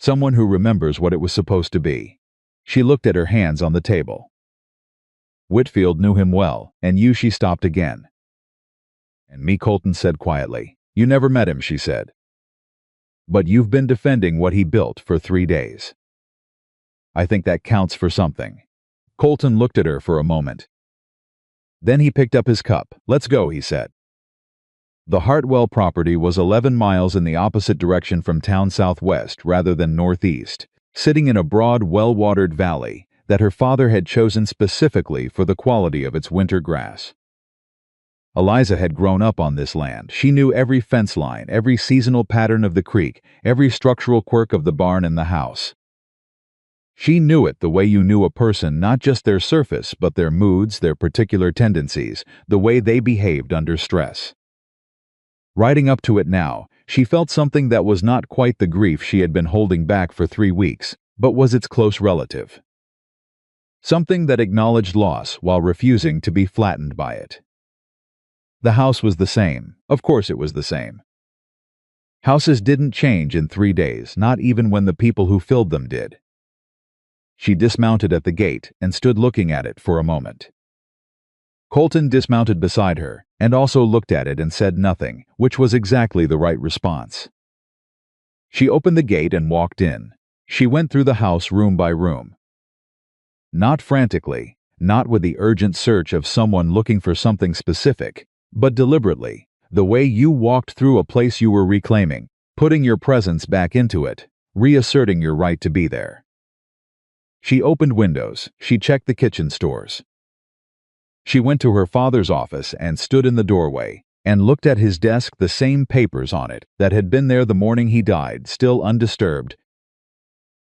Someone who remembers what it was supposed to be. She looked at her hands on the table. Whitfield knew him well, and you, she stopped again. And me, Colton said quietly. You never met him, she said. But you've been defending what he built for 3 days. I think that counts for something. Colton looked at her for a moment. Then he picked up his cup. Let's go, he said. The Hartwell property was 11 miles in the opposite direction from town, southwest rather than northeast, sitting in a broad, well-watered valley that her father had chosen specifically for the quality of its winter grass. Eliza had grown up on this land. She knew every fence line, every seasonal pattern of the creek, every structural quirk of the barn and the house. She knew it the way you knew a person, not just their surface, but their moods, their particular tendencies, the way they behaved under stress. Riding up to it now, she felt something that was not quite the grief she had been holding back for 3 weeks, but was its close relative. Something that acknowledged loss while refusing to be flattened by it. The house was the same. Of course it was the same. Houses didn't change in 3 days, not even when the people who filled them did. She dismounted at the gate and stood looking at it for a moment. Colton dismounted beside her and also looked at it and said nothing, which was exactly the right response. She opened the gate and walked in. She went through the house room by room. Not frantically, not with the urgent search of someone looking for something specific, but deliberately, the way you walked through a place you were reclaiming, putting your presence back into it, reasserting your right to be there. She opened windows. She checked the kitchen stores. She went to her father's office and stood in the doorway and looked at his desk, the same papers on it that had been there the morning he died, still undisturbed,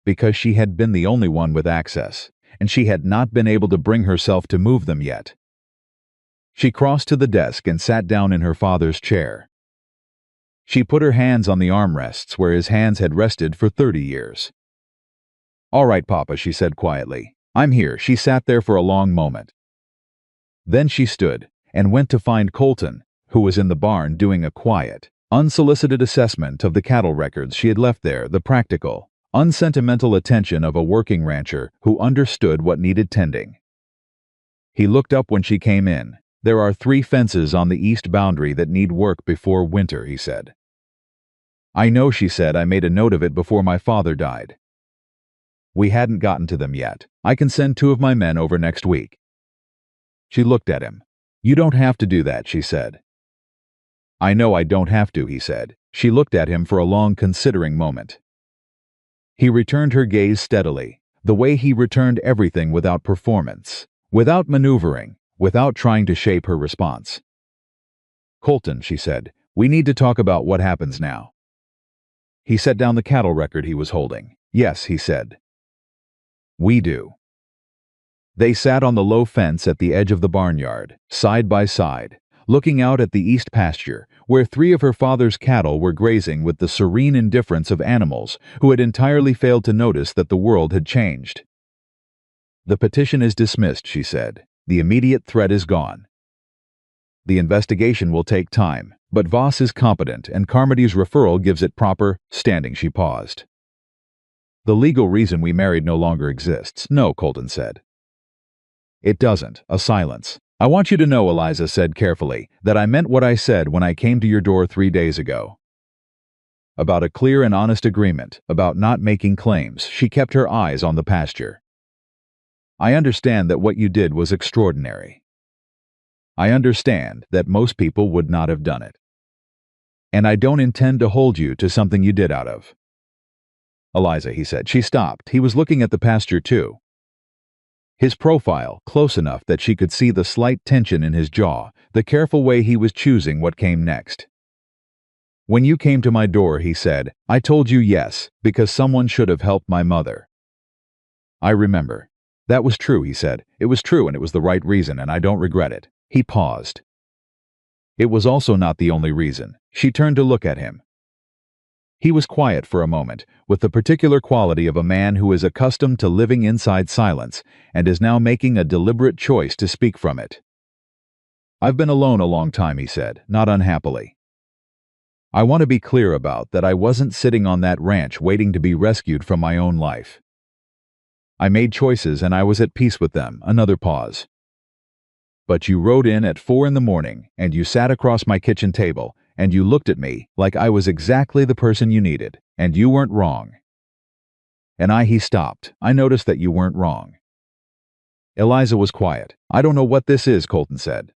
because she had been the only one with access, and she had not been able to bring herself to move them yet. She crossed to the desk and sat down in her father's chair. She put her hands on the armrests where his hands had rested for 30 years. All right, Papa, she said quietly. I'm here. She sat there for a long moment. Then she stood and went to find Colton, who was in the barn doing a quiet, unsolicited assessment of the cattle records she had left there, the practical, unsentimental attention of a working rancher who understood what needed tending. He looked up when she came in. There are 3 fences on the east boundary that need work before winter, he said. I know, she said. I made a note of it before my father died. We hadn't gotten to them yet. I can send 2 of my men over next week. She looked at him. You don't have to do that, she said. I know I don't have to, he said. She looked at him for a long considering moment. He returned her gaze steadily, the way he returned everything without performance, without maneuvering, without trying to shape her response. Colton, she said, we need to talk about what happens now. He set down the cattle record he was holding. Yes, he said. We do. They sat on the low fence at the edge of the barnyard, side by side, looking out at the east pasture, where 3 of her father's cattle were grazing with the serene indifference of animals who had entirely failed to notice that the world had changed. The petition is dismissed, she said. The immediate threat is gone. The investigation will take time, but Voss is competent and Carmody's referral gives it proper standing. She paused. The legal reason we married no longer exists. No, Colton said. It doesn't. A silence. I want you to know, Eliza said carefully, that I meant what I said when I came to your door 3 days ago. About a clear and honest agreement, about not making claims. She kept her eyes on the pasture. I understand that what you did was extraordinary. I understand that most people would not have done it. And I don't intend to hold you to something you did out of. Eliza, he said. She stopped. He was looking at the pasture too. His profile, close enough that she could see the slight tension in his jaw, the careful way he was choosing what came next. When you came to my door, he said, I told you yes, because someone should have helped my mother. I remember. That was true, he said. It was true and it was the right reason, and I don't regret it. He paused. It was also not the only reason. She turned to look at him. He was quiet for a moment, with the particular quality of a man who is accustomed to living inside silence and is now making a deliberate choice to speak from it. I've been alone a long time, he said, not unhappily. I want to be clear about that I wasn't sitting on that ranch waiting to be rescued from my own life. I made choices and I was at peace with them." Another pause. "But you rode in at 4 in the morning, and you sat across my kitchen table, and you looked at me like I was exactly the person you needed, and you weren't wrong." He stopped. "I noticed that you weren't wrong." Eliza was quiet. "I don't know what this is," Colton said.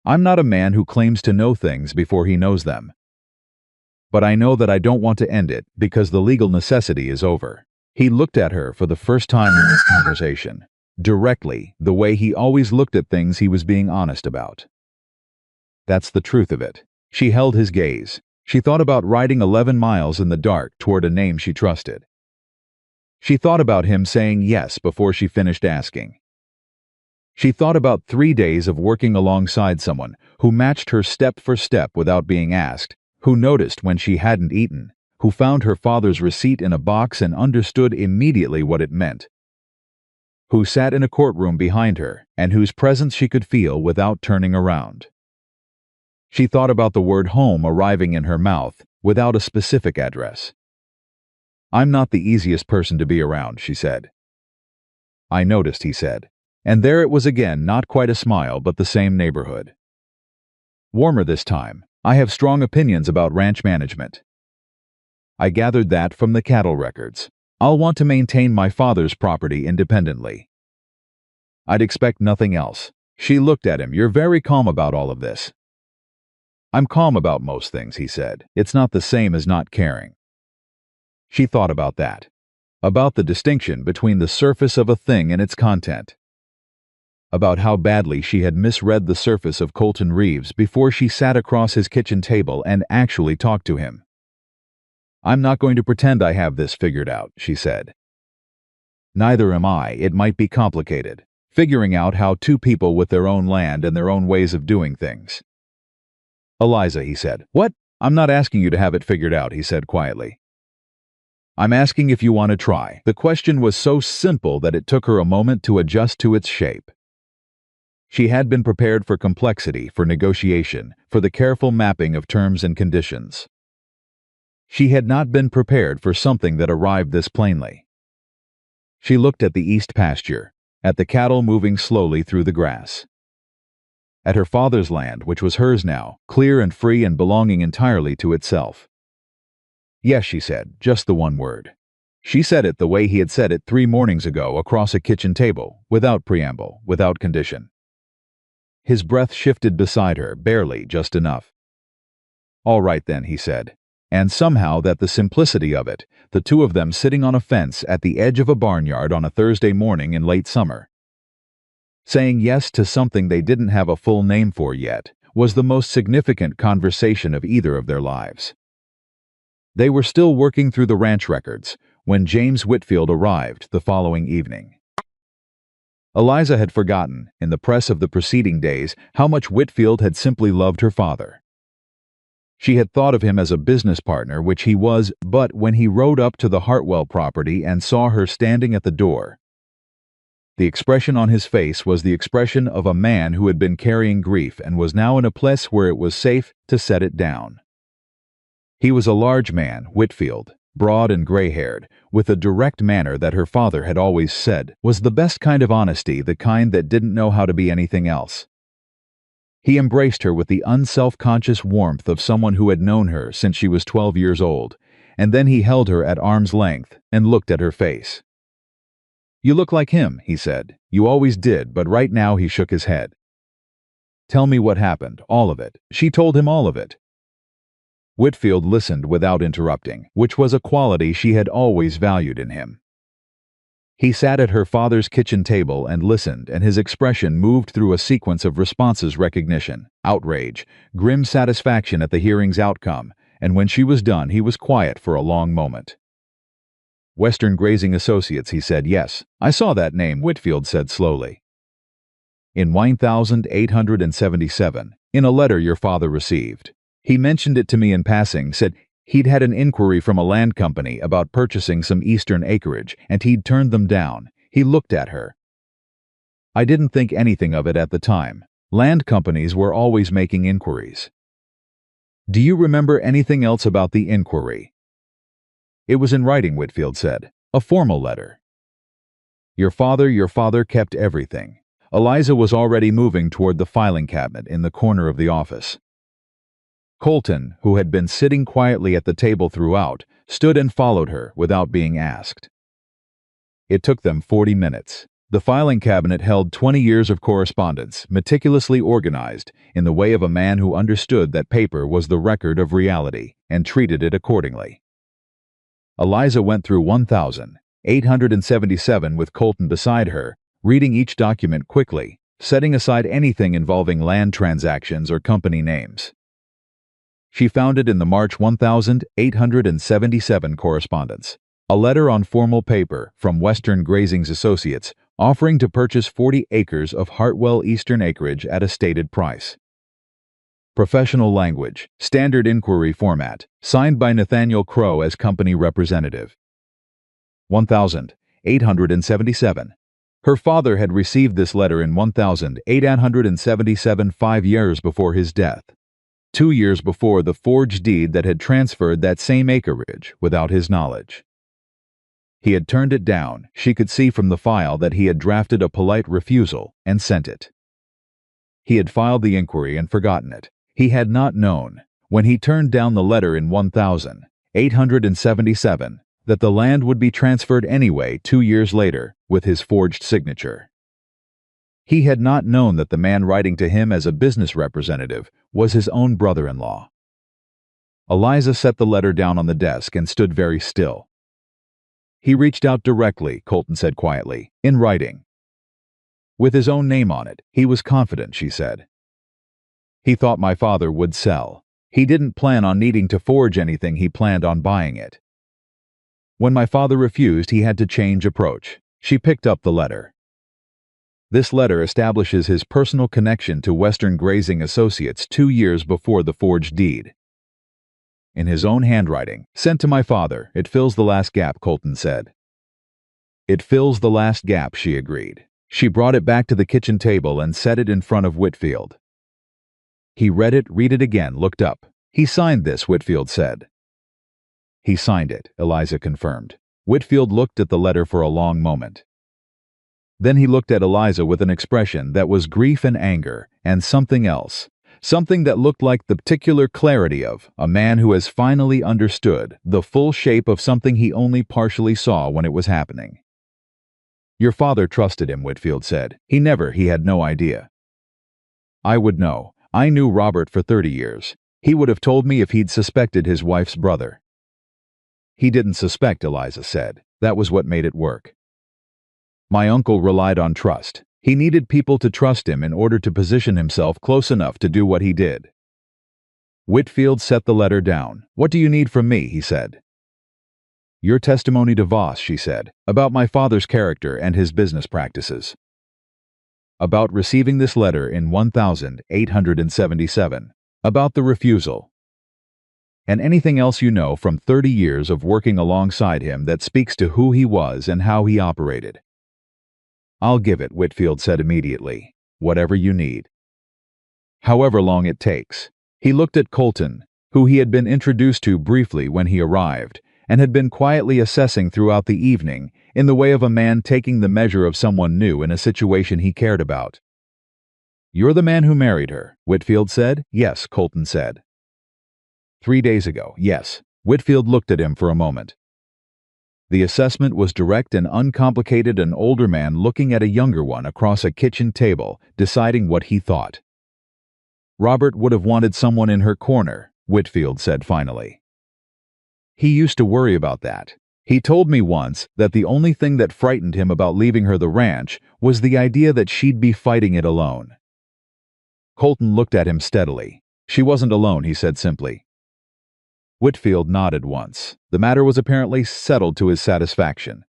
"I'm not a man who claims to know things before he knows them. But I know that I don't want to end it because the legal necessity is over." He looked at her for the first time in this conversation, directly, the way he always looked at things he was being honest about. That's the truth of it. She held his gaze. She thought about riding 11 miles in the dark toward a name she trusted. She thought about him saying yes before she finished asking. She thought about 3 days of working alongside someone who matched her step for step without being asked, who noticed when she hadn't eaten, who found her father's receipt in a box and understood immediately what it meant, who sat in a courtroom behind her and whose presence she could feel without turning around. She thought about the word home arriving in her mouth without a specific address. "I'm not the easiest person to be around," she said. "I noticed," he said. And there it was again, not quite a smile, but the same neighborhood. Warmer this time. "I have strong opinions about ranch management. I gathered that from the cattle records. I'll want to maintain my father's property independently. I'd expect nothing else." She looked at him. "You're very calm about all of this." "I'm calm about most things," he said. "It's not the same as not caring." She thought about that. About the distinction between the surface of a thing and its content. About how badly she had misread the surface of Colton Reeves before she sat across his kitchen table and actually talked to him. "I'm not going to pretend I have this figured out," she said. "Neither am I. It might be complicated. Figuring out how two people with their own land and their own ways of doing things." "Eliza," he said. "What?" "I'm not asking you to have it figured out," he said quietly. "I'm asking if you want to try." The question was so simple that it took her a moment to adjust to its shape. She had been prepared for complexity, for negotiation, for the careful mapping of terms and conditions. She had not been prepared for something that arrived this plainly. She looked at the east pasture, at the cattle moving slowly through the grass. At her father's land, which was hers now, clear and free and belonging entirely to itself. "Yes," she said, just the one word. She said it the way he had said it 3 mornings ago across a kitchen table, without preamble, without condition. His breath shifted beside her, barely, just enough. "All right then," he said. And somehow that the simplicity of it, the two of them sitting on a fence at the edge of a barnyard on a Thursday morning in late summer, saying yes to something they didn't have a full name for yet, was the most significant conversation of either of their lives. They were still working through the ranch records when James Whitfield arrived the following evening. Eliza had forgotten, in the press of the preceding days, how much Whitfield had simply loved her father. She had thought of him as a business partner, which he was, but when he rode up to the Hartwell property and saw her standing at the door, the expression on his face was the expression of a man who had been carrying grief and was now in a place where it was safe to set it down. He was a large man, Whitfield, broad and gray-haired, with a direct manner that her father had always said was the best kind of honesty, the kind that didn't know how to be anything else. He embraced her with the unself-conscious warmth of someone who had known her since she was 12 years old, and then he held her at arm's length and looked at her face. "You look like him," he said. "You always did, but right now," he shook his head. "Tell me what happened, all of it." She told him all of it. Whitfield listened without interrupting, which was a quality she had always valued in him. He sat at her father's kitchen table and listened, and his expression moved through a sequence of responses: recognition, outrage, grim satisfaction at the hearing's outcome, and when she was done he was quiet for a long moment. "Western Grazing Associates," he said. "Yes, I saw that name," Whitfield said slowly. "In 1877, in a letter your father received. He mentioned it to me in passing, said he'd had an inquiry from a land company about purchasing some eastern acreage, and he'd turned them down." He looked at her. "I didn't think anything of it at the time. Land companies were always making inquiries." Do you remember anything else about the inquiry? It was in writing, Whitfield said. A formal letter. Your father kept everything. Eliza was already moving toward the filing cabinet in the corner of the office. Colton, who had been sitting quietly at the table throughout, stood and followed her without being asked. It took them 40 minutes. The filing cabinet held 20 years of correspondence, meticulously organized, in the way of a man who understood that paper was the record of reality and treated it accordingly. Eliza went through 1,877 with Colton beside her, reading each document quickly, setting aside anything involving land transactions or company names. She found it in the March 1,877 correspondence, a letter on formal paper from Western Grazing's Associates offering to purchase 40 acres of Hartwell Eastern acreage at a stated price. Professional language, standard inquiry format, signed by Nathaniel Crowe as company representative. 1,877. Her father had received this letter in 1,877 5 years before his death. 2 years before the forged deed that had transferred that same acreage without his knowledge. He had turned it down. She could see from the file that he had drafted a polite refusal and sent it. He had filed the inquiry and forgotten it. He had not known, when he turned down the letter in 1,877, that the land would be transferred anyway 2 years later with his forged signature. He had not known that the man writing to him as a business representative was his own brother-in-law. Eliza set the letter down on the desk and stood very still. He reached out directly, Colton said quietly, in writing. With his own name on it, he was confident, she said. He thought my father would sell. He didn't plan on needing to forge anything, he planned on buying it. When my father refused, he had to change approach. She picked up the letter. This letter establishes his personal connection to Western Grazing Associates 2 years before the forged deed. In his own handwriting, sent to my father, it fills the last gap, Colton said. It fills the last gap, she agreed. She brought it back to the kitchen table and set it in front of Whitfield. He read it again, looked up. He signed this, Whitfield said. He signed it, Eliza confirmed. Whitfield looked at the letter for a long moment. Then he looked at Eliza with an expression that was grief and anger, and something else, something that looked like the particular clarity of a man who has finally understood the full shape of something he only partially saw when it was happening. Your father trusted him, Whitfield said. He had no idea. I would know. I knew Robert for 30 years. He would have told me if he'd suspected his wife's brother. He didn't suspect, Eliza said. That was what made it work. My uncle relied on trust. He needed people to trust him in order to position himself close enough to do what he did. Whitfield set the letter down. What do you need from me? He said. Your testimony to Voss, she said, about my father's character and his business practices. About receiving this letter in 1,877. About the refusal. And anything else you know from 30 years of working alongside him that speaks to who he was and how he operated. I'll give it, Whitfield said immediately. Whatever you need. However long it takes. He looked at Colton, who he had been introduced to briefly when he arrived, and had been quietly assessing throughout the evening in the way of a man taking the measure of someone new in a situation he cared about. You're the man who married her, Whitfield said. Yes, Colton said. 3 days ago, yes. Whitfield looked at him for a moment. The assessment was direct and uncomplicated, an older man looking at a younger one across a kitchen table, deciding what he thought. Robert would have wanted someone in her corner, Whitfield said finally. He used to worry about that. He told me once that the only thing that frightened him about leaving her the ranch was the idea that she'd be fighting it alone. Colton looked at him steadily. She wasn't alone, he said simply. Whitfield nodded once. The matter was apparently settled to his satisfaction.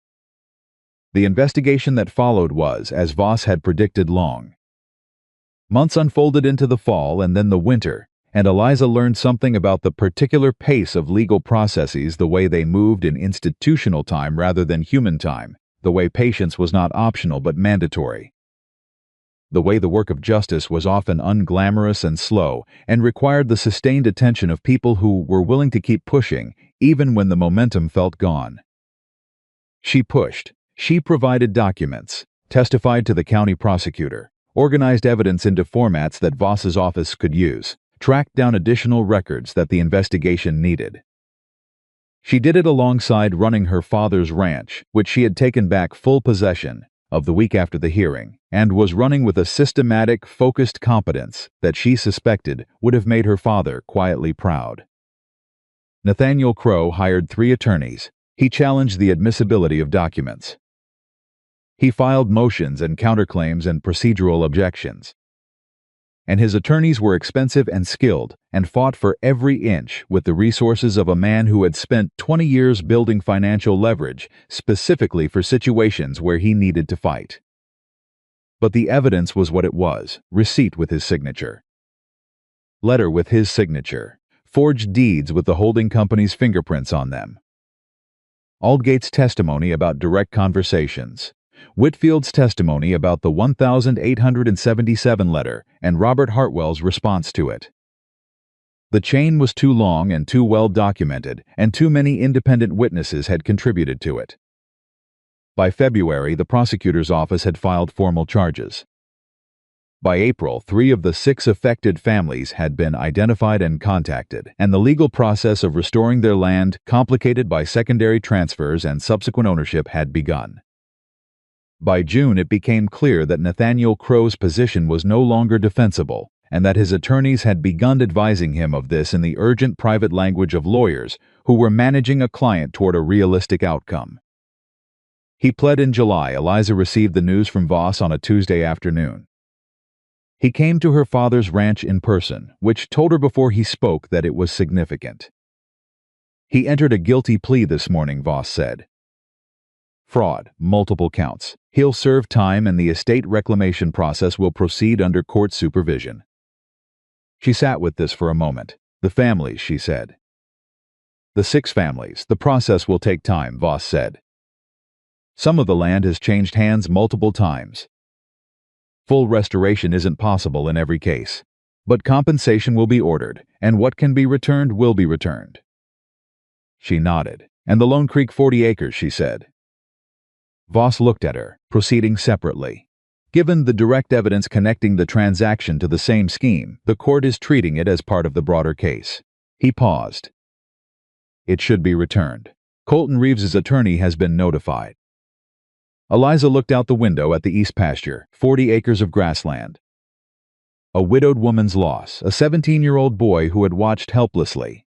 The investigation that followed was, as Voss had predicted, long. Months unfolded into the fall and then the winter, and Eliza learned something about the particular pace of legal processes, the way they moved in institutional time rather than human time, the way patience was not optional but mandatory. the way the work of justice was often unglamorous and slow and required the sustained attention of people who were willing to keep pushing even when the momentum felt gone. She pushed. She provided documents, testified to the county prosecutor, organized evidence into formats that Voss's office could use, tracked down additional records that the investigation needed. She did it alongside running her father's ranch, which she had taken back full possession of the week after the hearing, and was running with a systematic, focused competence that she suspected would have made her father quietly proud. Nathaniel Crowe hired 3 attorneys. He challenged the admissibility of documents. He filed motions and counterclaims and procedural objections. And his attorneys were expensive and skilled and fought for every inch with the resources of a man who had spent 20 years building financial leverage specifically for situations where he needed to fight. But the evidence was what it was: receipt with his signature, letter with his signature, forged deeds with the holding company's fingerprints on them, Aldgate's testimony about direct conversations, Whitfield's testimony about the 1877 letter, and Robert Hartwell's response to it. The chain was too long and too well documented, and too many independent witnesses had contributed to it. By February, the prosecutor's office had filed formal charges. By April, 3 of the 6 affected families had been identified and contacted, and the legal process of restoring their land, complicated by secondary transfers and subsequent ownership, had begun. By June, it became clear that Nathaniel Crowe's position was no longer defensible, and that his attorneys had begun advising him of this in the urgent private language of lawyers who were managing a client toward a realistic outcome. He pled in July. Eliza received the news from Voss on a Tuesday afternoon. He came to her father's ranch in person, which told her before he spoke that it was significant. He entered a guilty plea this morning, Voss said. Fraud, multiple counts. He'll serve time and the estate reclamation process will proceed under court supervision. She sat with this for a moment. The families, she said. The 6 families. The process will take time, Voss said. Some of the land has changed hands multiple times. Full restoration isn't possible in every case, but compensation will be ordered, and what can be returned will be returned. She nodded. And the Lone Creek 40 acres, she said. Voss looked at her, proceeding separately. Given the direct evidence connecting the transaction to the same scheme, the court is treating it as part of the broader case. He paused. It should be returned. Colton Reeves's attorney has been notified. Eliza looked out the window at the east pasture, 40 acres of grassland. A widowed woman's loss, a 17-year-old boy who had watched helplessly.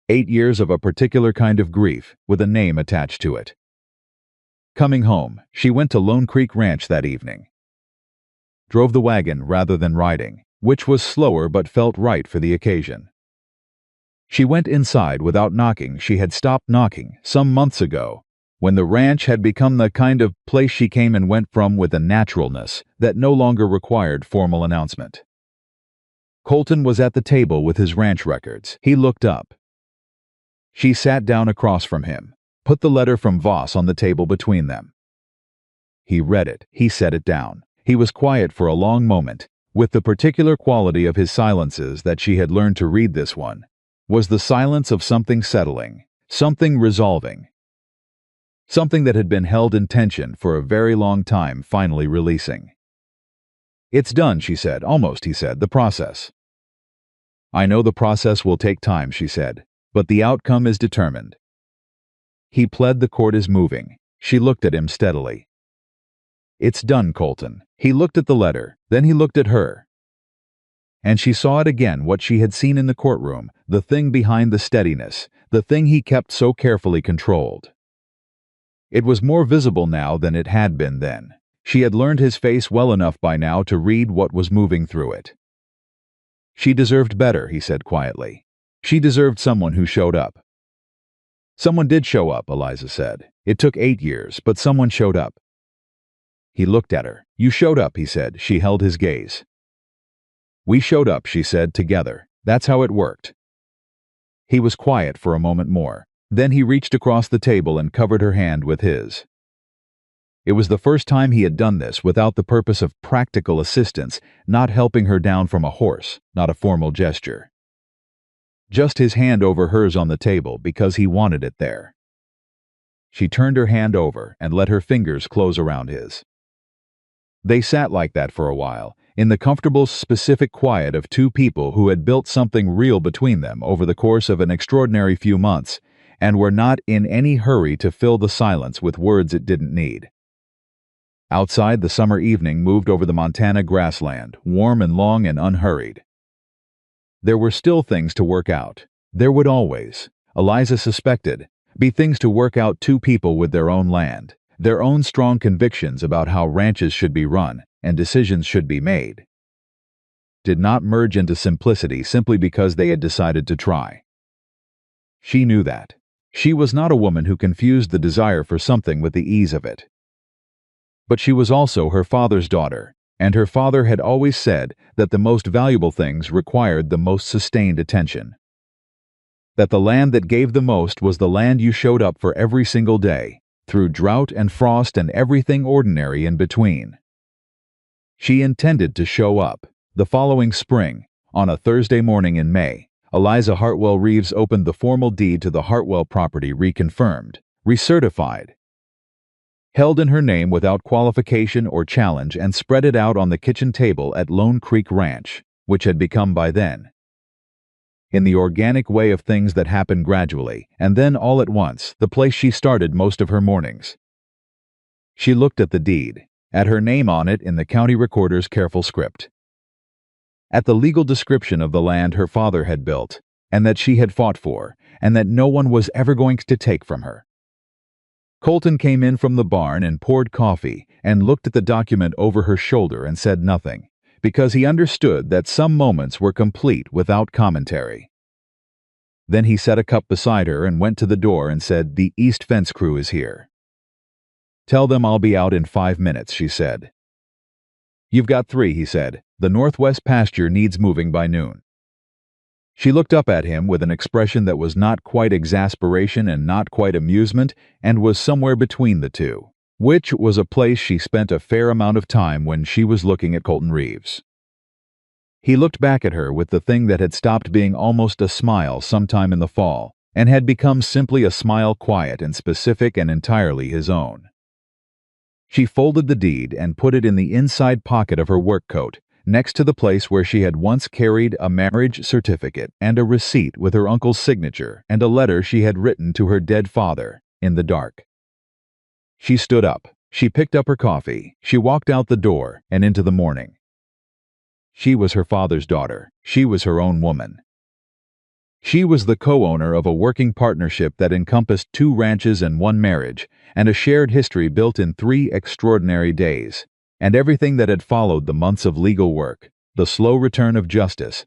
8 years of a particular kind of grief, with a name attached to it. Coming home, she went to Lone Creek Ranch that evening. Drove the wagon rather than riding, which was slower but felt right for the occasion. She went inside without knocking. She had stopped knocking some months ago, when the ranch had become the kind of place she came and went from with a naturalness that no longer required formal announcement. Colton was at the table with his ranch records. He looked up. She sat down across from him, put the letter from Voss on the table between them. He read it. He set it down. He was quiet for a long moment. With the particular quality of his silences that she had learned to read, this one was the silence of something settling, something resolving, something that had been held in tension for a very long time finally releasing. It's done, she said. Almost, he said. The process. I know the process will take time, she said, but the outcome is determined. He pled. The court is moving. She looked at him steadily. It's done, Colton. He looked at the letter, then he looked at her. And she saw it again, what she had seen in the courtroom, the thing behind the steadiness, the thing he kept so carefully controlled. It was more visible now than it had been then. She had learned his face well enough by now to read what was moving through it. She deserved better, he said quietly. She deserved someone who showed up. Someone did show up, Eliza said. It took 8 years, but someone showed up. He looked at her. You showed up, he said. She held his gaze. We showed up, she said, together. That's how it worked. He was quiet for a moment more. Then he reached across the table and covered her hand with his. It was the first time he had done this without the purpose of practical assistance, not helping her down from a horse, not a formal gesture. Just his hand over hers on the table because he wanted it there. She turned her hand over and let her fingers close around his. They sat like that for a while, in the comfortable, specific quiet of two people who had built something real between them over the course of an extraordinary few months, and were not in any hurry to fill the silence with words it didn't need. Outside, the summer evening moved over the Montana grassland, warm and long and unhurried. There were still things to work out. There would always, Eliza suspected, be things to work out two people with their own land, their own strong convictions about how ranches should be run and decisions should be made. Did not merge into simplicity simply because they had decided to try. She knew that. She was not a woman who confused the desire for something with the ease of it. But she was also her father's daughter, and her father had always said that the most valuable things required the most sustained attention. That the land that gave the most was the land you showed up for every single day, through drought and frost and everything ordinary in between. She intended to show up. The following spring, on a Thursday morning in May, Eliza Hartwell Reeves opened the formal deed to the Hartwell property, reconfirmed, recertified, held in her name without qualification or challenge, and spread it out on the kitchen table at Lone Creek Ranch, which had become by then, in the organic way of things that happened gradually, and then all at once, the place she started most of her mornings. She looked at the deed, at her name on it in the county recorder's careful script, at the legal description of the land her father had built, and that she had fought for, and that no one was ever going to take from her. Colton came in from the barn and poured coffee and looked at the document over her shoulder and said nothing, because he understood that some moments were complete without commentary. Then he set a cup beside her and went to the door and said, "The East Fence crew is here." "Tell them I'll be out in 5 minutes," she said. "You've got 3, he said. "The northwest pasture needs moving by noon." She looked up at him with an expression that was not quite exasperation and not quite amusement, and was somewhere between the two, which was a place she spent a fair amount of time when she was looking at Colton Reeves. He looked back at her with the thing that had stopped being almost a smile sometime in the fall, and had become simply a smile, quiet and specific and entirely his own. She folded the deed and put it in the inside pocket of her work coat, next to the place where she had once carried a marriage certificate and a receipt with her uncle's signature and a letter she had written to her dead father, in the dark. She stood up. She picked up her coffee. She walked out the door and into the morning. She was her father's daughter. She was her own woman. She was the co-owner of a working partnership that encompassed 2 ranches and 1 marriage, and a shared history built in 3 extraordinary days, and everything that had followed the months of legal work, the slow return of justice,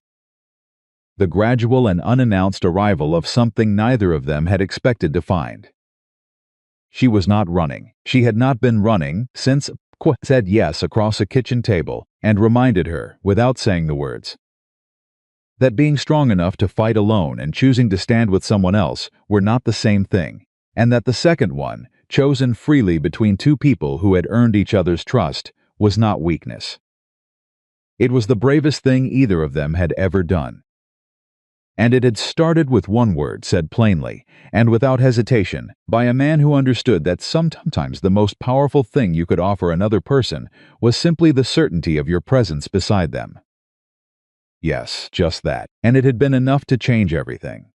the gradual and unannounced arrival of something neither of them had expected to find. She was not running. She had not been running since Qu said yes across a kitchen table and reminded her, without saying the words, that being strong enough to fight alone and choosing to stand with someone else were not the same thing, and that the second one, chosen freely between 2 people who had earned each other's trust, was not weakness. It was the bravest thing either of them had ever done. And it had started with 1 word said plainly, and without hesitation, by a man who understood that sometimes the most powerful thing you could offer another person was simply the certainty of your presence beside them. Yes, just that, and it had been enough to change everything.